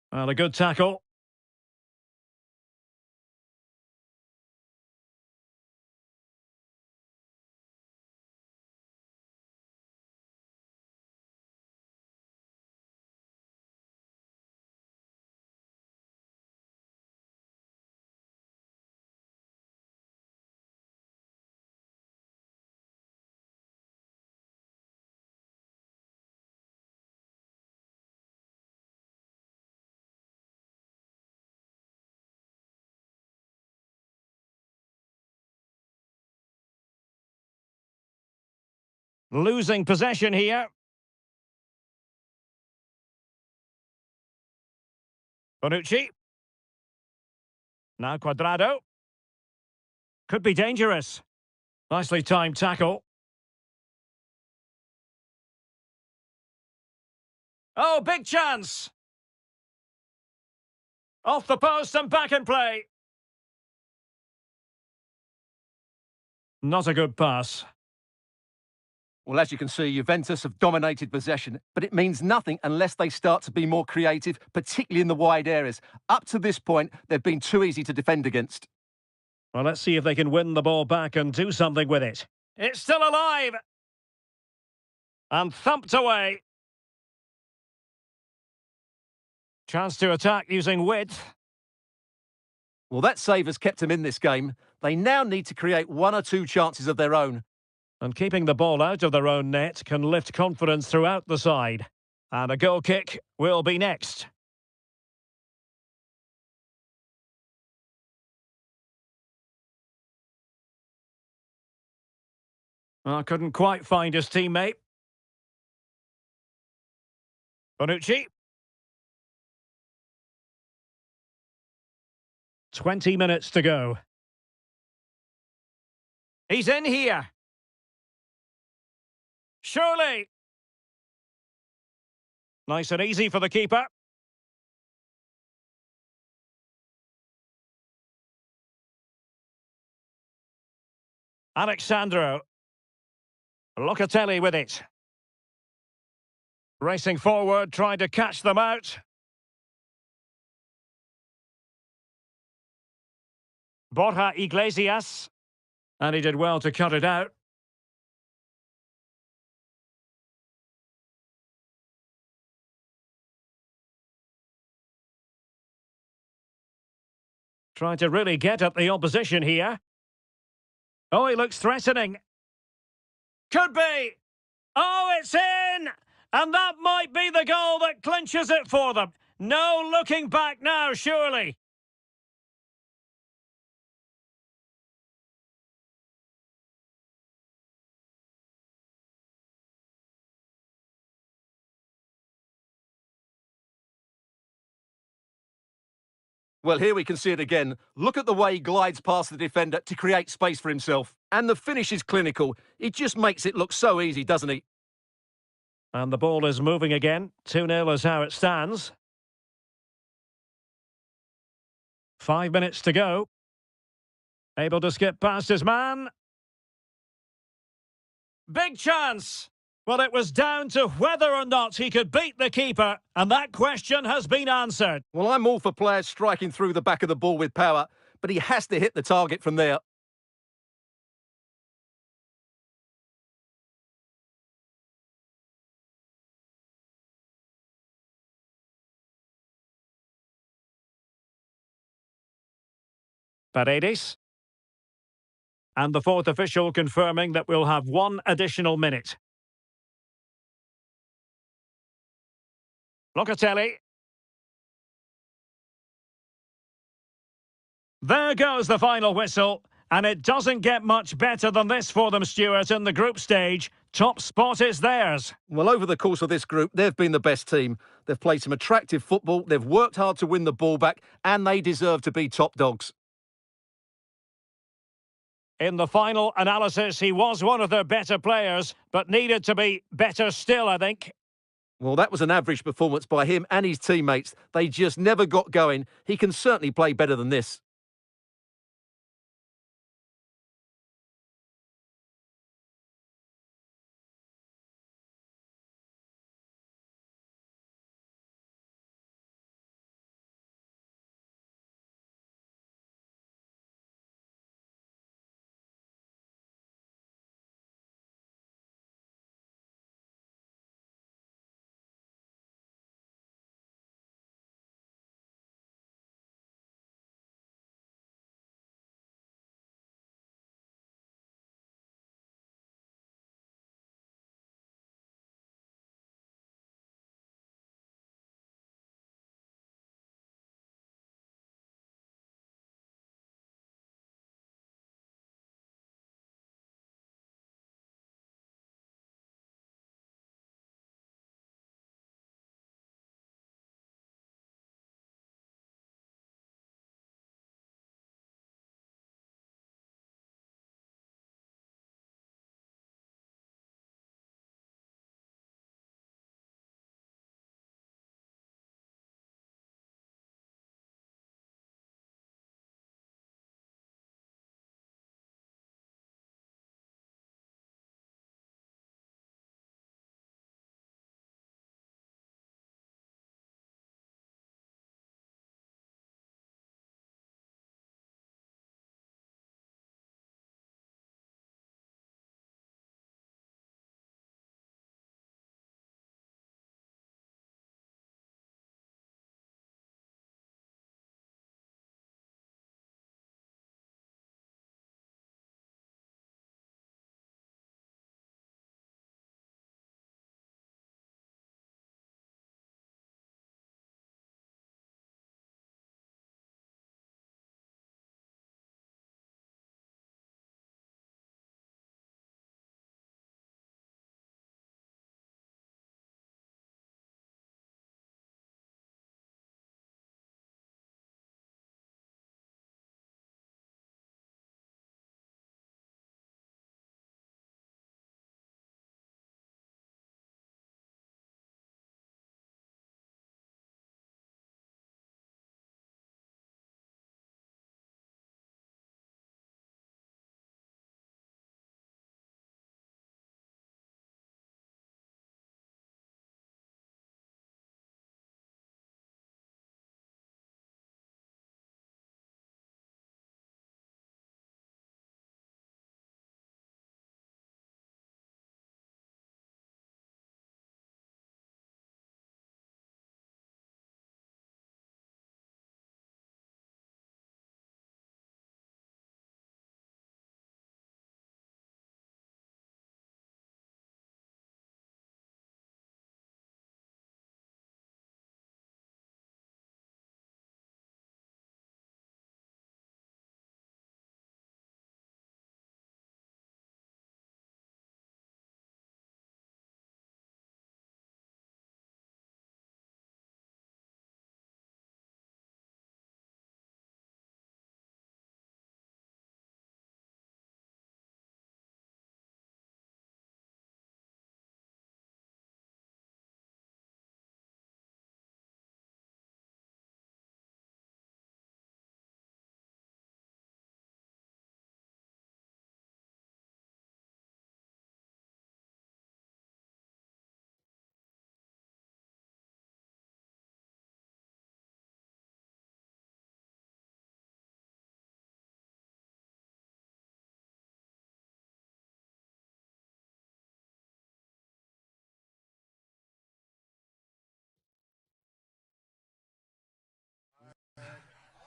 Well, a good tackle. Losing possession here. Bonucci. Now Cuadrado. Could be dangerous. Nicely timed tackle. Oh, big chance! Off the post and back in play. Not a good pass. Well, as you can see, Juventus have dominated possession, but it means nothing unless they start to be more creative, particularly in the wide areas. Up to this point, they've been too easy to defend against. Well, let's see if they can win the ball back and do something with it. It's still alive! And thumped away. Chance to attack using width. Well, that save has kept them in this game. They now need to create one or two chances of their own. And keeping the ball out of their own net can lift confidence throughout the side. And a goal kick will be next. Oh, couldn't quite find his teammate. Bonucci. 20 minutes to go. He's in here. Surely. Nice and easy for the keeper. Alexandro. Locatelli with it. Racing forward, trying to catch them out. Borja Iglesias. And he did well to cut it out. Trying to really get at the opposition here. Oh, he looks threatening. Could be. Oh, it's in! And that might be the goal that clinches it for them. No looking back now, surely. Well, here we can see it again. Look at the way he glides past the defender to create space for himself. And the finish is clinical. He just makes it look so easy, doesn't he? And the ball is moving again. 2-0 is how it stands. 5 minutes to go. Able to skip past his man. Big chance! Well, it was down to whether or not he could beat the keeper, and that question has been answered. Well, I'm all for players striking through the back of the ball with power, but he has to hit the target from there. Paredes. And the fourth official confirming that we'll have 1 additional minute. Locatelli. There goes the final whistle, and it doesn't get much better than this for them, Stuart, in the group stage. Top spot is theirs. Well, over the course of this group, they've been the best team. They've played some attractive football, they've worked hard to win the ball back, and they deserve to be top dogs. In the final analysis, he was one of their better players, but needed to be better still, I think. Well, that was an average performance by him and his teammates. They just never got going. He can certainly play better than this.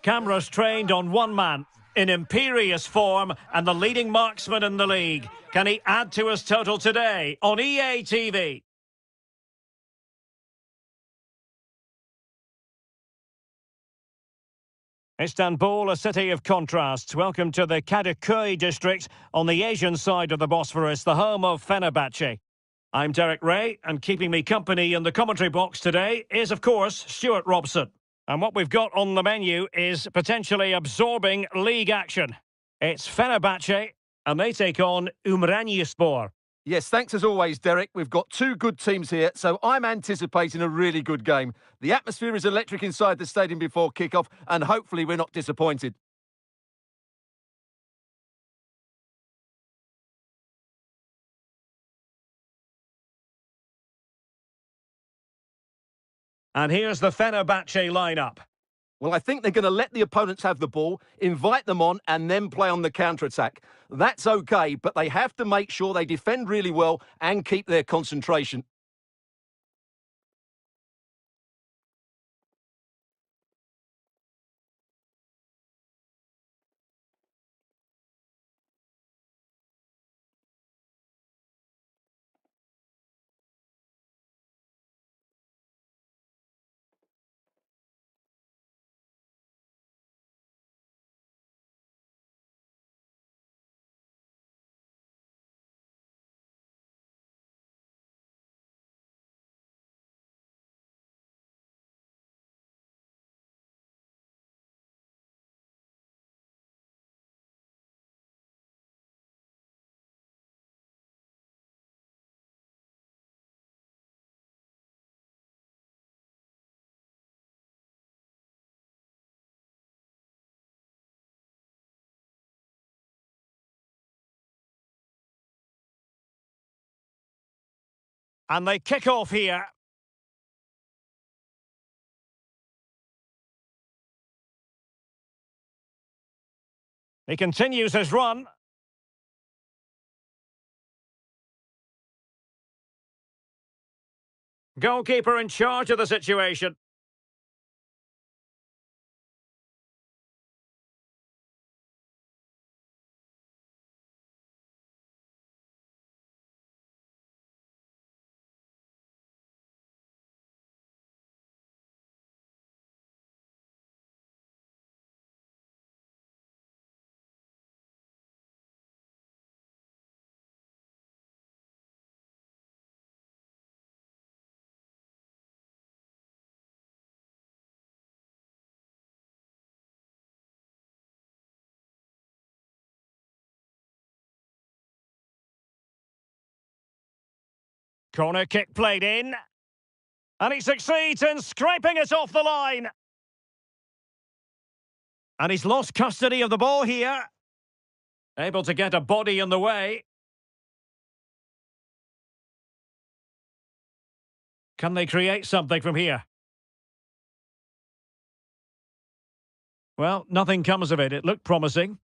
Cameras trained on one man, in imperious form and the leading marksman in the league. Can he add to his total today on EA TV? Istanbul, a city of contrasts. Welcome to the Kadıköy district on the Asian side of the Bosphorus, the home of Fenerbahce. I'm Derek Ray, and keeping me company in the commentary box today is, of course, Stuart Robson. And what we've got on the menu is potentially absorbing league action. It's Fenerbahce, and they take on Ümraniyespor. Yes, thanks as always, Derek. We've got two good teams here, so I'm anticipating a really good game. The atmosphere is electric inside the stadium before kick-off, and hopefully we're not disappointed. And here's the Fenerbahce lineup. Well, I think they're going to let the opponents have the ball, invite them on, and then play on the counter-attack. That's okay, but they have to make sure they defend really well and keep their concentration. And they kick off here. He continues his run. Goalkeeper in charge of the situation. Corner kick played in. And he succeeds in scraping it off the line. And he's lost custody of the ball here. Able to get a body in the way. Can they create something from here? Well, nothing comes of it. It looked promising.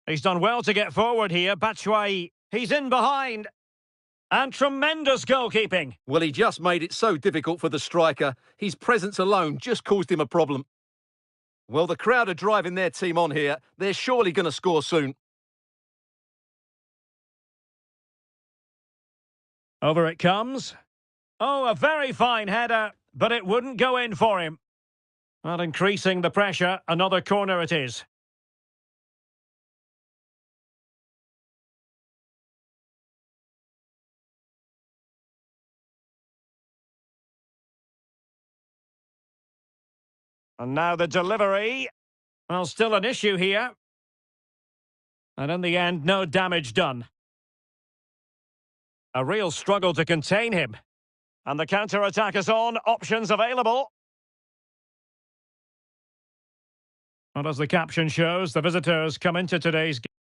He's done well to get forward here. Batshuayi, he's in behind. And tremendous goalkeeping. Well, he just made it so difficult for the striker. His presence alone just caused him a problem. Well, the crowd are driving their team on here. They're surely going to score soon. Over it comes. Oh, a very fine header, but it wouldn't go in for him. Well, increasing the pressure, another corner it is. And now the delivery. Well, still an issue here. And in the end, no damage done. A real struggle to contain him. And the counter-attack is on. Options available. And as the caption shows, the visitors come into today's game.